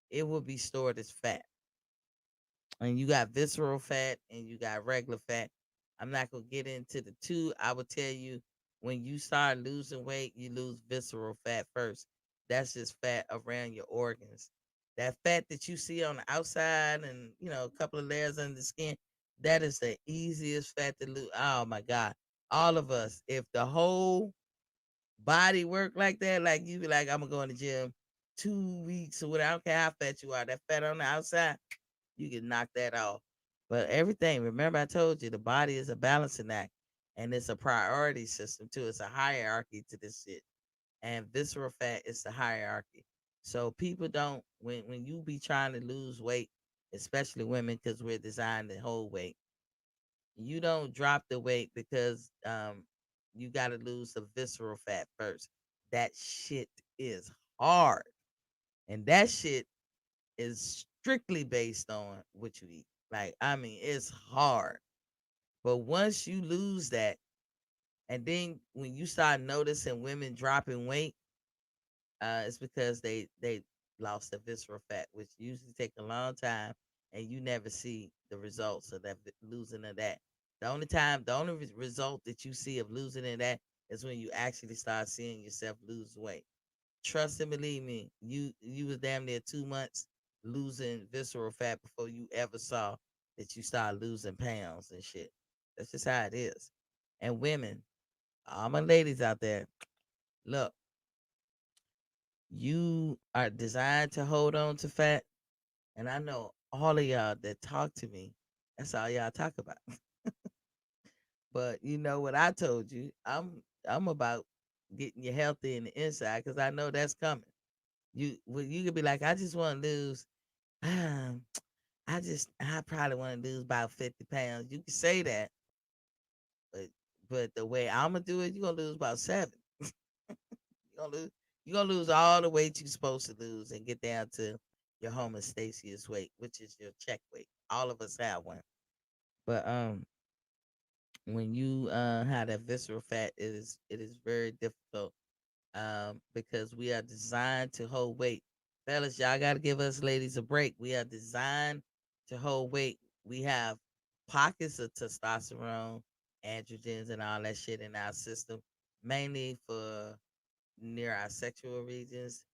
Speaker 1: it will be stored as fat. And you got visceral fat and you got regular fat. I'm not gonna get into the two. I will tell you, when you start losing weight, you lose visceral fat first. That's just fat around your organs. That fat that you see on the outside and a couple of layers under the skin, that is the easiest fat to lose. Oh my God. All of us, if the whole body work like that, like you be like, I'm gonna go in the gym 2 weeks or whatever. I don't care how fat you are, that fat on the outside, you can knock that off. But everything, remember I told you the body is a balancing act and it's a priority system too. It's a hierarchy to this shit. And visceral fat is the hierarchy. So people don't when you be trying to lose weight, especially women, because we're designed to hold weight, you don't drop the weight because you gotta lose the visceral fat first. That shit is hard. And that shit is strictly based on what you eat. Like, I mean, it's hard. But once you lose that, and then when you start noticing women dropping weight, it's because they lost the visceral fat, which usually take a long time, and you never see the results of that losing of that. The only result that you see of losing of that is when you actually start seeing yourself lose weight. Trust and believe me, you was damn near 2 months losing visceral fat before you ever saw that you start losing pounds and shit. That's just how it is. And women, all my ladies out there, look, you are designed to hold on to fat. And I know all of y'all that talk to me, that's all y'all talk about. But you know what I told you, I'm about getting you healthy in the inside because I know that's coming. You could be like, I just want to lose. Um, I probably want to lose about 50 pounds. You can say that, but the way I'm gonna do it, you're gonna lose about seven. You're gonna lose all the weight you're supposed to lose and get down to your homeostasis weight, which is your check weight. All of us have one. But when you have that visceral fat, it is very difficult because we are designed to hold weight. Fellas, y'all got to give us ladies a break. We are designed to hold weight. We have pockets of testosterone, androgens, and all that shit in our system, mainly for near our sexual regions.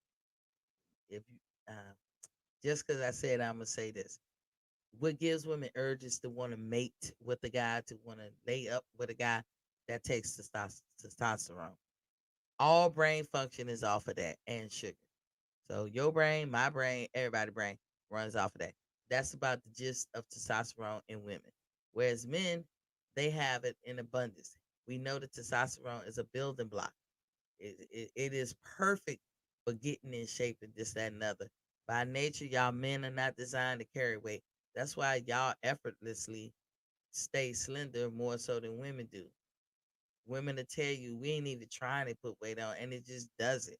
Speaker 1: If you, just because I said I'm gonna say this, what gives women urges to want to mate with a guy, to want to lay up with a guy, that takes testosterone. All brain function is off of that and sugar. So your brain, my brain, everybody's brain runs off of that. That's about the gist of testosterone in women. Whereas men, they have it in abundance. We know that testosterone is a building block. It is perfect for getting in shape and this, that, and other. By nature, y'all men are not designed to carry weight. That's why y'all effortlessly stay slender more so than women do. Women will tell you we ain't even trying to put weight on, and it just does it.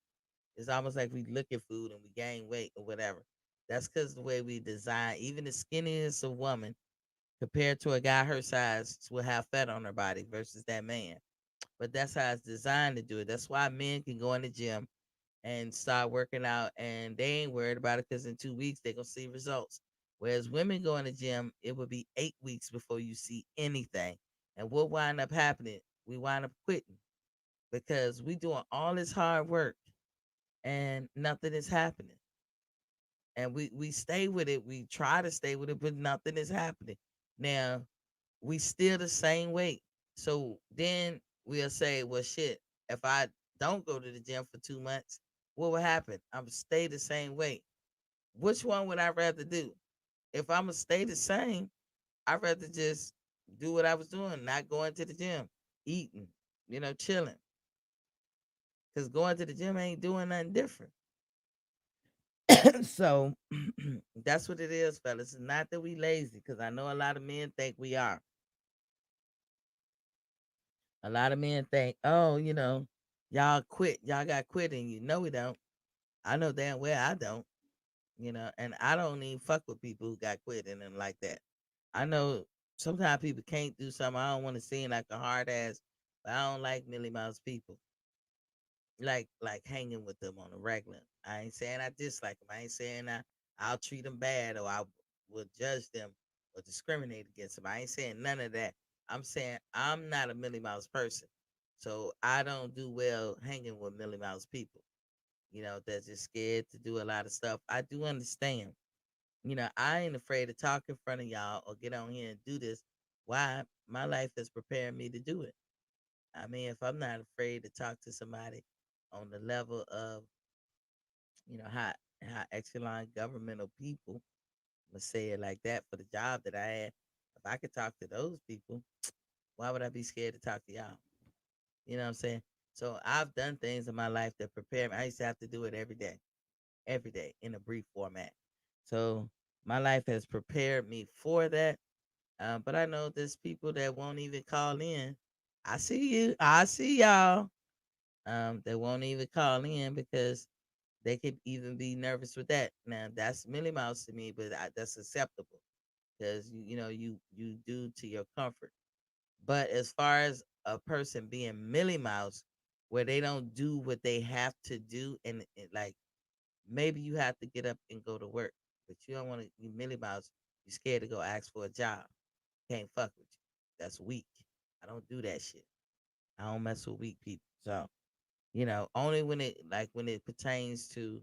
Speaker 1: It's almost like we look at food and we gain weight or whatever. That's because the way we design, even the skinniest of woman compared to a guy her size will have fat on her body versus that man. But that's how it's designed to do it. That's why men can go in the gym and start working out, and they ain't worried about it because in 2 weeks they're gonna see results. Whereas women go in the gym, it would be 8 weeks before you see anything. And what wind up happening? We wind up quitting because we doing all this hard work and nothing is happening. And we stay with it. We try to stay with it, but nothing is happening. Now we still the same weight. So then we'll say, well, shit, if I don't go to the gym for 2 months, what will happen? I'm gonna stay the same weight. Which one would I rather do? If I'm gonna stay the same, I'd rather just do what I was doing, not going to the gym, eating, chilling. Because going to the gym ain't doing nothing different. So that's what it is, fellas. It's not that we lazy, because I know a lot of men think we are. A lot of men think, oh, y'all quit. Y'all got quit in you. No, we don't. I know damn well I don't. And I don't even fuck with people who got quit in them like that. I know sometimes people can't do something. I don't want to seem like a hard ass, but I don't like Millie Mouse people. Like hanging with them on a regular. I ain't saying I dislike them. I ain't saying I'll treat them bad or I will judge them or discriminate against them. I ain't saying none of that. I'm saying I'm not a Millie Mouse person. So I don't do well hanging with Millie Mouse people. That's just scared to do a lot of stuff. I do understand. I ain't afraid to talk in front of y'all or get on here and do this. Why? My life has prepared me to do it. I mean, if I'm not afraid to talk to somebody on the level of, how echelon governmental people, let's say it like that, for the job that I had, if I could talk to those people, why would I be scared to talk to y'all? You know what I'm saying? So I've done things in my life that prepare me. I used to have to do it every day in a brief format. So my life has prepared me for that. But I know there's people that won't even call in. I see you. I see y'all. They won't even call in because they could even be nervous with that. Now that's Millie Mouse to me, but that's acceptable because you do to your comfort. But as far as a person being Millie Mouse, where they don't do what they have to do, and like maybe you have to get up and go to work, but you don't want to. You Millie Mouse, you scared to go ask for a job. Can't fuck with you. That's weak. I don't do that shit. I don't mess with weak people. So only when it pertains to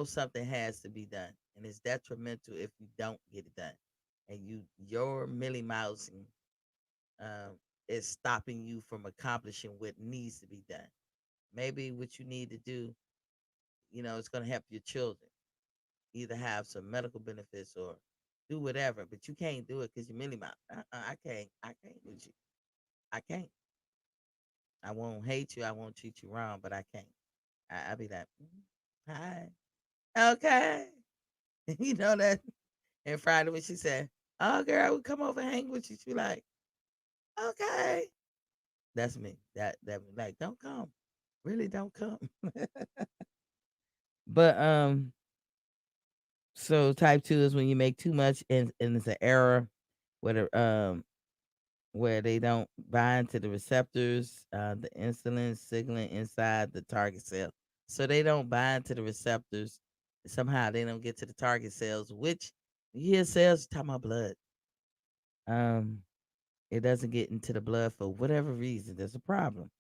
Speaker 1: something has to be done, and it's detrimental if you don't get it done, and your Millie Mousing is stopping you from accomplishing what needs to be done. Maybe what you need to do, it's going to help your children either have some medical benefits or do whatever, but you can't do it because you're Millie Mouse. I can't with you. I can't. I won't hate you. I won't treat you wrong, but I can't. I'll be like, hi, okay. You know that. And Friday when she said, "Oh, girl, we come over and hang with you," she like, "Okay." That's me. That like, don't come. Really, don't come. But so type 2 is when you make too much and it's an error where they don't bind to the receptors, the insulin signaling inside the target cell. So they don't bind to the receptors. Somehow they don't get to the target cells, which you hear cells talking about blood. Um, it doesn't get into the blood for whatever reason. There's a problem.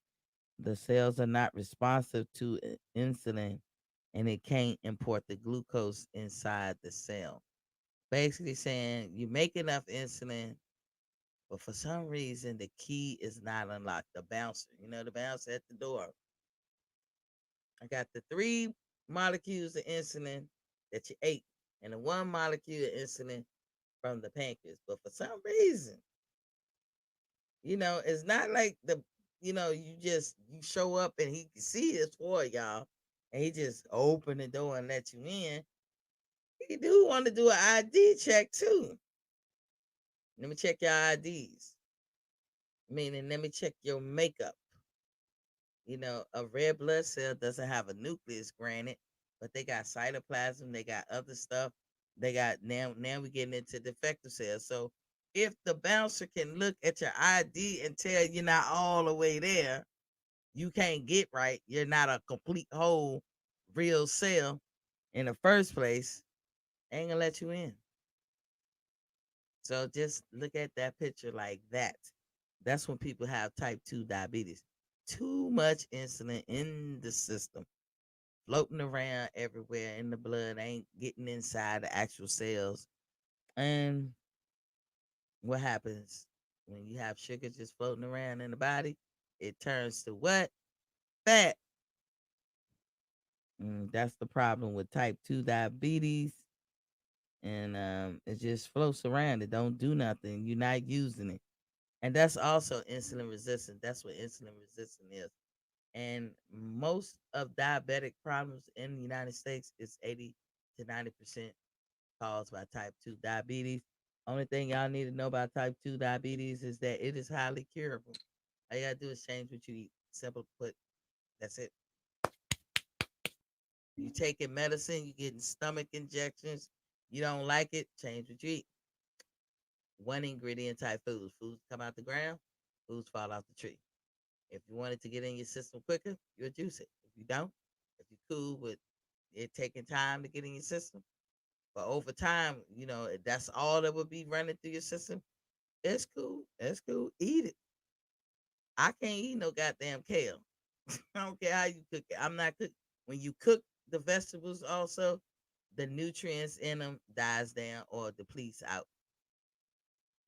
Speaker 1: The cells are not responsive to insulin and it can't import the glucose inside the cell. Basically saying you make enough insulin, but for some reason the key is not unlocked. The bouncer, the bouncer at the door. I got the 3 molecules of insulin that you ate and the 1 molecule of insulin from the pancreas. But for some reason, it's not like you show up and he can see it's for y'all and he just open the door and let you in. He do want to do an ID check too. Let me check your IDs. Meaning, let me check your makeup. A red blood cell doesn't have a nucleus, granted, but they got cytoplasm, they got other stuff. They got now we're getting into defective cells. So if the bouncer can look at your ID and tell you're not all the way there, you can't get right, you're not a complete whole real cell in the first place, ain't gonna let you in. So just look at that picture like that. That's when people have type 2 diabetes. Too much insulin in the system, floating around everywhere in the blood, ain't getting inside the actual cells. And what happens when you have sugar just floating around in the body? It turns to what? Fat. That's the problem with type 2 diabetes. And it just floats around. It don't do nothing. You're not using it. And that's also insulin resistant. That's what insulin resistant is. And most of diabetic problems in the United States is 80 to 90% caused by type 2 diabetes. Only thing y'all need to know about type 2 diabetes is that it is highly curable. All you gotta do is change what you eat. Simple put. That's it. You taking medicine, you getting stomach injections. You don't like it, change what you eat. One ingredient type foods. Foods come out the ground, foods fall off the tree. If you want it to get in your system quicker, you'll juice it. If you don't, if you're cool with it taking time to get in your system, but over time, that's all that would be running through your system. It's cool. It's cool. Eat it. I can't eat no goddamn kale. I don't care how you cook it. I'm not cook. When you cook the vegetables, also the nutrients in them dies down or depletes out.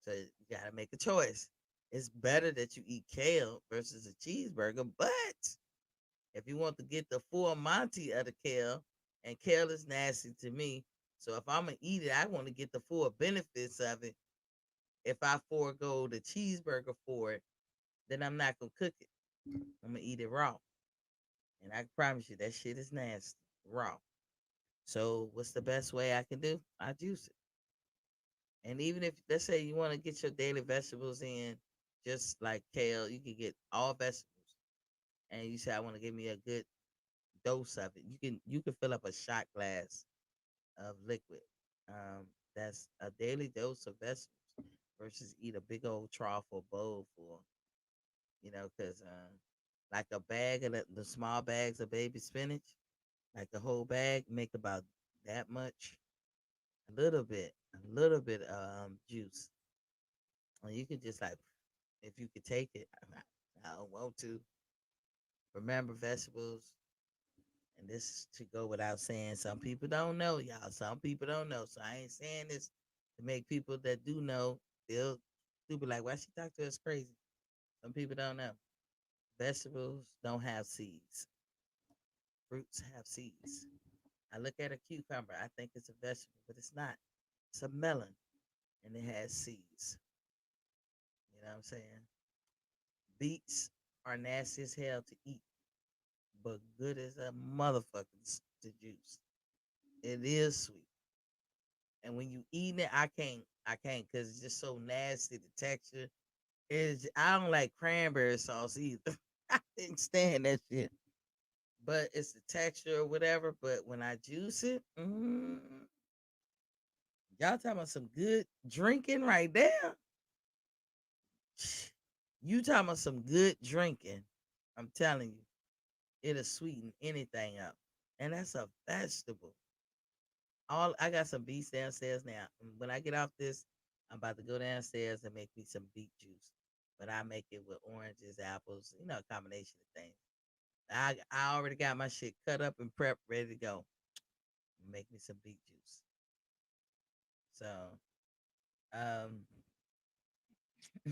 Speaker 1: So you gotta make a choice. It's better that you eat kale versus a cheeseburger, but if you want to get the full Monty of the kale, and kale is nasty to me, so if I'm gonna eat it, I want to get the full benefits of it. If I forego the cheeseburger for it, then I'm not gonna cook it. I'm gonna eat it raw, and I promise you that shit is nasty raw. So what's the best way I can do? I juice it. And even if let's say you want to get your daily vegetables in, just like kale, you can get all vegetables. And you say I want to give me a good dose of it. You can fill up a shot glass of liquid. That's a daily dose of vegetables versus eat a big old trough or bowl full. Because like a bag of the small bags of baby spinach, like the whole bag make about that much, a little bit juice. And you could just like, if you could take it, I don't want to. Remember vegetables, and this should go without saying. Some people don't know, y'all. Some people don't know. So I ain't saying this to make people that do know feel stupid. Like, why she talk to us crazy? Some people don't know. Vegetables don't have seeds. Fruits have seeds. I look at a cucumber. I think it's a vegetable, but it's not. It's a melon, and it has seeds. You know what I'm saying? Beets are nasty as hell to eat, but good as a motherfucker to juice. It is sweet. And when you eat it, I can't because it's just so nasty. The texture is. I don't like cranberry sauce either. I didn't stand that shit. But it's the texture or whatever. But when I juice it, y'all talking about some good drinking right there. You talking about some good drinking. I'm telling you, it'll sweeten anything up. And that's a vegetable. All I got some beets downstairs now. When I get off this, I'm about to go downstairs and make me some beet juice. But I make it with oranges, apples, a combination of things. I already got my shit cut up and prepped, ready to go. Make me some beet juice. So, um,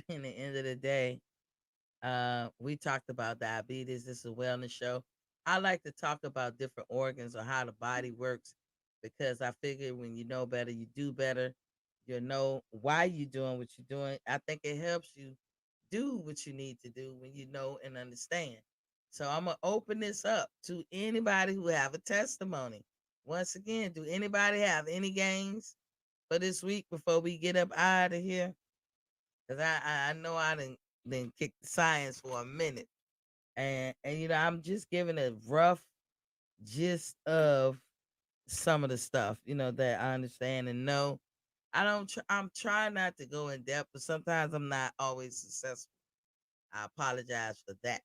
Speaker 1: in the end of the day, we talked about diabetes. This is a wellness show. I like to talk about different organs or how the body works because I figure when you know better, you do better. You know why you're doing what you're doing. I think it helps you do what you need to do when you know and understand. So I'm gonna open this up to anybody who have a testimony. Once again, do anybody have any games for this week before we get up out of here? Cause I know I didn't kick the science for a minute, and I'm just giving a rough gist of some of the stuff that I understand and know. I don't. I'm trying not to go in depth, but sometimes I'm not always successful. I apologize for that.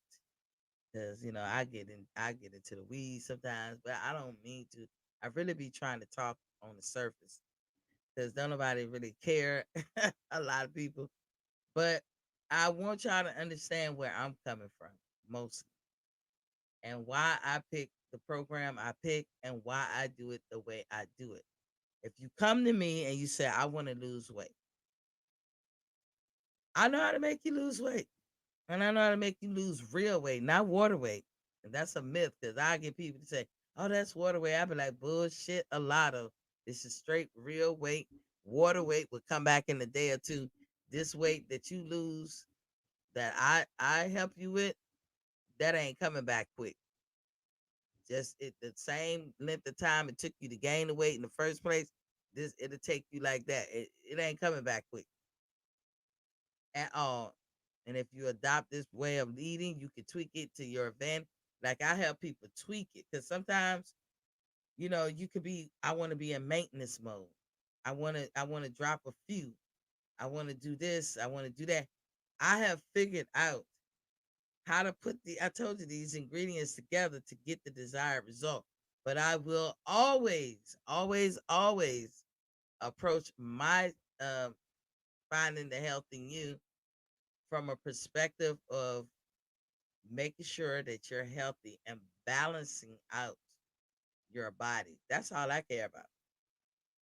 Speaker 1: because I get into the weeds sometimes, but I don't mean to. I really be trying to talk on the surface because don't nobody really care. A lot of people, but I want y'all to understand where I'm coming from mostly and why I pick the program I pick and why I do it the way I do it. If you come to me and you say I want to lose weight, I know how to make you lose weight. And I know how to make you lose real weight, not water weight. And that's a myth because I get people to say, oh, that's water weight. I be like, bullshit, a lot of this is straight real weight. Water weight will come back in a day or two. This weight that you lose that I help you with, that ain't coming back quick. Just the same length of time it took you to gain the weight in the first place, this it'll take you like that. It ain't coming back quick at all. And if you adopt this way of eating, you can tweak it to your advantage. Like I help people tweak it because sometimes, you could be, I want to be in maintenance mode. I want to drop a few. I want to do this. I want to do that. I have figured out how to put I told you these ingredients together to get the desired result. But I will always, always, always approach my um, finding the health in you from a perspective of making sure that you're healthy and balancing out your body. That's all I care about.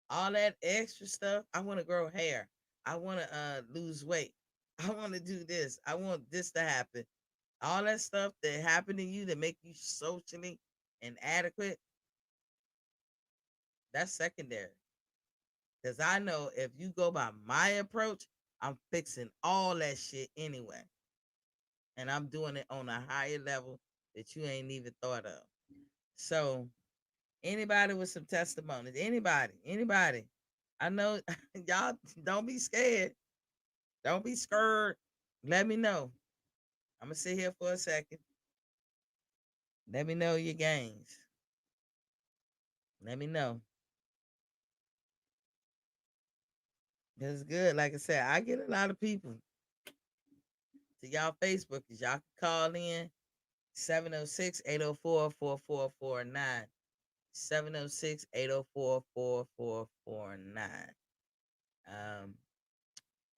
Speaker 1: All that extra stuff, I want to grow hair. I want to lose weight. I want to do this. I want this to happen. All that stuff that happened to you that make you socially inadequate, that's secondary. Because I know if you go by my approach, I'm fixing all that shit anyway. And I'm doing it on a higher level that you ain't even thought of. So, anybody with some testimonies, anybody. I know y'all don't be scared. Don't be scared. Let me know. I'm gonna sit here for a second. Let me know your gains. Let me know. That's good. Like I said, I get a lot of people to y'all Facebookers. Y'all can call in 706-804-4449. 706-804-4449. Um,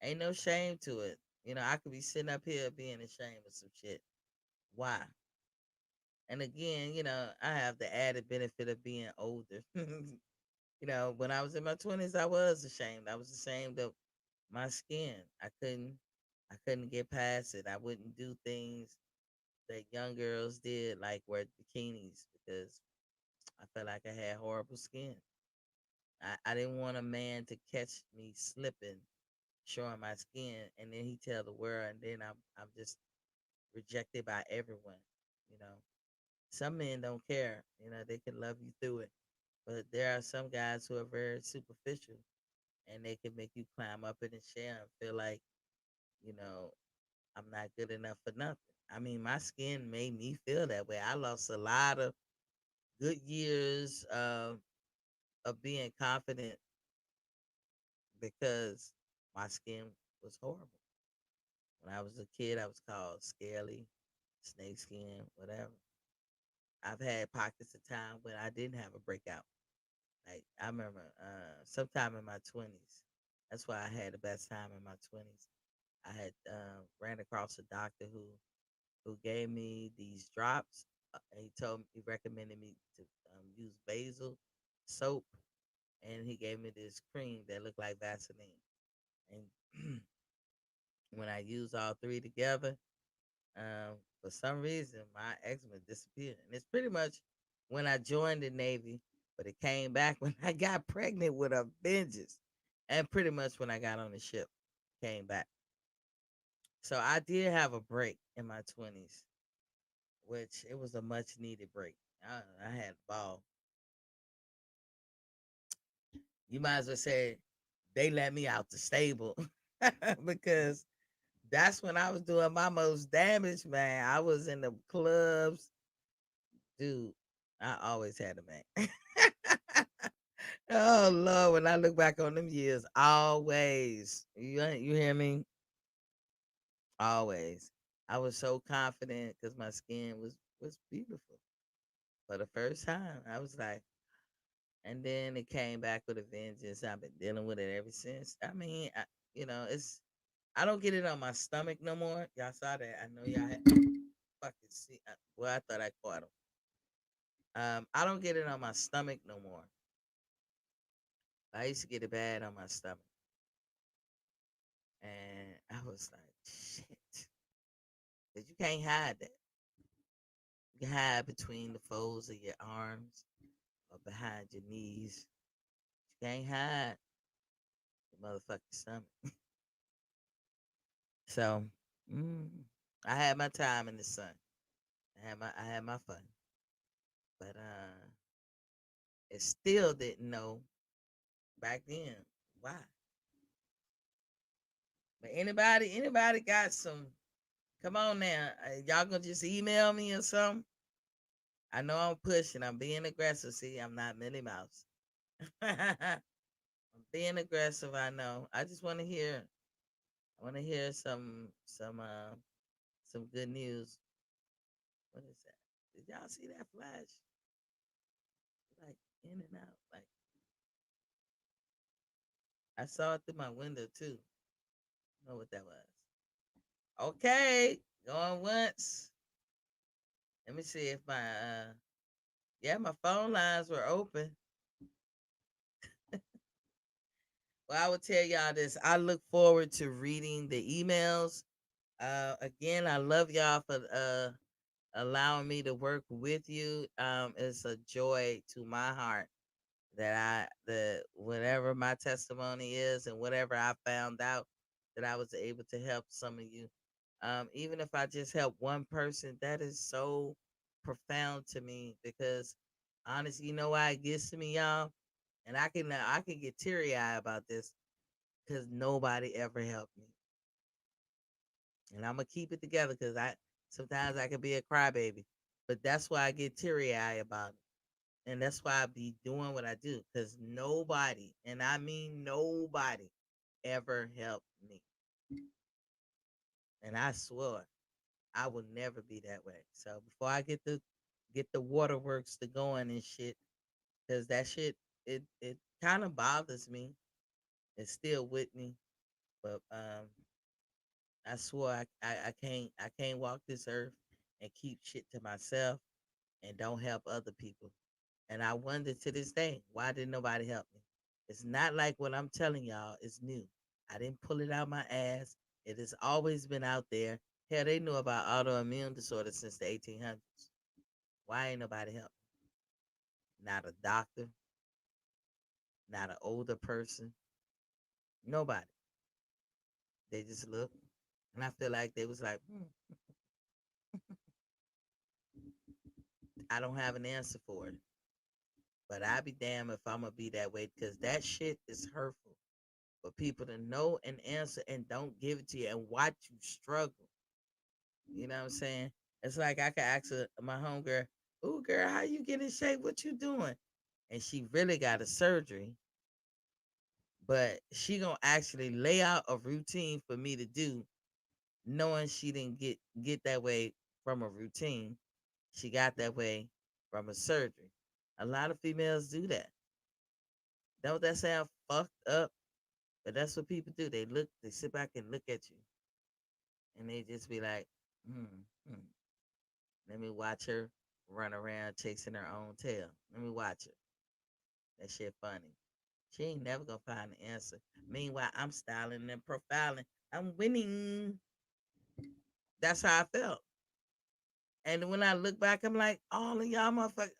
Speaker 1: ain't no shame to it. I could be sitting up here being ashamed of some shit. Why? And again, I have the added benefit of being older. When I was in my 20s, I was ashamed. I was ashamed of my skin. I couldn't get past it. I wouldn't do things that young girls did, like wear bikinis, because I felt like I had horrible skin. I didn't want a man to catch me slipping, showing my skin, and then he tell the world, and then I'm just rejected by everyone. You know, some men don't care. They can love you through it, but there are some guys who are very superficial, and they can make you climb up in a chair and feel like, you know, I'm not good enough for nothing. I mean, my skin made me feel that way. I lost a lot of good years of being confident because my skin was horrible. When I was a kid, I was called scaly, snake skin, whatever. I've had pockets of time when I didn't have a breakout. Like I remember sometime in my 20s. That's why I had the best time in my 20s. I had ran across a doctor who gave me these drops. He recommended me to use basil soap, and he gave me this cream that looked like Vaseline. And when I used all three together, for some reason my eczema disappeared, and it's pretty much when I joined the Navy, but it came back when I got pregnant with a vengeance, and pretty much when I got on the ship, came back. So I did have a break in my 20s, which it was a much needed break. I had a ball. You might as well say they let me out the stable because that's when I was doing my most damage, man. I was in the clubs, dude. I always had a man. Oh Lord, when I look back on them years, always. You hear me? Always. I was so confident because my skin was beautiful for the first time. I was like, and then it came back with a vengeance. I've been dealing with it ever since. I mean, it's I don't get it on my stomach no more. Y'all saw that. I know y'all had fucking see. Well, I thought I caught them. I don't get it on my stomach no more. I used to get it bad on my stomach, and I was like, shit, because you can't hide that. You can hide between the folds of your arms or behind your knees. You can't hide the motherfucking stomach. So, mm, I had my time in the sun. I had my fun, but it still didn't know back then why. But anybody got some? Come on now, y'all gonna just email me or something? I know I'm pushing. I'm being aggressive. See, I'm not Minnie Mouse. I'm being aggressive. I know. I just want to hear. I want to hear some good news. What is that? Did y'all see that flash? Like in and out. Like I saw it through my window too. I know what that was. Okay, going once. Let me see if my yeah, my phone lines were open. Well, I will tell y'all this. I look forward to reading the emails. Again, I love y'all for allowing me to work with you. It's a joy to my heart that the whatever my testimony is and whatever I found out that I was able to help some of you. Even if I just help one person, that is so profound to me because honestly, you know why it gets to me, y'all? And I can get teary eyed about this because nobody ever helped me. And I'm gonna keep it together because I sometimes I can be a crybaby. But that's why I get teary eyed about it. And that's why I be doing what I do. Because nobody, and I mean nobody, ever helped me. And I swore I will never be that way. So before I get the waterworks to going and shit, because that shit it kind of bothers me. It's still with me. But I swore I can't walk this earth and keep shit to myself and don't help other people. And I wonder to this day, why didn't nobody help me? It's not like what I'm telling y'all is new. I didn't pull it out my ass. It has always been out there. Hell, they knew about autoimmune disorder since the 1800s. Why ain't nobody help me? Not a doctor, not an older person, nobody. They just look, and I feel like they was like, I don't have an answer for it. But I be damn if I'm gonna be that way because that shit is hurtful for people to know an answer and don't give it to you and watch you struggle. You know what I'm saying? It's like I could ask my homegirl, "Ooh, girl, how you get in shape? What you doing?" And she really got a surgery, but she gonna actually lay out a routine for me to do, knowing she didn't get that way from a routine. She got that way from a surgery. A lot of females do that. Don't that sound fucked up? But that's what people do. They sit back and look at you, and they just be like, hmm, hmm. Let me watch her run around chasing her own tail. Let me watch her. That shit funny. She ain't never gonna find the answer. Meanwhile, I'm styling and profiling. I'm winning. That's how I felt. And when I look back, I'm like, all of y'all motherfuckers,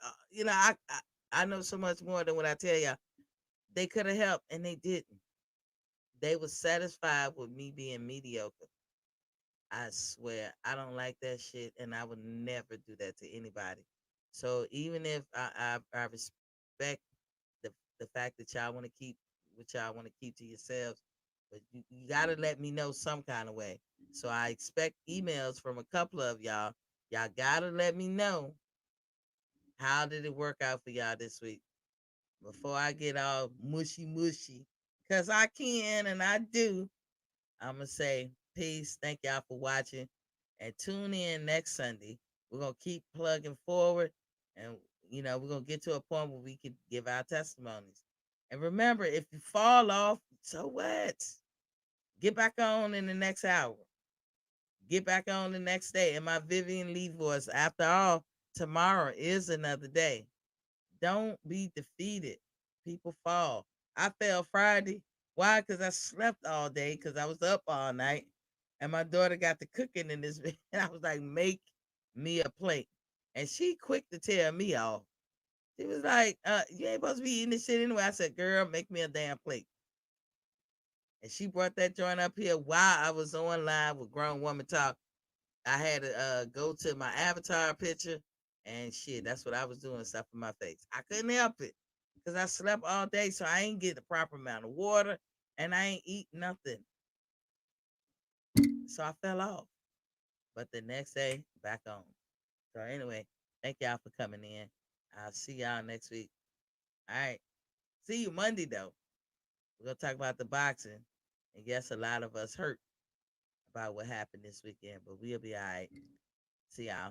Speaker 1: I know so much more than what I tell y'all. They could have helped, and they didn't. They was satisfied with me being mediocre. I swear, I don't like that shit, and I would never do that to anybody. So even if I respect the fact that y'all want to keep what y'all want to keep to yourselves, but you got to let me know some kind of way. So I expect emails from a couple of y'all. Y'all got to let me know how did it work out for y'all this week before I get all mushy mushy, cause I can and I do. I'm gonna say peace. Thank y'all for watching. and tune in next Sunday. We're gonna keep plugging forward, and we're gonna get to a point where we can give our testimonies. And remember, if you fall off, so what? Get back on in the next hour. Get back on the next day. In my Vivian Lee voice, after all, tomorrow is another day. Don't be defeated. People fall. I fell Friday. Why? Because I slept all day because I was up all night. And my daughter got the cooking in this bed. And I was like, make me a plate. And she quick to tell me off. She was like, you ain't supposed to be eating this shit anyway. I said, girl, make me a damn plate. And she brought that joint up here while I was on live with Grown Woman Talk. I had to go to my avatar picture, and shit, that's what I was doing, stuff in my face. I couldn't help it because I slept all day, so I ain't get the proper amount of water, and I ain't eat nothing. So I fell off. But the next day, back on. So anyway, thank y'all for coming in. I'll see y'all next week. All right. See you Monday, though. We're going to talk about the boxing. And yes, a lot of us hurt about what happened this weekend, but we'll be all right. See y'all.